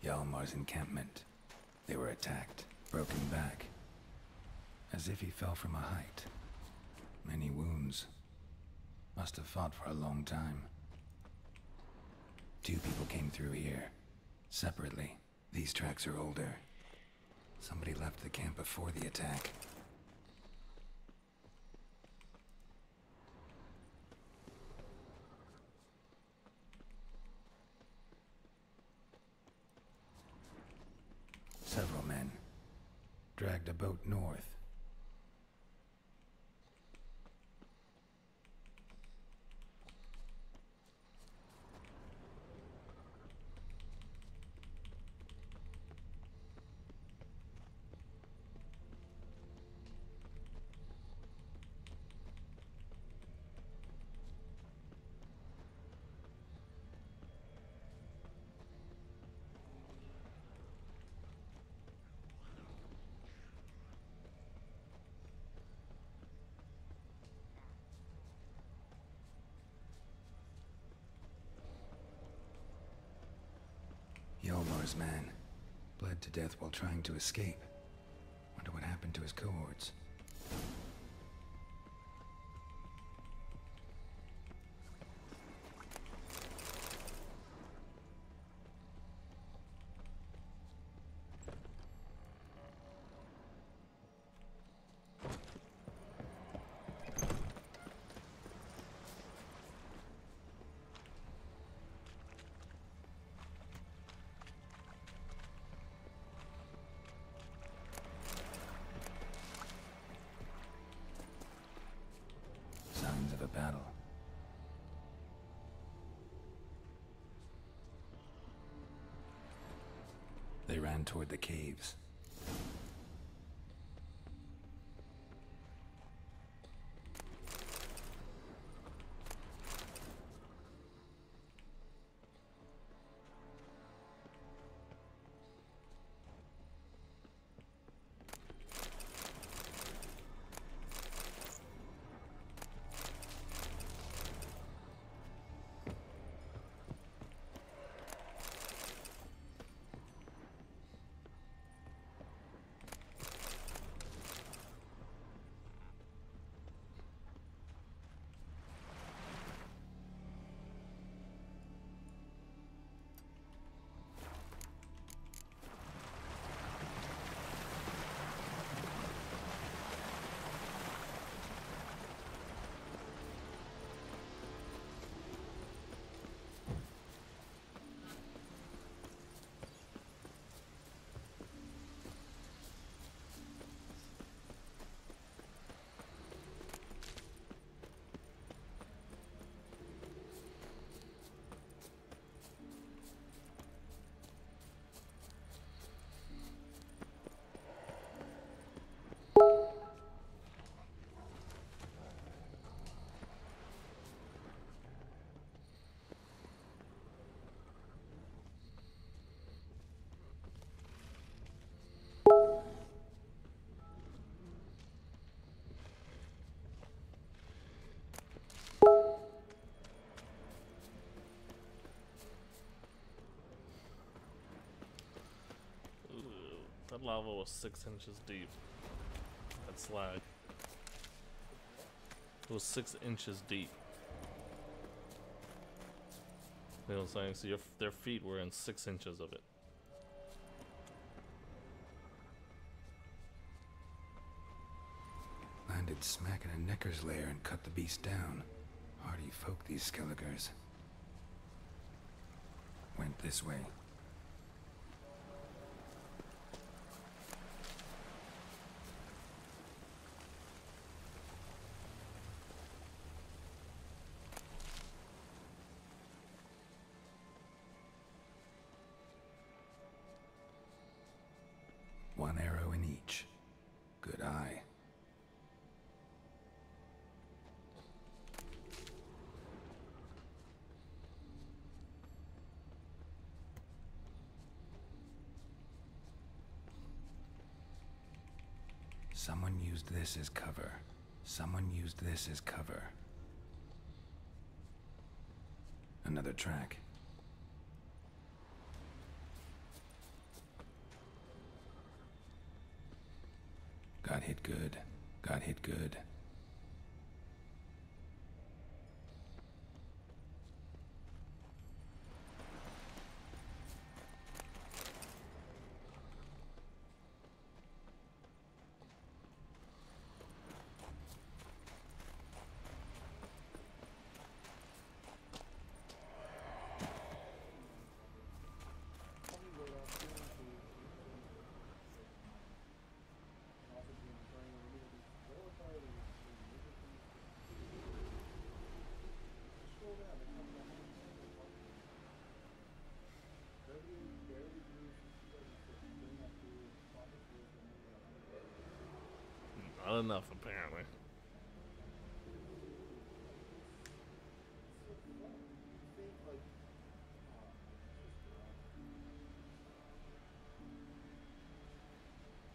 Hjalmar's encampment. They were attacked, broken back. As if he fell from a height. Many wounds. Must have fought for a long time. 2 people came through here. Separately. These tracks are older. Somebody left the camp before the attack. dragged a boat north. Yolmar's man. Bled to death while trying to escape. Wonder what happened to his cohorts. Signs of a battle. They ran toward the caves. That lava was 6 inches deep. That slag. It was 6 inches deep. You know what I'm saying? So their feet were in 6 inches of it. Landed smack in a Necker's lair and cut the beast down. Hardy folk, these Skelligers. Went this way. One arrow in each. Good eye. Someone used this as cover. Someone used this as cover. Another track. Got hit good. Got hit good. enough, apparently.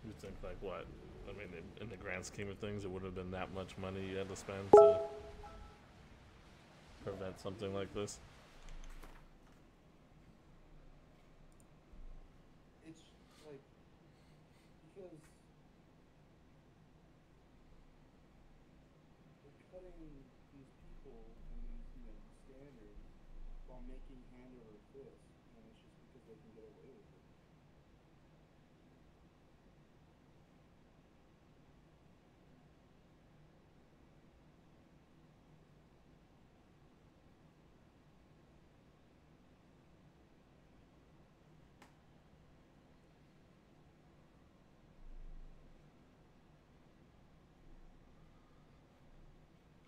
You think like what? I mean, in the grand scheme of things, it would have been that much money you had to spend to prevent something like this. It's like because they're cutting these people and these standards while making hand over fist, and it's just because they can get away with it.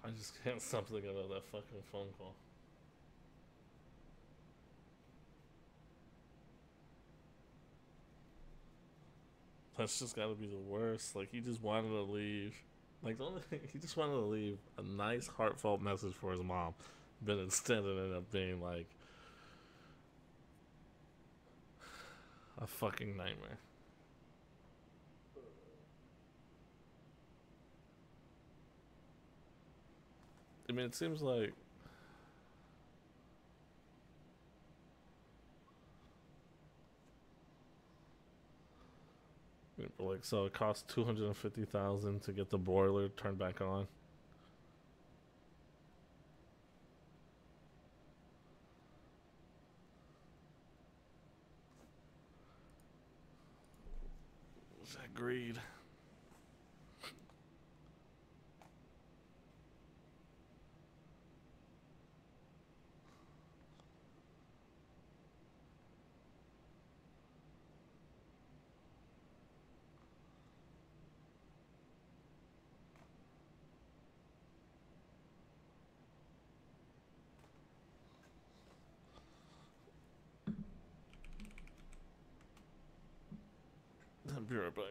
I just can't stop thinking about that fucking phone call. That's just gotta be the worst. Like, he just wanted to leave. Like, the only thing, he just wanted to leave a nice, heartfelt message for his mom. But instead it ended up being, like, a fucking nightmare. I mean, it seems like like, so it cost $250,000 to get the boiler turned back on. Is that greed? I'll be right back.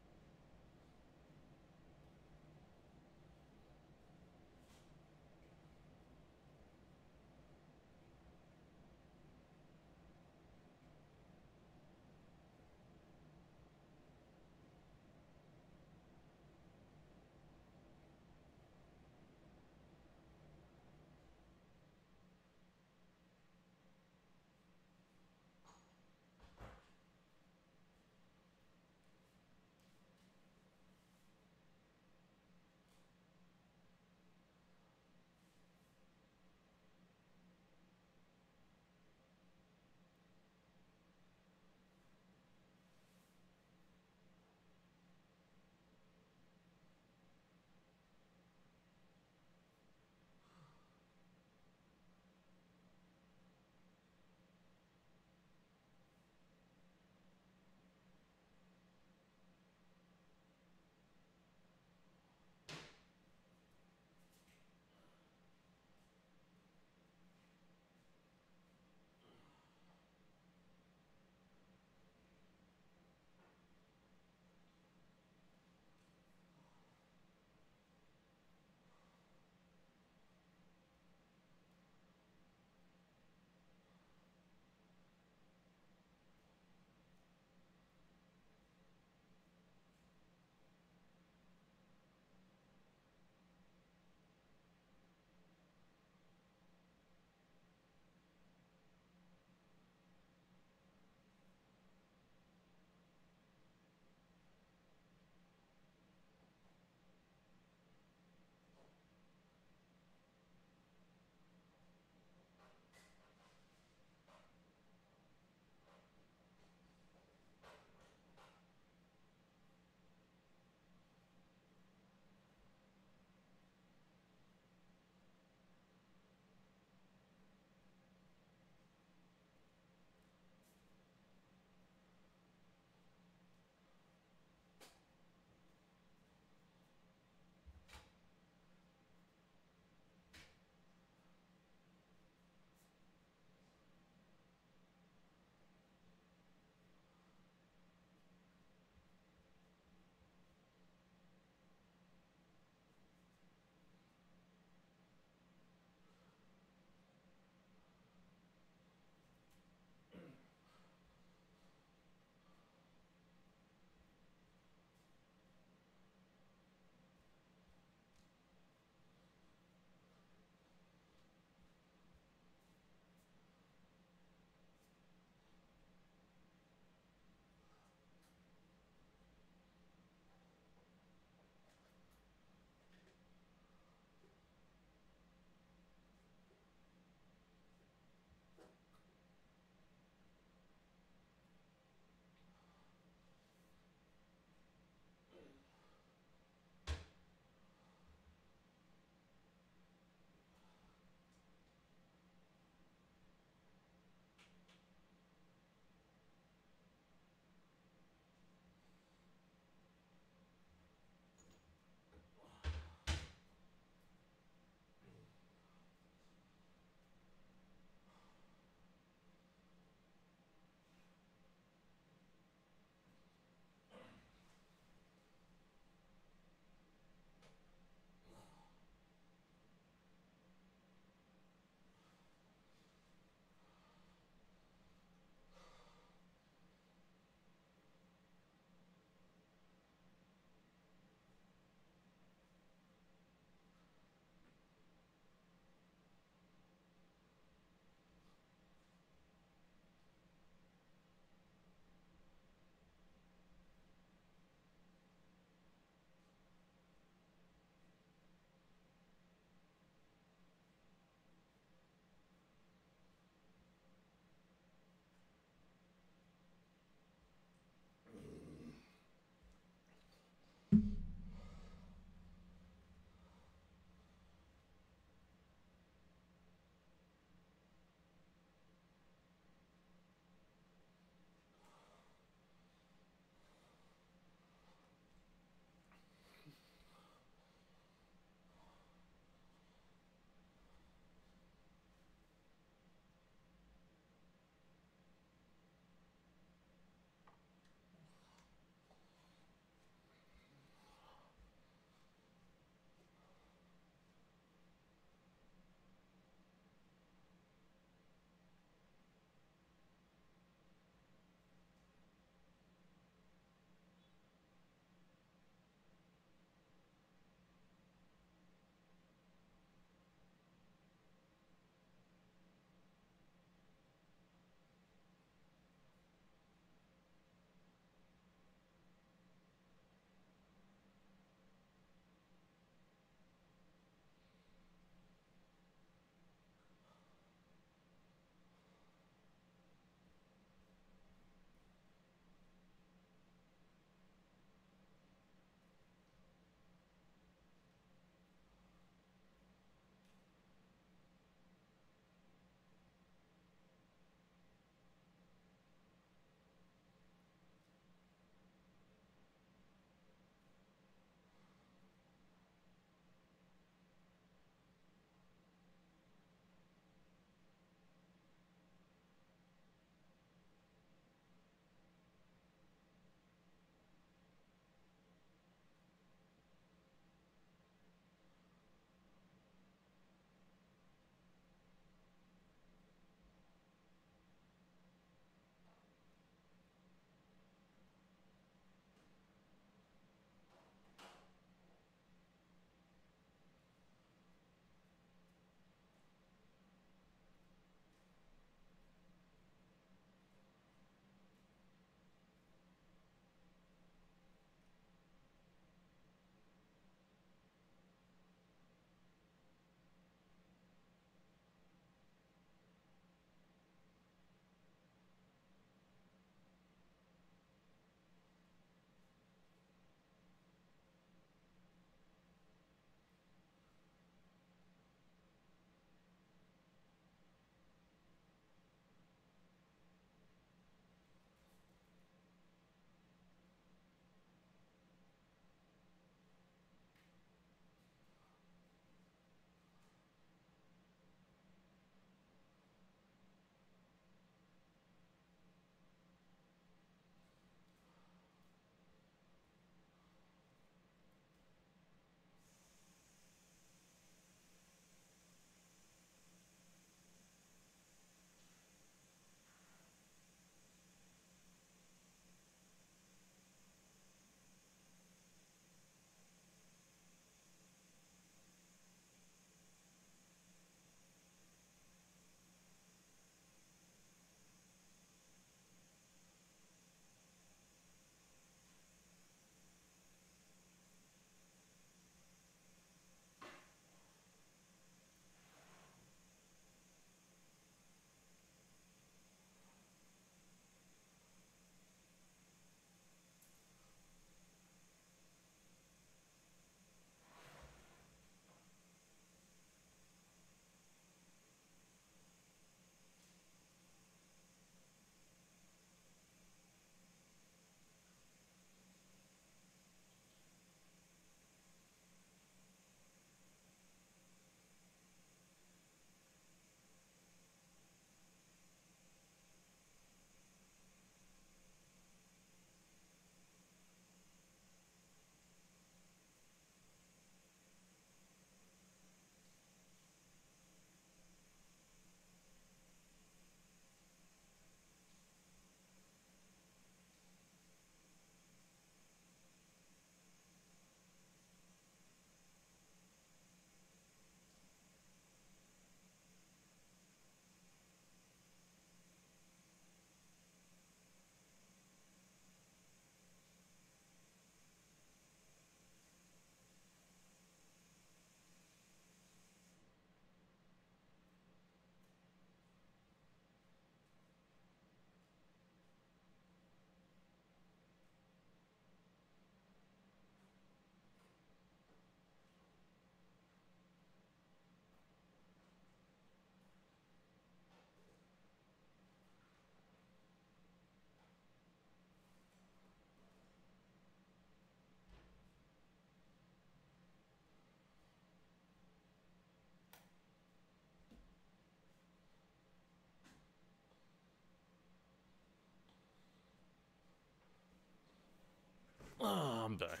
Oh, I'm back.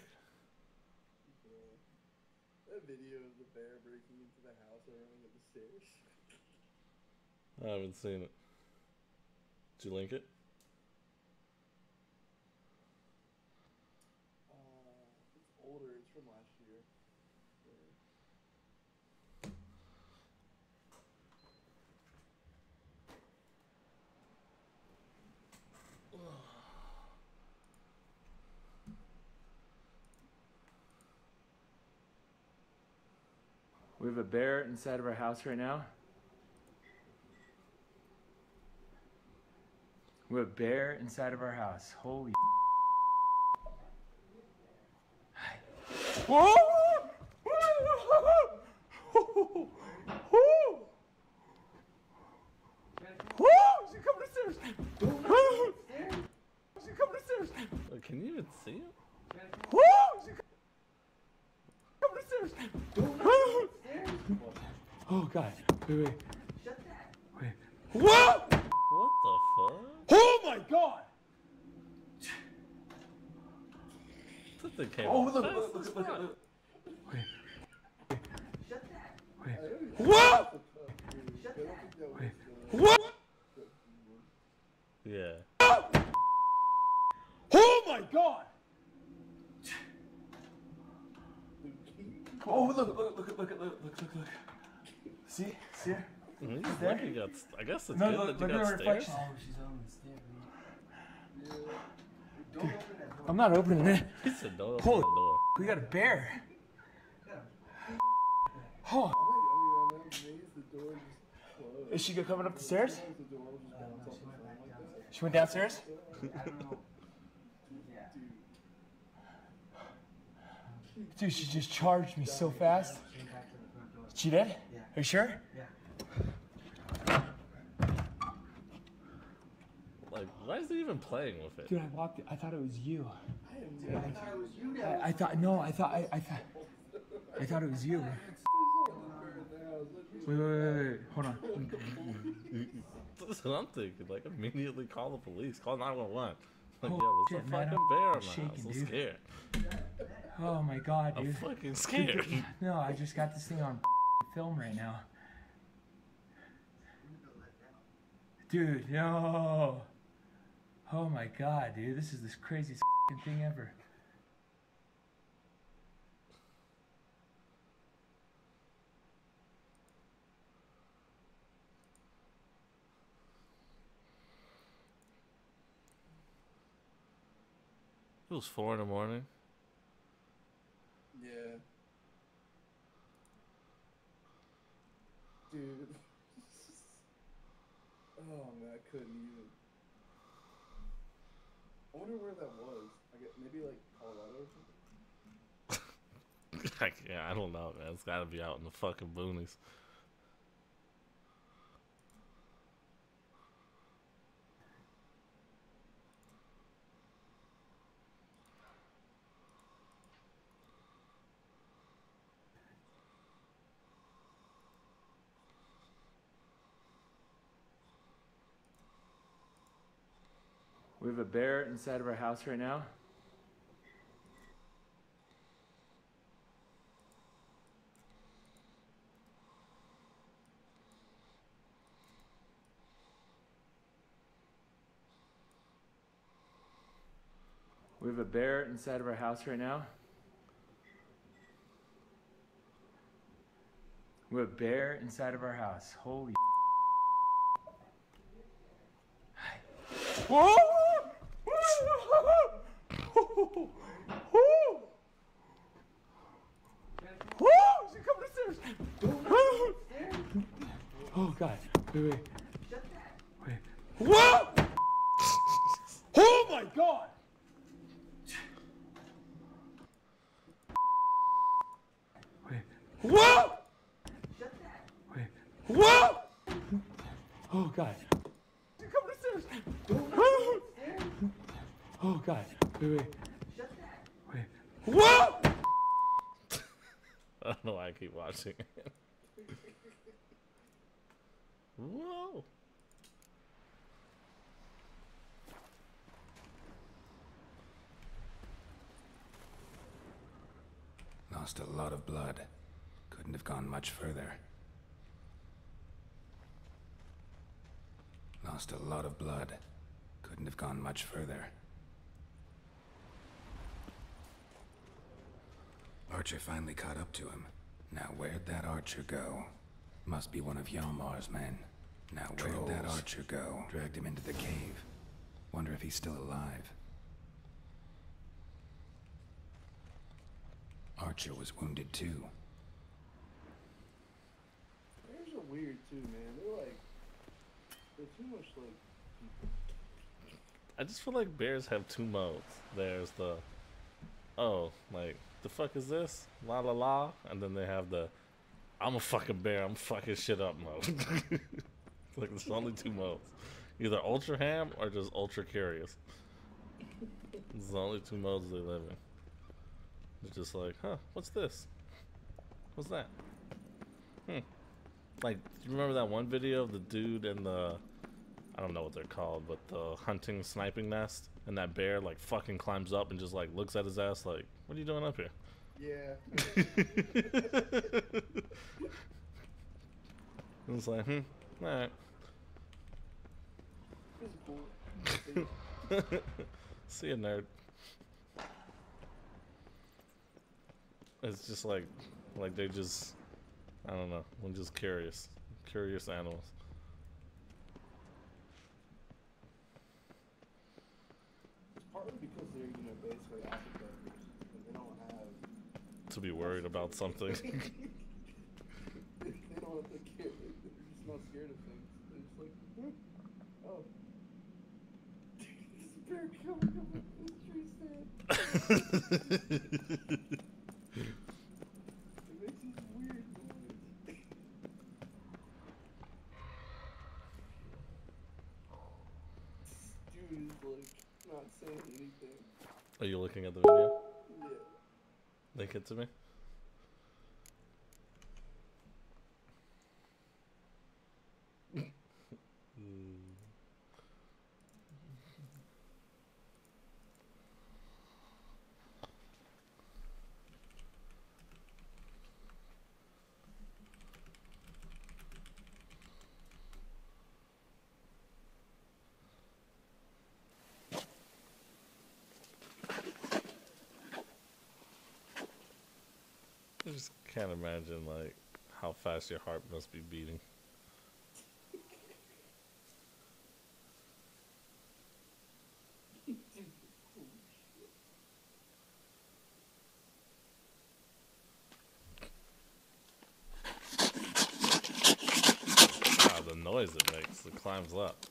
That video of the bear breaking into the house or running up the stairs. I haven't seen it. Did you link it? It's older. It's from last year. We have a bear inside of our house right now. We have a bear inside of our house. Holy. Whoa! Is he coming upstairs? Is he coming upstairs? Can you even see him? Is he coming upstairs? Oh God! Wait. Wait. Whoa! What the fuck? Oh my God! That thing came Oh, out look! fast as fuck. Wait. Whoa! Wait. What? Yeah. Oh my God! Oh, look. See her? He's There? lucky got, I guess it's No, good look that you at got her stairs. reflection. Oh, she's on the stairs. Dude, I'm not opening it. He said don't open Holy, the door. we got a bear. Oh. Is she coming up the stairs? She went downstairs? Dude, she just charged me so fast. She did? Are you sure? Like, why is he even playing with it? Dude, I walked it. I thought it was you. I thought it was you. Wait. Hold on. That's what I'm thinking. Like, immediately call the police. Call 911. Like, Oh, yo, shit, there's a man, fucking I'm bear in my shaking, house. I'm dude. scared. Oh my God, dude. I'm fucking scared. No, I just got this thing on film right now. Dude, no. Oh my God, dude. This is the craziest thing ever. It was 4 in the morning. Yeah. Dude. Oh man, I couldn't even. I wonder where that was. Maybe like Colorado or something? Yeah, I don't know, man. It's gotta be out in the fucking boonies. We have a bear inside of our house right now. We have a bear inside of our house right now. We have a bear inside of our house. Holy. Whoa! Is he coming upstairs? Oh God! Wait. Whoa! Oh my God! Whoa! Whoa! Oh God! Is he coming upstairs? Oh God! Wait. Whoa! I don't know why I keep watching it. Whoa! Lost a lot of blood. Couldn't have gone much further. Lost a lot of blood. Couldn't have gone much further. Archer finally caught up to him. Now where'd that Archer go? Must be one of Yalmar's men. Now where'd that Archer go? Dragged him into the cave. Wonder if he's still alive. Archer was wounded too. Bears are weird too, man. They're too much like. I just feel like bears have two modes. There's the, oh, like, the fuck is this? La la la. And then they have the, I'm a fucking bear, I'm fucking shit up mode. Like, there's only two modes. Either ultra ham or just ultra curious. It's the only two modes they live in. It's just like, huh, what's this? What's that? Like, do you remember that one video of the dude and the, I don't know what they're called, but the hunting sniping nest? And that bear, like, fucking climbs up and just, like, looks at his ass like, what are you doing up here? Yeah. And it's like, alright. See ya, nerd. It's just like they're just, I don't know, I'm just curious animals. It's partly because they're, basically acid beggars, and they don't have to be worried about something. they don't have to care. They're just not scared of things. They're just like, oh. This bear coming up with this tree stand. It makes these weird noises. Dude is like not saying anything. Are you looking at the video? Yeah. Link it to me. I just can't imagine, like, how fast your heart must be beating. Wow, the noise it makes, it climbs up.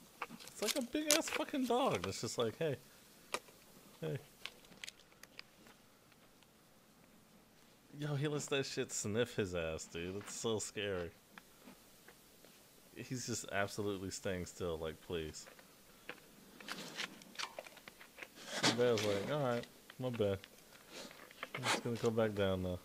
It's like a big ass fucking dog. It's just like, hey. Hey. Yo, he lets that shit sniff his ass, dude. It's so scary. He's just absolutely staying still, like, please. The bear's like, alright, my bad. I'm just gonna go back down now.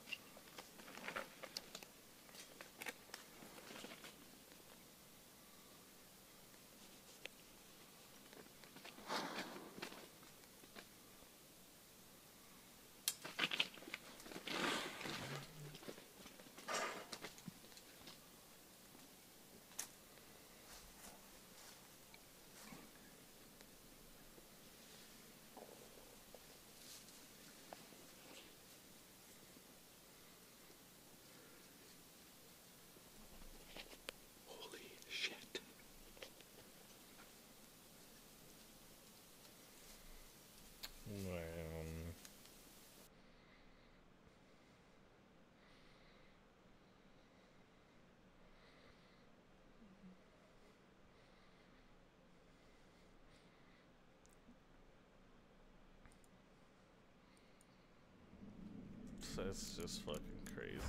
It's just fucking crazy.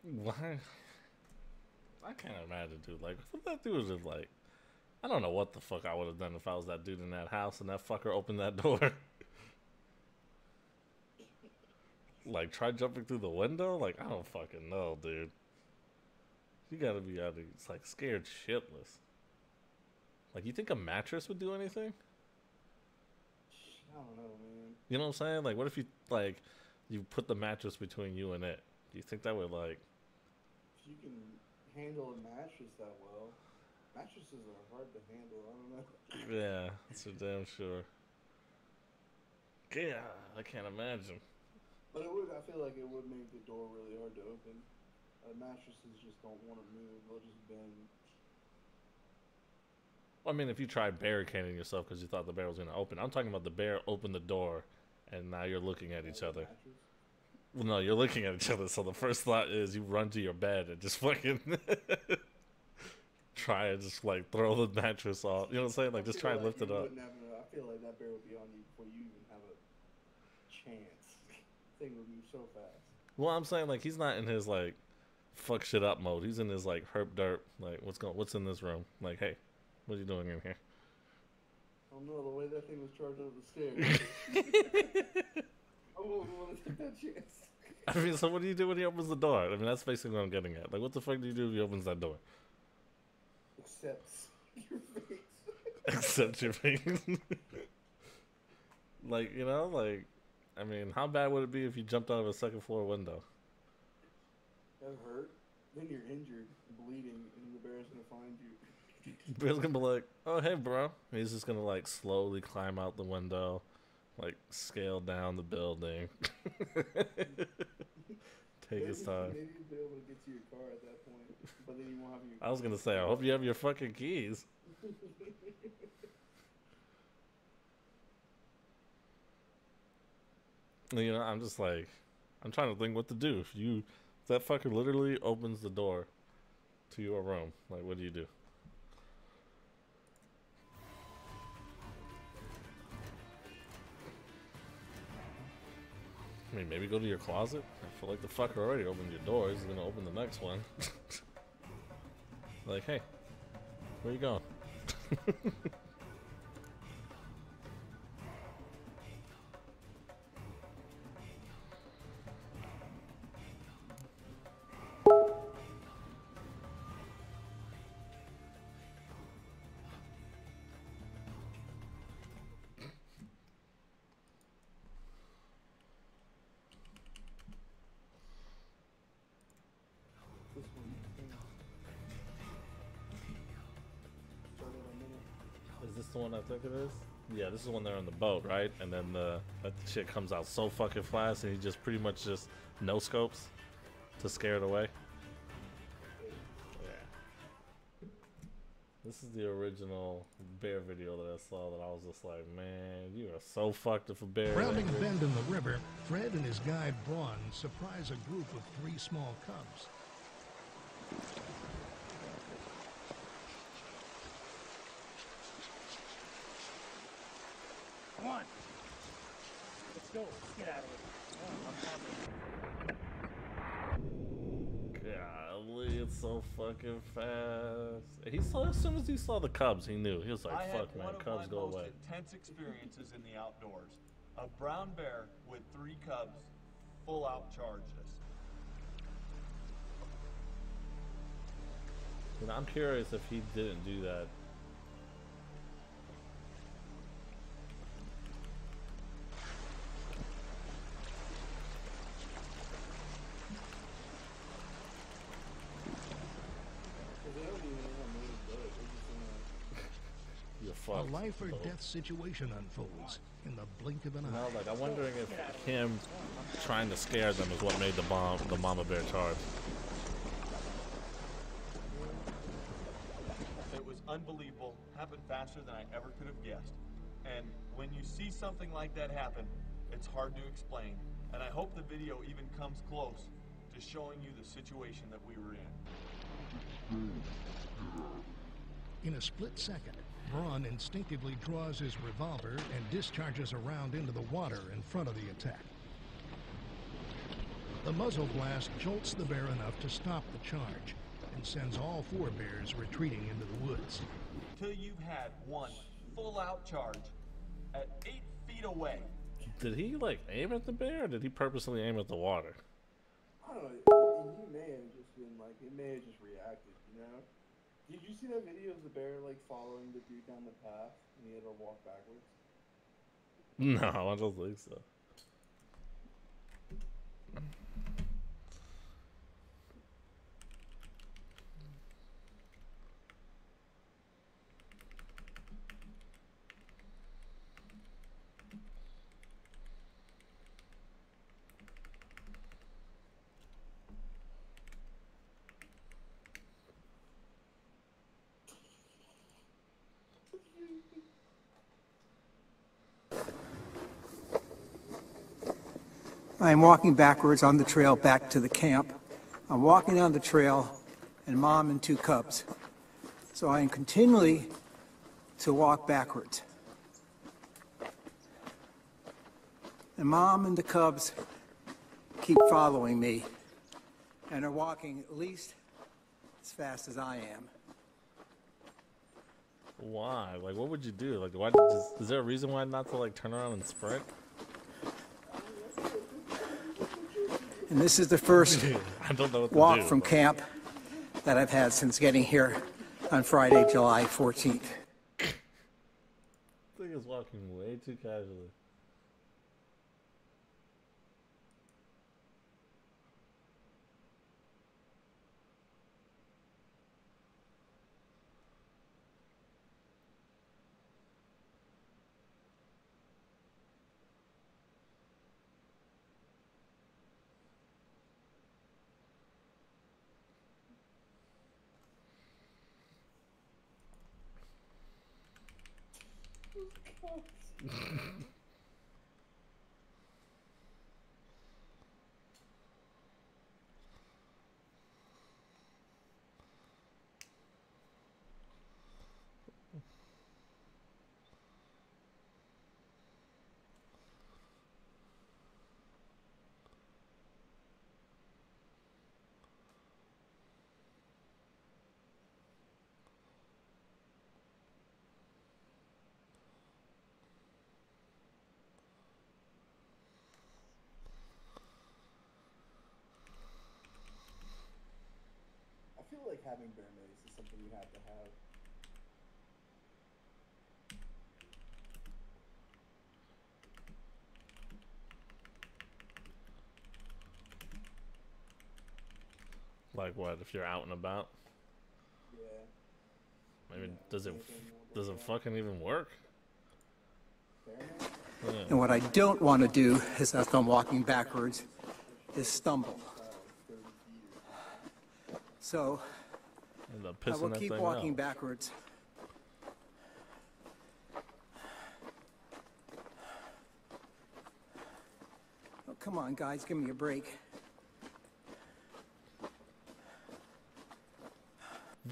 Why? I can't imagine, dude. Like, if that dude was just like, I don't know what the fuck I would have done if I was that dude in that house and that fucker opened that door. Like, try jumping through the window? Like, I don't fucking know, dude. You gotta be out of, it's like scared shitless. Like, you think a mattress would do anything? I don't know, man. You know what I'm saying? Like, what if you, like, you put the mattress between you and it? Do you think that would, like... If you can handle a mattress that well, mattresses are hard to handle, I don't know. Yeah, that's for damn sure. Yeah, I can't imagine. But it would, I feel like it would make the door really hard to open. Mattresses just don't want to move, they'll just bend. I mean, if you tried barricading yourself because you thought the bear was going to open. I'm talking about the bear opened the door, and now you're looking at each other. Well, no, you're looking at each other, so the first thought is you run to your bed and just fucking try and just, like, throw the mattress off. You know what I'm saying? Like, just try and lift it up. I feel like that bear would be on you before you even have a chance. Thing would move so fast. Well, I'm saying, like, he's not in his, like, fuck shit up mode. He's in his, like, herp derp, like, what's in this room? Like, hey, what are you doing in here? I don't know, the way that thing was charged up the stairs. I won't want to take that chance. I mean, so what do you do when he opens the door? I mean, that's basically what I'm getting at. Like, what the fuck do you do if he opens that door? Accepts your face. Accept your face. Like, you know, like, I mean, how bad would it be if you jumped out of a second floor window? That hurt. Then you're injured, bleeding, and the bear's gonna find you. Bear's gonna be like, oh, hey, bro. And he's just gonna, like, slowly climb out the window, like, scale down the building. Take his time. Maybe you'll be able to get to your car at that point, but then you won't have your I was gonna say, I hope you have your fucking keys. You know, I'm just like, I'm trying to think what to do. If that fucker literally opens the door to your room, like, what do you do? I mean, maybe go to your closet? I feel like the fucker already opened your door. He's gonna open the next one. Like, hey, where you going? Is this the one I think it is? Yeah, this is when they're on the boat, right? And then that shit comes out so fucking fast, and he just pretty much just no scopes to scare it away. Yeah. This is the original bear video that I saw that I was just like, man, you are so fucked if a bear. Rounding a bend in the river, Fred and his guide Braun surprise a group of 3 small cubs. Come on. Let's go. Get out of here. Golly, it's so fucking fast. He saw, as soon as he saw the cubs, he knew. He was like, fuck, man, cubs go away. I had one of my most intense experiences in the outdoors. A brown bear with 3 cubs full out charged us. You know, I'm curious if he didn't do that. A life or death situation unfolds in the blink of an eye. No, like, I'm wondering if him trying to scare them is what made the mama bear charge. It was unbelievable, happened faster than I ever could have guessed. And when you see something like that happen, it's hard to explain. And I hope the video even comes close to showing you the situation that we were in. In a split second, Braun instinctively draws his revolver and discharges a round into the water in front of the attack. The muzzle blast jolts the bear enough to stop the charge and sends all 4 bears retreating into the woods. Till you've had one full-out charge at 8 feet away. Did he like aim at the bear, or did he purposely aim at the water? I don't know. He may have just been like, he may have just reacted, you know? Did you see that video of the bear like following the dude down the path and he had to walk backwards? No, I don't think so. I'm walking backwards on the trail back to the camp. I'm walking down the trail, and Mom and 2 cubs. So I am continually to walk backwards. And Mom and the cubs keep following me and are walking at least as fast as I am. Why? Like, what would you do? Like, why? Is there a reason why not to like turn around and sprint? And this is the first I don't know what to walk do, from but- camp that I've had since getting here on Friday, July 14th. I think it's walking way too casually. I feel like having bear mace is something you have to have. Like what? If you're out and about? Yeah. I mean, does it fucking even work? Yeah. And what I don't want to do is, as I'm walking backwards, is stumble. So End up I pissing will that keep thing walking out. backwards. Oh, come on, guys, give me a break.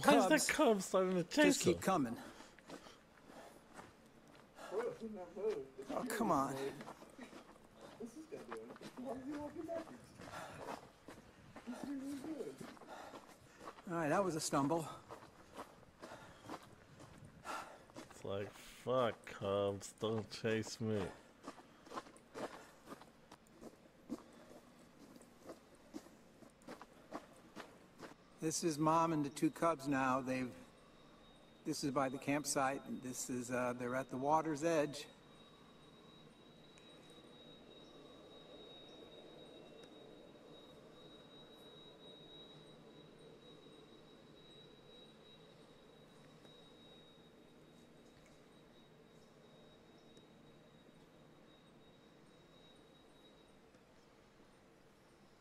Why is that cub starting to chase Just keep him? coming. Oh, come on. What's this guy doing? Why is he walking backwards? He's really good. All right, that was a stumble. It's like, fuck, cubs, don't chase me. This is Mom and the 2 cubs now. This is by the campsite. This is, they're at the water's edge.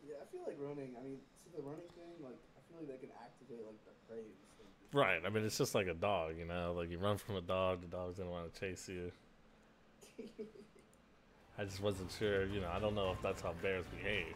Yeah, I feel like running, I mean, see the running thing, like, I feel like they can activate, like, the prey instinct. Right, I mean, it's just like a dog, you know? Like, you run from a dog, the dog's gonna want to chase you. I just wasn't sure, you know, I don't know if that's how bears behave.